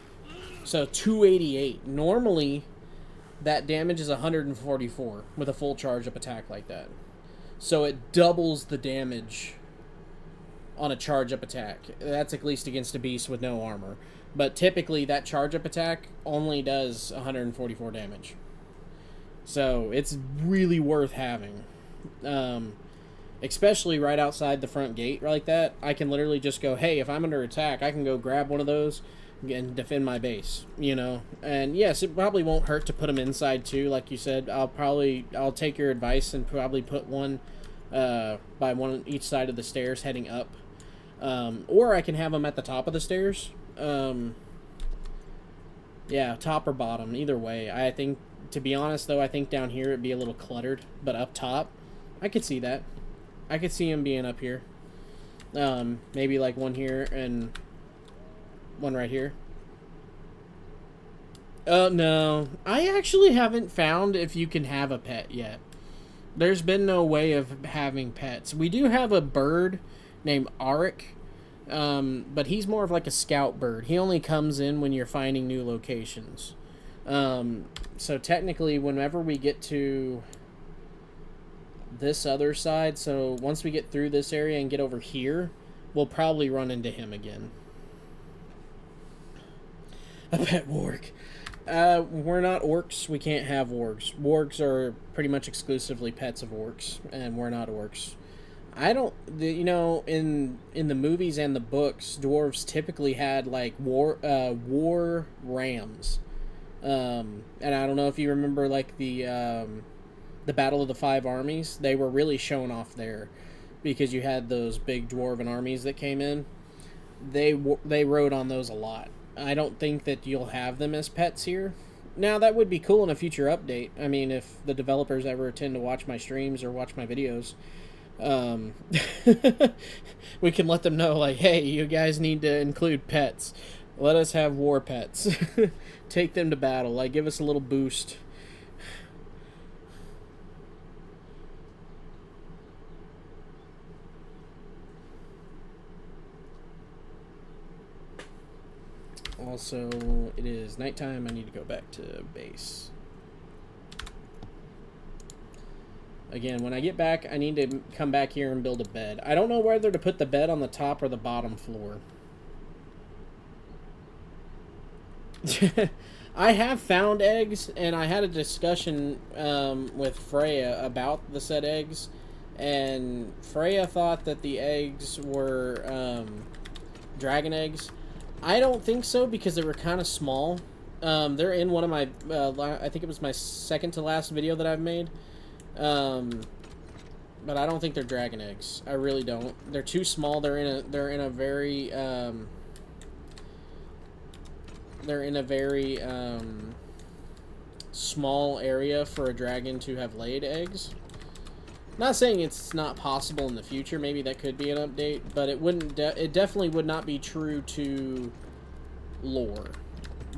A: So 288. Normally, that damage is 144 with a full charge up attack like that. So it doubles the damage on a charge up attack. That's at least against a beast with no armor. But typically, that charge up attack only does 144 damage. So it's really worth having. Especially right outside the front gate like that. I can literally just go, hey, if I'm under attack, I can go grab one of those and defend my base, you know. And yes, it probably won't hurt to put them inside too, like you said. I'll take your advice and probably put one by one on each side of the stairs heading up. Or I can have them at the top of the stairs. Yeah, top or bottom, either way. I think, to be honest though, I think down here it'd be a little cluttered, but up top, I could see that. I could see him being up here. Maybe like one here and one right here. Oh, no. I actually haven't found if you can have a pet yet. There's been no way of having pets. We do have a bird named Arik, but he's more of like a scout bird. He only comes in when you're finding new locations. So technically, whenever we get to this other side, so once we get through this area and get over here, we'll probably run into him again. A pet warg. We're not orcs. We can't have wargs. Wargs are pretty much exclusively pets of orcs, and we're not orcs. I don't, you know, in the movies and the books, dwarves typically had like war rams, and I don't know if you remember like the Battle of the Five Armies. They were really shown off there because you had those big dwarven armies that came in. They rode on those a lot. I don't think that you'll have them as pets here. Now, that would be cool in a future update. I mean, if the developers ever tend to watch my streams or watch my videos, we can let them know, like, hey, you guys need to include pets. Let us have war pets. Take them to battle. Like, give us a little boost. Also, it is nighttime. I need to go back to base. Again, when I get back, I need to come back here and build a bed. I don't know whether to put the bed on the top or the bottom floor. I have found eggs, and I had a discussion with Freya about the said eggs, and Freya thought that the eggs were dragon eggs. I don't think so because they were kind of small. They're in one of my, I think it was my second to last video that I've made. But I don't think they're dragon eggs. I really don't. They're too small. They're in a very small area for a dragon to have laid eggs. Not saying it's not possible in the future. Maybe that could be an update, but it wouldn't. It definitely would not be true to lore,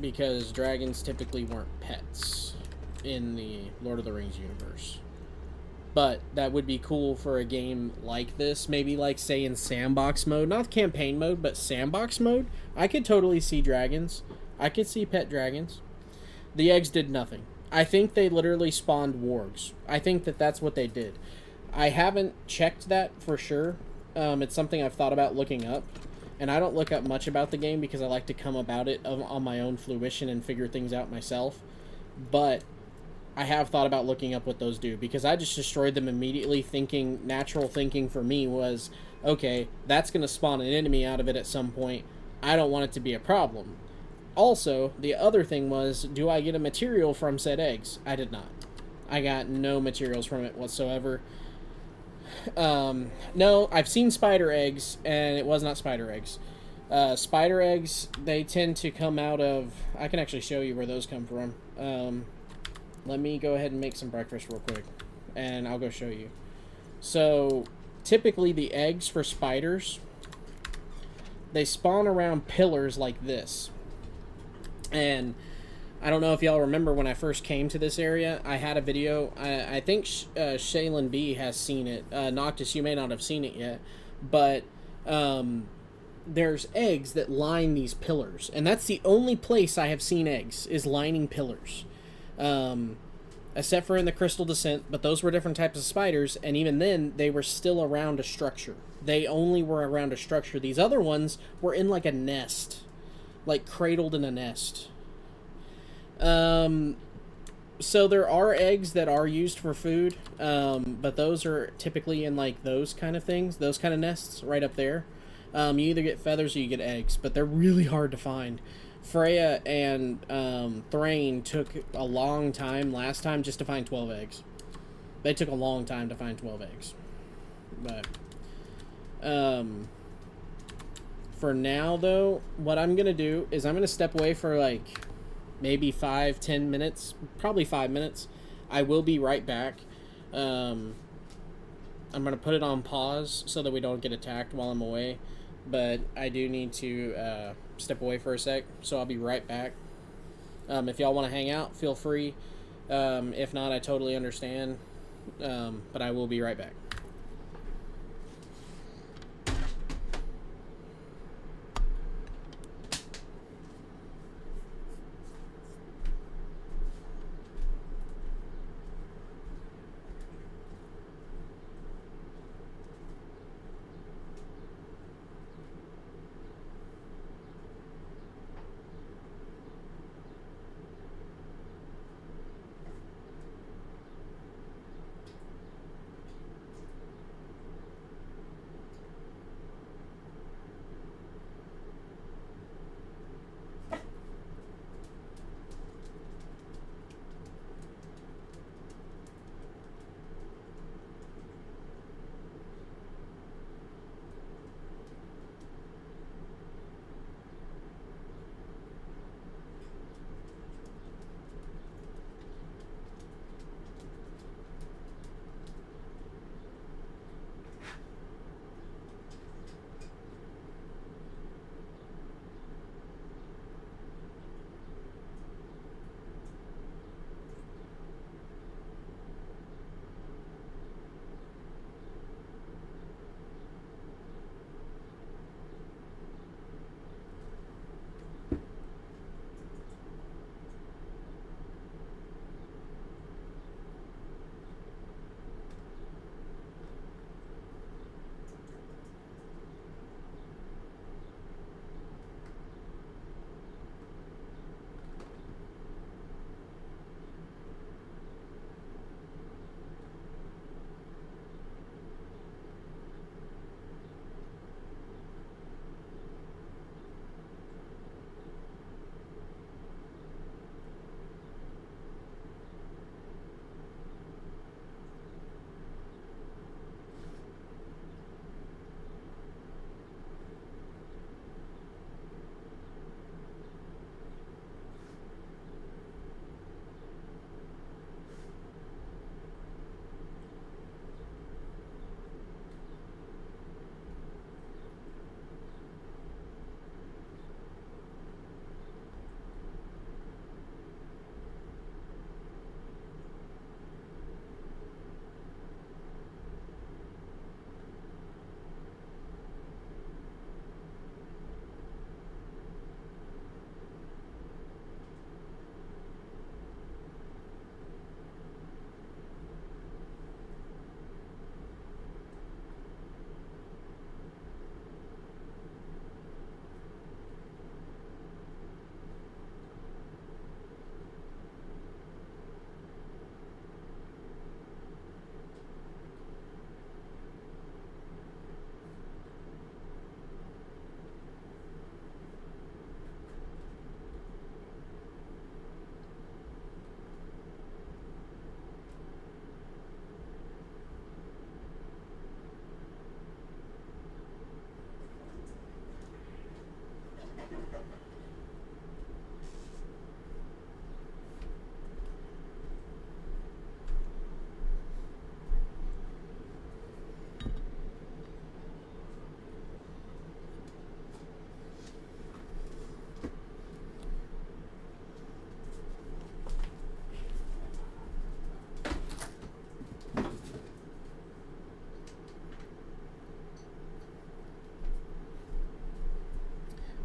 A: because dragons typically weren't pets in the Lord of the Rings universe. But that would be cool for a game like this. Maybe like, say, in sandbox mode, not campaign mode, but sandbox mode. I could totally see dragons. I could see pet dragons. The eggs did nothing. I think they literally spawned wargs. I think that that's what they did. I haven't checked that for sure. It's something I've thought about looking up. And I don't look up much about the game because I like to come about it on my own fruition and figure things out myself. But I have thought about looking up what those do, because I just destroyed them immediately, thinking, natural thinking for me was, okay, that's going to spawn an enemy out of it at some point. I don't want it to be a problem. Also, the other thing was, do I get a material from said eggs? I did not. I got no materials from it whatsoever. No, I've seen spider eggs, and it was not spider eggs. Spider eggs, they tend to come out of... I can actually show you where those come from. Let me go ahead and make some breakfast real quick, and I'll go show you. So, typically the eggs for spiders, they spawn around pillars like this. And I don't know if y'all remember when I first came to this area, I had a video. I think Shaylin B has seen it. Noctis, you may not have seen it yet. But there's eggs that line these pillars, and that's the only place I have seen eggs, is lining pillars. Except for in the Crystal Descent, but those were different types of spiders, and even then, they were still around a structure. They only were around a structure. These other ones were in like a nest, like cradled in a nest. So there are eggs that are used for food, but those are typically in like those kind of things, those kind of nests right up there. You either get feathers or you get eggs, but they're really hard to find. Freya and Thrain took a long time last time just to find 12 eggs. They took a long time to find 12 eggs. But for now, though, what I'm going to do is I'm going to step away for like maybe 5-10 minutes, probably 5 minutes. I will be right back. I'm going to put it on pause so that we don't get attacked while I'm away. But I do need to step away for a sec, so I'll be right back. If y'all want to hang out, feel free. If not, I totally understand. But I will be right back.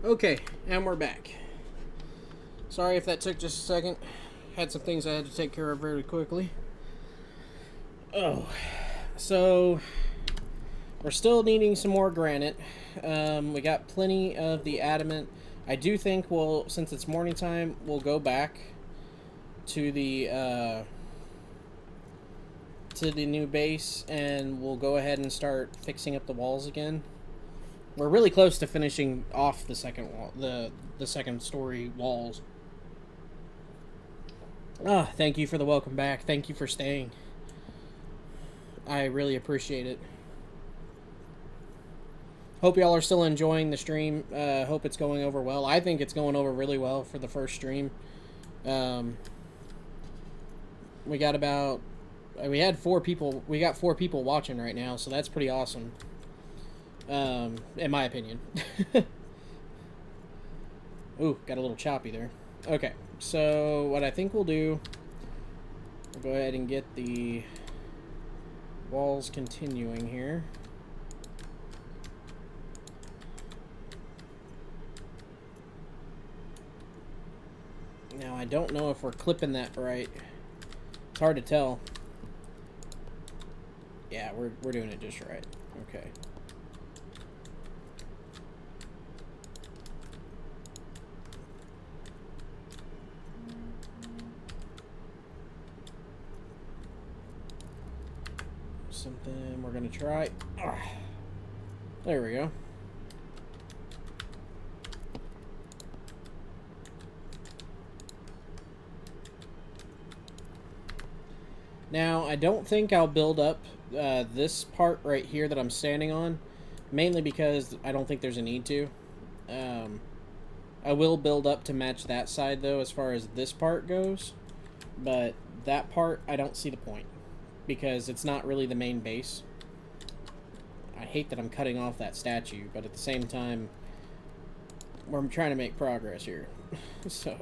A: Okay, and we're back. Sorry if that took just a second. Had some things I had to take care of very quickly. Oh, so we're still needing some more granite. We got plenty of the adamant. I do think we'll, since it's morning time, we'll go back to the new base, and we'll go ahead and start fixing up the walls again. We're really close to finishing off the second wall, the second story walls. Ah, thank you for the welcome back. Thank you for staying. I really appreciate it. Hope y'all are still enjoying the stream. Hope it's going over well. I think it's going over really well for the first stream. We got about... We had 4 people... We got 4 people watching right now, so that's pretty awesome. In my opinion. Ooh, got a little choppy there. Okay, so what I think we'll do... We'll go ahead and get the walls continuing here. Now, I don't know if we're clipping that right. It's hard to tell. Yeah, we're doing it just right. Okay. Something we're gonna try. There we go. Now, I don't think I'll build up this part right here that I'm standing on, mainly because I don't think there's a need to. I will build up to match that side, though, as far as this part goes, but that part, I don't see the point, because it's not really the main base. I hate that I'm cutting off that statue, but at the same time, we're trying to make progress here. So,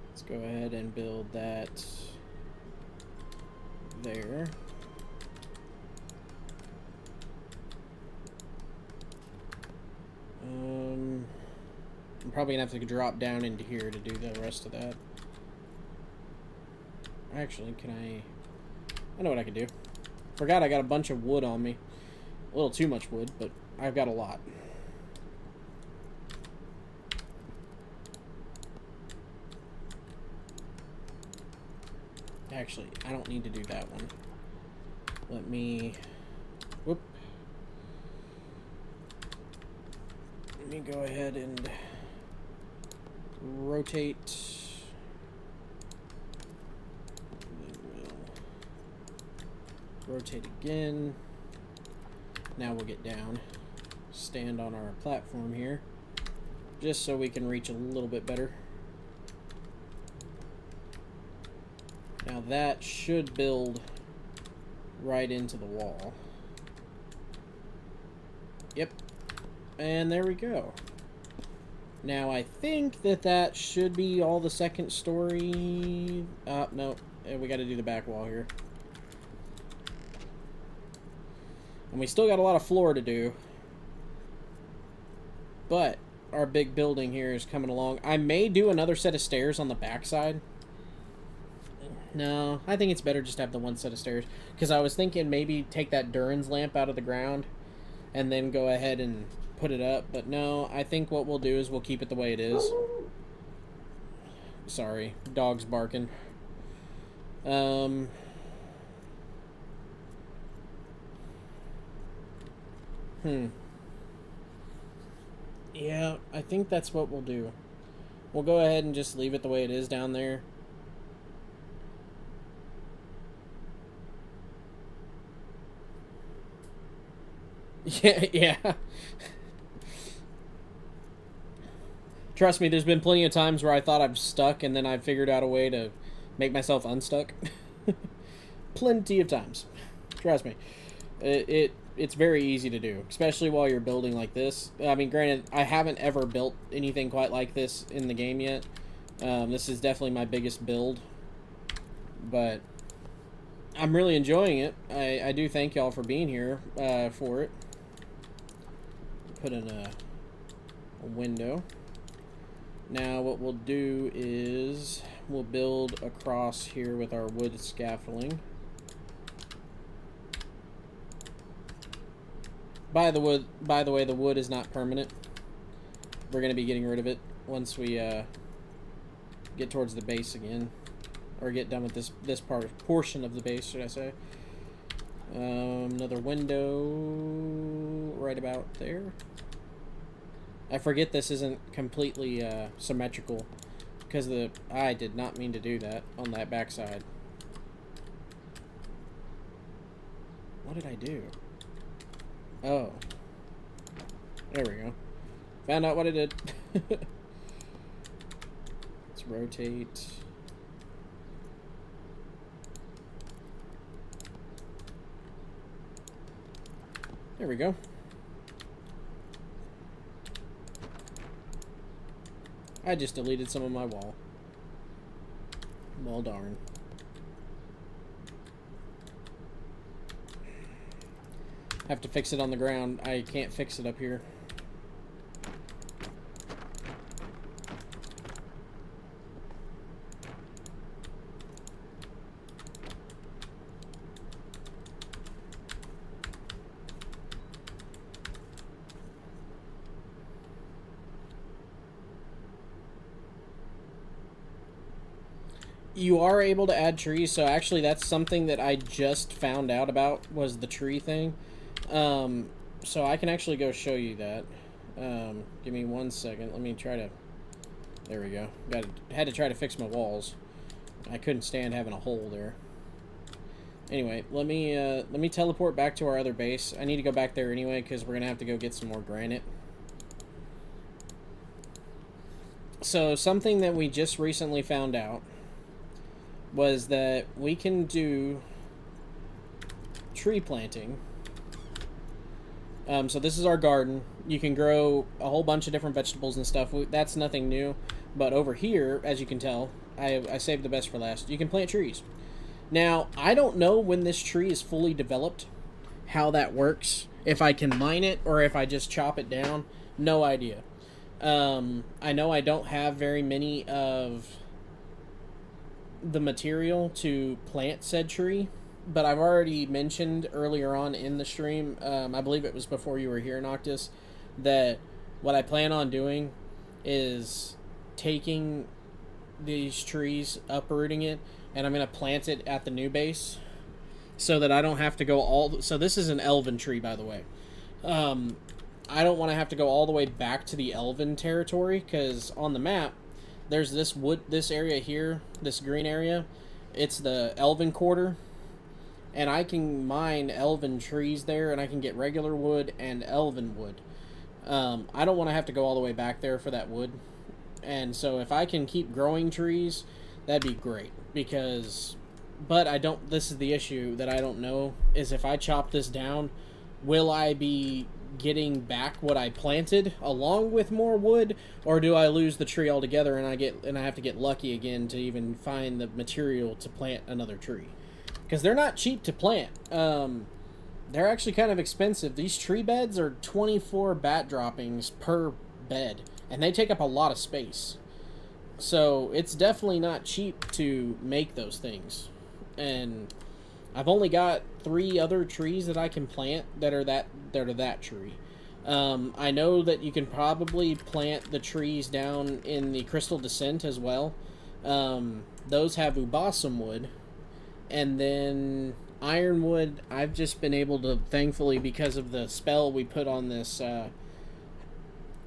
A: let's go ahead and build that there. I'm probably gonna have to drop down into here to do the rest of that. Actually, I know what I can do. Forgot I got a bunch of wood on me. A little too much wood, but I've got a lot. Actually, I don't need to do that one. Let me... Whoop. Let me go ahead and rotate. Rotate again. Now we'll get down. Stand on our platform here. Just so we can reach a little bit better. Now that should build right into the wall. Yep. And there we go. Now I think that should be all the second story. No. We got to do the back wall here. And we still got a lot of floor to do. But our big building here is coming along. I may do another set of stairs on the back side. No, I think it's better just to have the one set of stairs. Because I was thinking maybe take that Duran's lamp out of the ground and then go ahead and put it up. But no, I think what we'll do is we'll keep it the way it is. Sorry, dog's barking. Yeah, I think that's what we'll do. We'll go ahead and just leave it the way it is down there. Yeah. Trust me, there's been plenty of times where I thought I'm stuck and then I figured out a way to make myself unstuck. Plenty of times. Trust me. It's very easy to do, especially while you're building like this. I mean, granted, I haven't ever built anything quite like this in the game yet. This is definitely my biggest build, but I'm really enjoying it. I do thank y'all for being here for it. Put in a window. Now what we'll do is we'll build across here with our wood scaffolding. By the way, the wood is not permanent. We're going to be getting rid of it once we get towards the base again, or get done with this portion of the base, should I say? Another window right about there. I forget this isn't completely symmetrical because I did not mean to do that on that backside. What did I do? Oh. There we go. Found out what I did. Let's rotate. There we go. I just deleted some of my wall. Well, darn. Have to fix it on the ground. I can't fix it up here. You are able to add trees, so actually that's something that I just found out about, was the tree thing. So I can actually go show you that. Give me 1 second. Let me try to... There we go. Had to try to fix my walls. I couldn't stand having a hole there. Anyway, let me teleport back to our other base. I need to go back there anyway because we're gonna have to go get some more granite. So something that we just recently found out was that we can do tree planting. So this is our garden. You can grow a whole bunch of different vegetables and stuff. That's nothing new. But over here, as you can tell, I saved the best for last. You can plant trees. Now, I don't know when this tree is fully developed, how that works. If I can mine it or if I just chop it down. No idea. I know I don't have very many of the material to plant said tree, but I've already mentioned earlier on in the stream, I believe it was before you were here, Noctis, that what I plan on doing is taking these trees, uprooting it, and I'm going to plant it at the new base so that I don't have to go so this is an elven tree, by the way. I don't want to have to go all the way back to the elven territory, because on the map there's this area here, this green area. It's the elven quarter, and I can mine elven trees there, and I can get regular wood and elven wood. I don't want to have to go all the way back there for that wood, and so if I can keep growing trees, that'd be great. But I don't. This is the issue that I don't know, is if I chop this down, will I be getting back what I planted along with more wood, or do I lose the tree altogether and I have to get lucky again to even find the material to plant another tree? Because they're not cheap to plant. They're actually kind of expensive. These tree beds are 24 bat droppings per bed, and they take up a lot of space. So it's definitely not cheap to make those things. And I've only got 3 other trees that I can plant that are that tree. I know that you can probably plant the trees down in the Crystal Descent as well. Those have ubasum wood. And then ironwood, I've just been able to, thankfully, because of the spell we put on this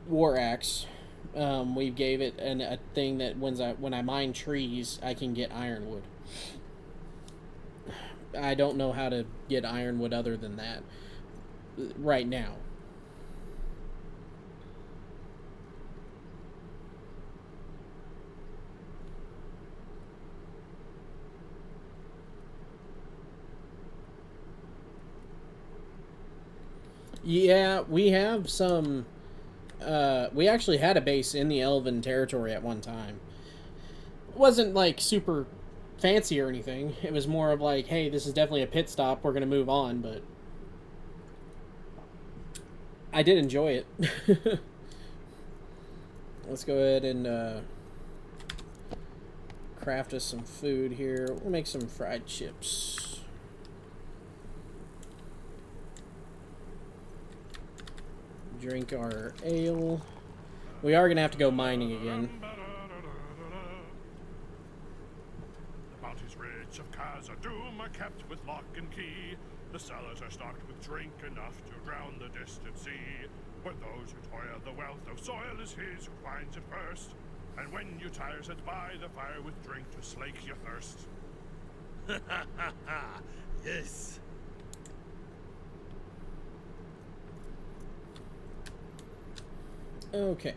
A: war axe, we gave it a thing that when I mine trees, I can get ironwood. I don't know how to get ironwood other than that right now. Yeah, we have some... we actually had a base in the Elven territory at one time. It wasn't, like, super fancy or anything. It was more of like, hey, this is definitely a pit stop, we're going to move on, but I did enjoy it. let's go ahead and craft us some food here. We'll make some fried chips. Drink our ale. We are going to have to go mining again.
B: The bounties rich of Khazad-dûm are kept with lock and key. The cellars are stocked with drink enough to drown the distant sea. For those who toil, the wealth of soil is his who finds it first. And when you tire, sit by the fire with drink to slake your thirst.
C: Yes.
A: Okay.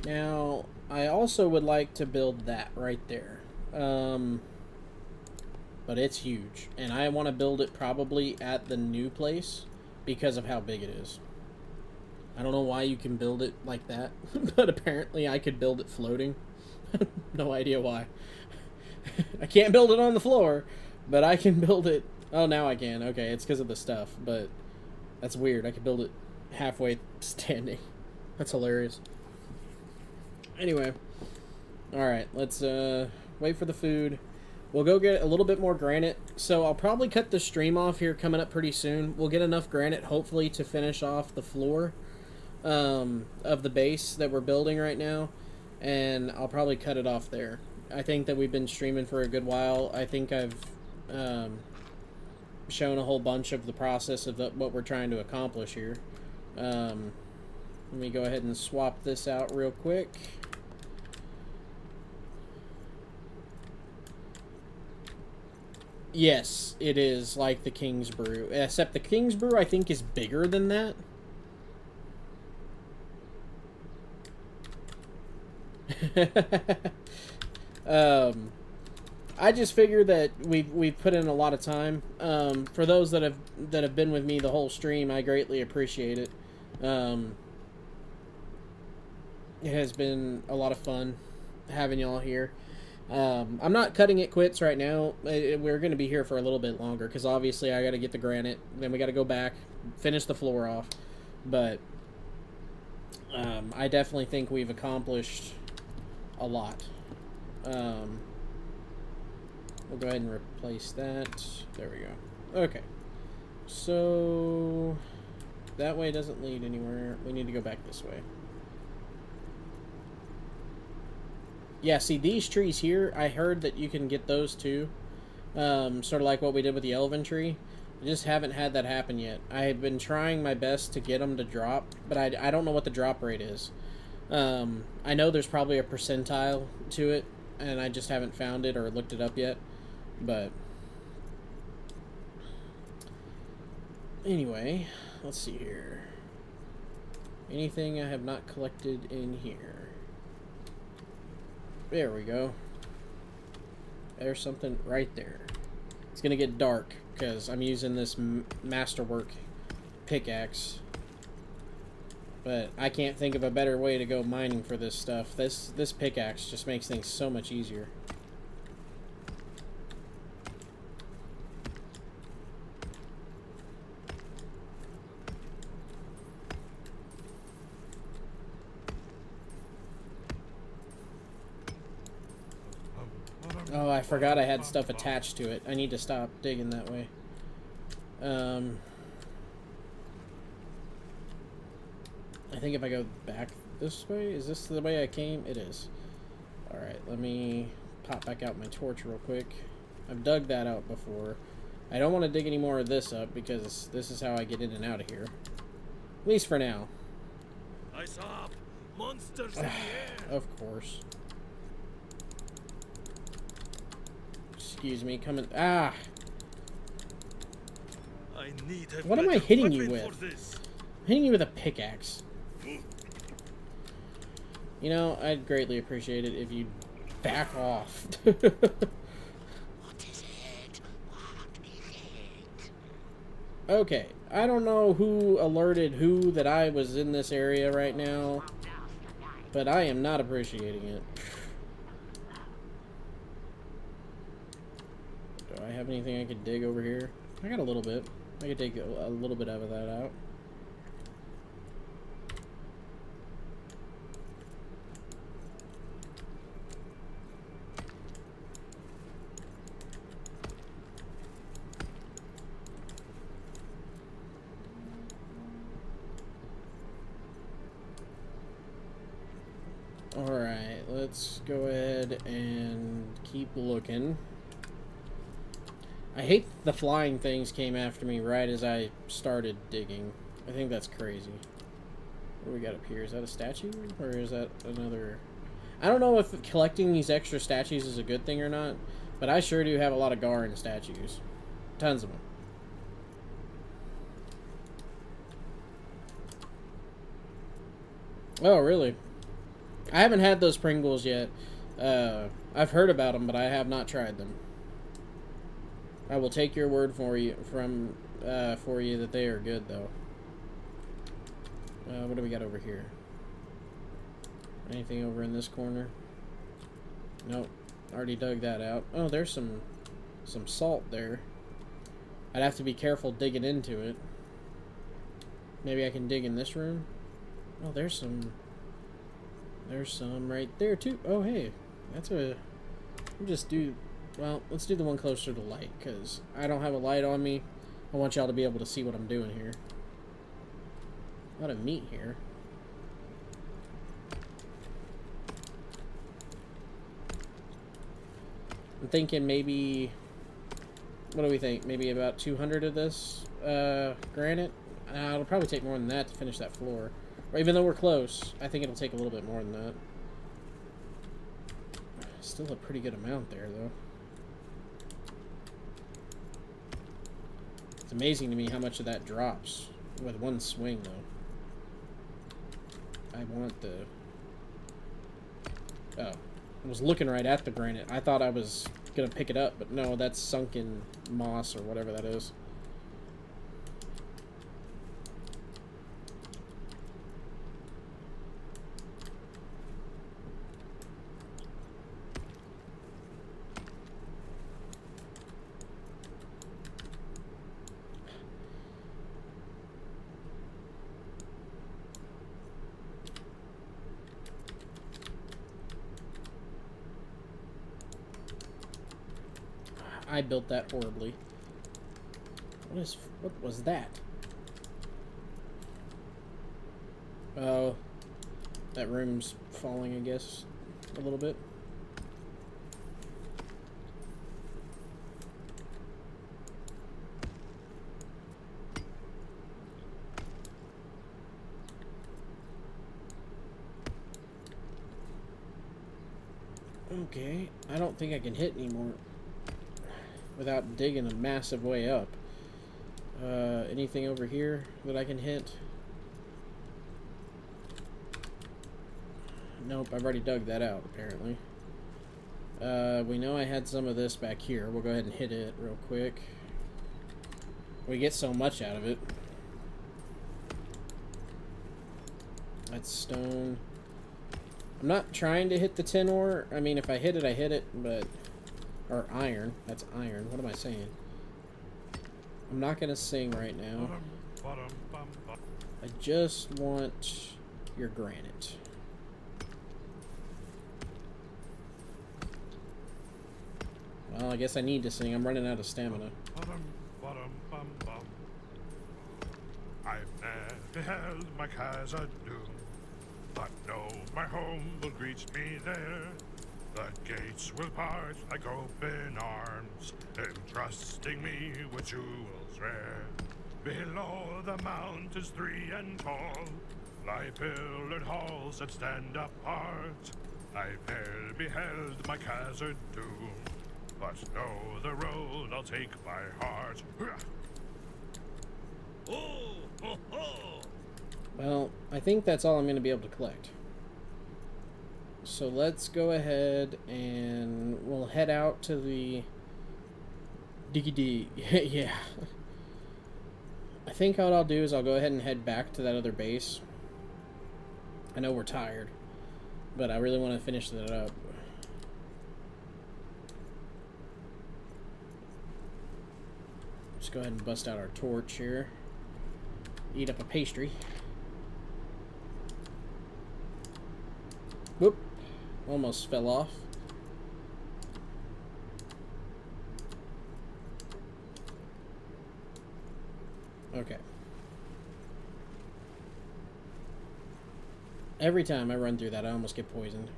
A: Now, I also would like to build that right there. But it's huge. And I want to build it probably at the new place because of how big it is. I don't know why you can build it like that, but apparently I could build it floating. No idea why. I can't build it on the floor, but I can build it... Oh, now I can. Okay, it's because of the stuff, but that's weird. I could build it halfway standing. That's hilarious. Anyway. Alright, let's wait for the food. We'll go get a little bit more granite. So I'll probably cut the stream off here coming up pretty soon. We'll get enough granite, hopefully, to finish off the floor of the base that we're building right now. And I'll probably cut it off there. I think that we've been streaming for a good while. I think I've shown a whole bunch of the process of what we're trying to accomplish here. Let me go ahead and swap this out real quick. Yes, it is like the King's Brew. Except the King's Brew, I think, is bigger than that. I just figure that we've put in a lot of time. For those that have been with me the whole stream, I greatly appreciate it. It has been a lot of fun having y'all here. I'm not cutting it quits right now. We're going to be here for a little bit longer because obviously I got to get the granite. Then we got to go back, finish the floor off. But I definitely think we've accomplished a lot. We'll go ahead and replace that. There we go. Okay. So that way doesn't lead anywhere. We need to go back this way. Yeah, see, these trees here, I heard that you can get those too. Sort of like what we did with the elven tree. I just haven't had that happen yet. I have been trying my best to get them to drop, but I don't know what the drop rate is. I know there's probably a percentile to it, and I just haven't found it or looked it up yet. But anyway, let's see here. Anything I have not collected in here? There we go. There's something right there. It's gonna get dark because I'm using this masterwork pickaxe. But I can't think of a better way to go mining for this stuff. This pickaxe just makes things so much easier. Oh, I forgot I had stuff attached to it. I need to stop digging that way. I think if I go back this way, is this the way I came? It is. Alright, let me pop back out my torch real quick. I've dug that out before. I don't want to dig any more of this up because this is how I get in and out of here. At least for now.
C: Eyes up! Monsters in the air!
A: Of course. Excuse me, coming. Ah!
C: I need a
A: What am I
C: better
A: hitting you
C: weapon
A: with?
C: for this.
A: I'm hitting you with a pickaxe. You know, I'd greatly appreciate it if you back off.
D: What is it? What is it?
A: Okay, I don't know who alerted who that I was in this area right now, but I am not appreciating it. Do I have anything I could dig over here? I got a little bit. I could dig a little bit of that out. Alright, let's go ahead and keep looking. I hate the flying things came after me right as I started digging. I think that's crazy. What do we got up here? Is that a statue? Or is that another... I don't know if collecting these extra statues is a good thing or not, but I sure do have a lot of Garin statues. Tons of them. Oh, really? I haven't had those Pringles yet. I've heard about them, but I have not tried them. I will take your word for you that they are good, though. What do we got over here? Anything over in this corner? Nope. Already dug that out. Oh, there's some salt there. I'd have to be careful digging into it. Maybe I can dig in this room? Oh, there's some right there, too. Oh, hey. That's a... We'll just do... Well, let's do the one closer to light, because I don't have a light on me. I want y'all to be able to see what I'm doing here. A lot of meat here. I'm thinking maybe... What do we think? Maybe about 200 of this granite? It'll probably take more than that to finish that floor. Or even though we're close, I think it'll take a little bit more than that. Still a pretty good amount there, though. It's amazing to me how much of that drops with one swing, though. I want the... Oh. I was looking right at the granite. I thought I was going to pick it up, but no, that's sunken moss or whatever that is. I built that horribly. What was that? Oh, that room's falling, I guess, a little bit. Okay, I don't think I can hit anymore without digging a massive way up. Anything over here that I can hit? Nope, I've already dug that out, apparently. We know I had some of this back here. We'll go ahead and hit it real quick. We get so much out of it. That's stone. I'm not trying to hit the tin ore. I mean, if I hit it, I hit it, but... Or iron. That's iron. What am I saying? I'm not going to sing right now. I just want your granite. Well, I guess I need to sing. I'm running out of stamina.
B: I've never beheld my casa doom, but no, my home will greet me there. The gates will part like open arms, entrusting me with jewels rare. Below the mount is 3 and tall, lie pillared halls that stand apart. I've ne'er beheld my casa doom, but know the road I'll take by heart.
C: Oh, ho, ho.
A: Well, I think that's all I'm going to be able to collect. So let's go ahead and we'll head out to the Diggy. Yeah. I think what I'll do is I'll go ahead and head back to that other base. I know we're tired, but I really want to finish that up. Just go ahead and bust out our torch here. Eat up a pastry. Whoop. Almost fell off. Okay. Every time I run through that, I almost get poisoned.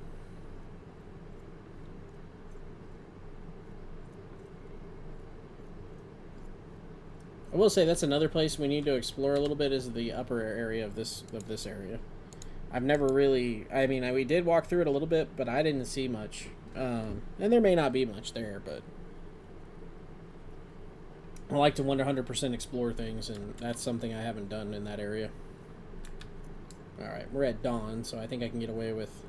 A: I will say that's another place we need to explore a little bit, is the upper area of this area. I've never really... I mean, we did walk through it a little bit, but I didn't see much. And there may not be much there, but... I like to 100% explore things, and that's something I haven't done in that area. Alright, we're at dawn, so I think I can get away with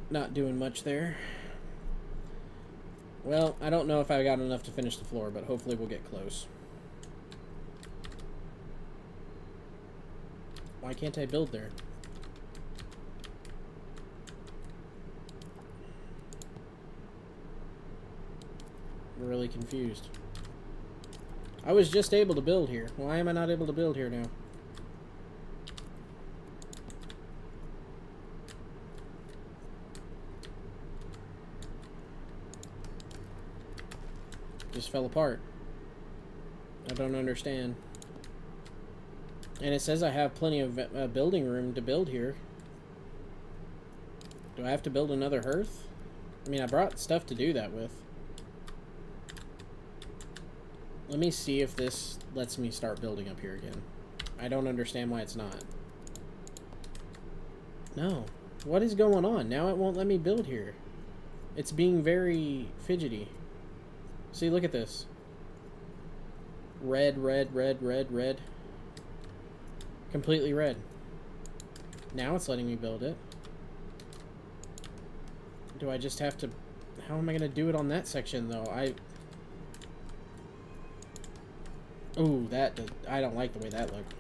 A: not doing much there. Well, I don't know if I got enough to finish the floor, but hopefully we'll get close. Why can't I build there? I'm really confused. I was just able to build here. Why am I not able to build here now? Just fell apart. I don't understand. And it says I have plenty of building room to build here. Do I have to build another hearth? I mean, I brought stuff to do that with. Let me see if this lets me start building up here again. I don't understand why it's not. No. What is going on? Now it won't let me build here. It's being very fidgety. See, look at this. Red, red, red, red, red. Completely red. Now it's letting me build it. Do I just have to... How am I going to do it on that section, though? Ooh, that... I don't like the way that looked.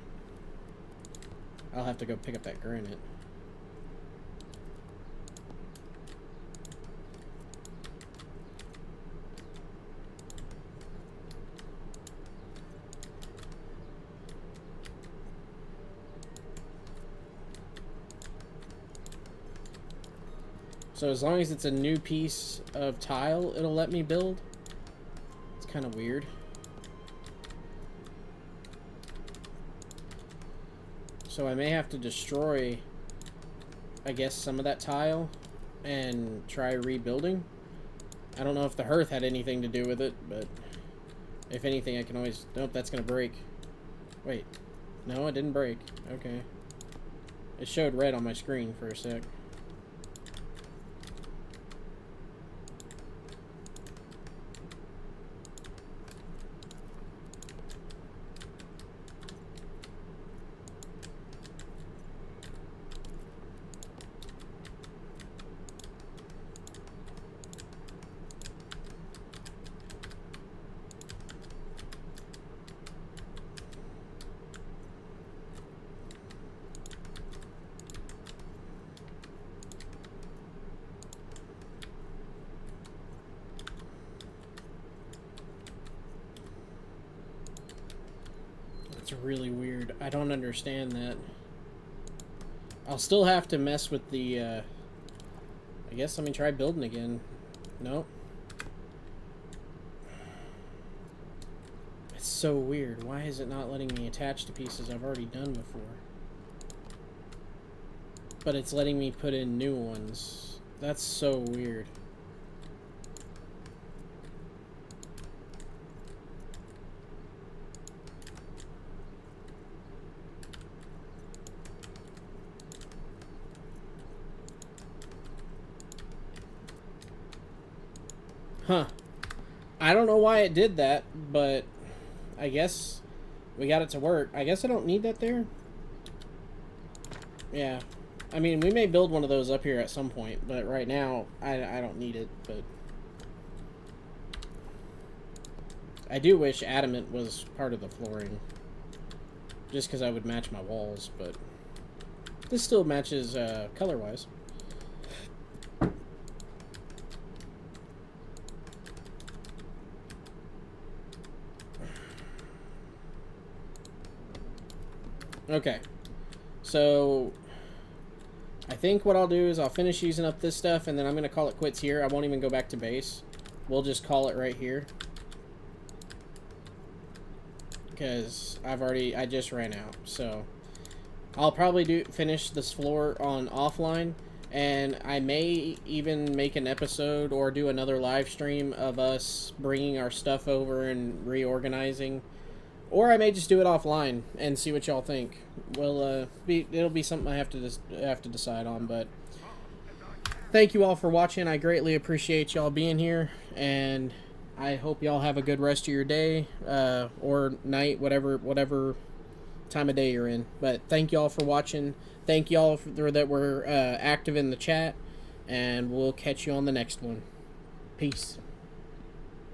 A: I'll have to go pick up that granite. So as long as it's a new piece of tile, it'll let me build. It's kind of weird. So I may have to destroy, I guess, some of that tile and try rebuilding. I don't know if the hearth had anything to do with it, but if anything, I can always... Nope, that's going to break. Wait. No, it didn't break. Okay. It showed red on my screen for a sec. Really weird. I don't understand that. I'll still have to mess with the, I guess let me try building again. Nope. It's so weird. Why is it not letting me attach to pieces I've already done before? But it's letting me put in new ones. That's so weird. Huh. I don't know why it did that, but I guess we got it to work. I guess I don't need that there. Yeah. I mean, we may build one of those up here at some point, but right now, I don't need it, but... I do wish adamant was part of the flooring. Just because I would match my walls, but... This still matches, color-wise. Okay, so I think what I'll do is I'll finish using up this stuff, and then I'm going to call it quits here. I won't even go back to base. We'll just call it right here. Because I just ran out. So I'll probably finish this floor on offline, and I may even make an episode or do another live stream of us bringing our stuff over and reorganizing, or I may just do it offline and see what y'all think. It'll be something I have to decide on. But thank you all for watching. I greatly appreciate y'all being here, and I hope y'all have a good rest of your day or night, whatever time of day you're in. But thank y'all for watching. Thank y'all that were active in the chat, and we'll catch you on the next one. Peace.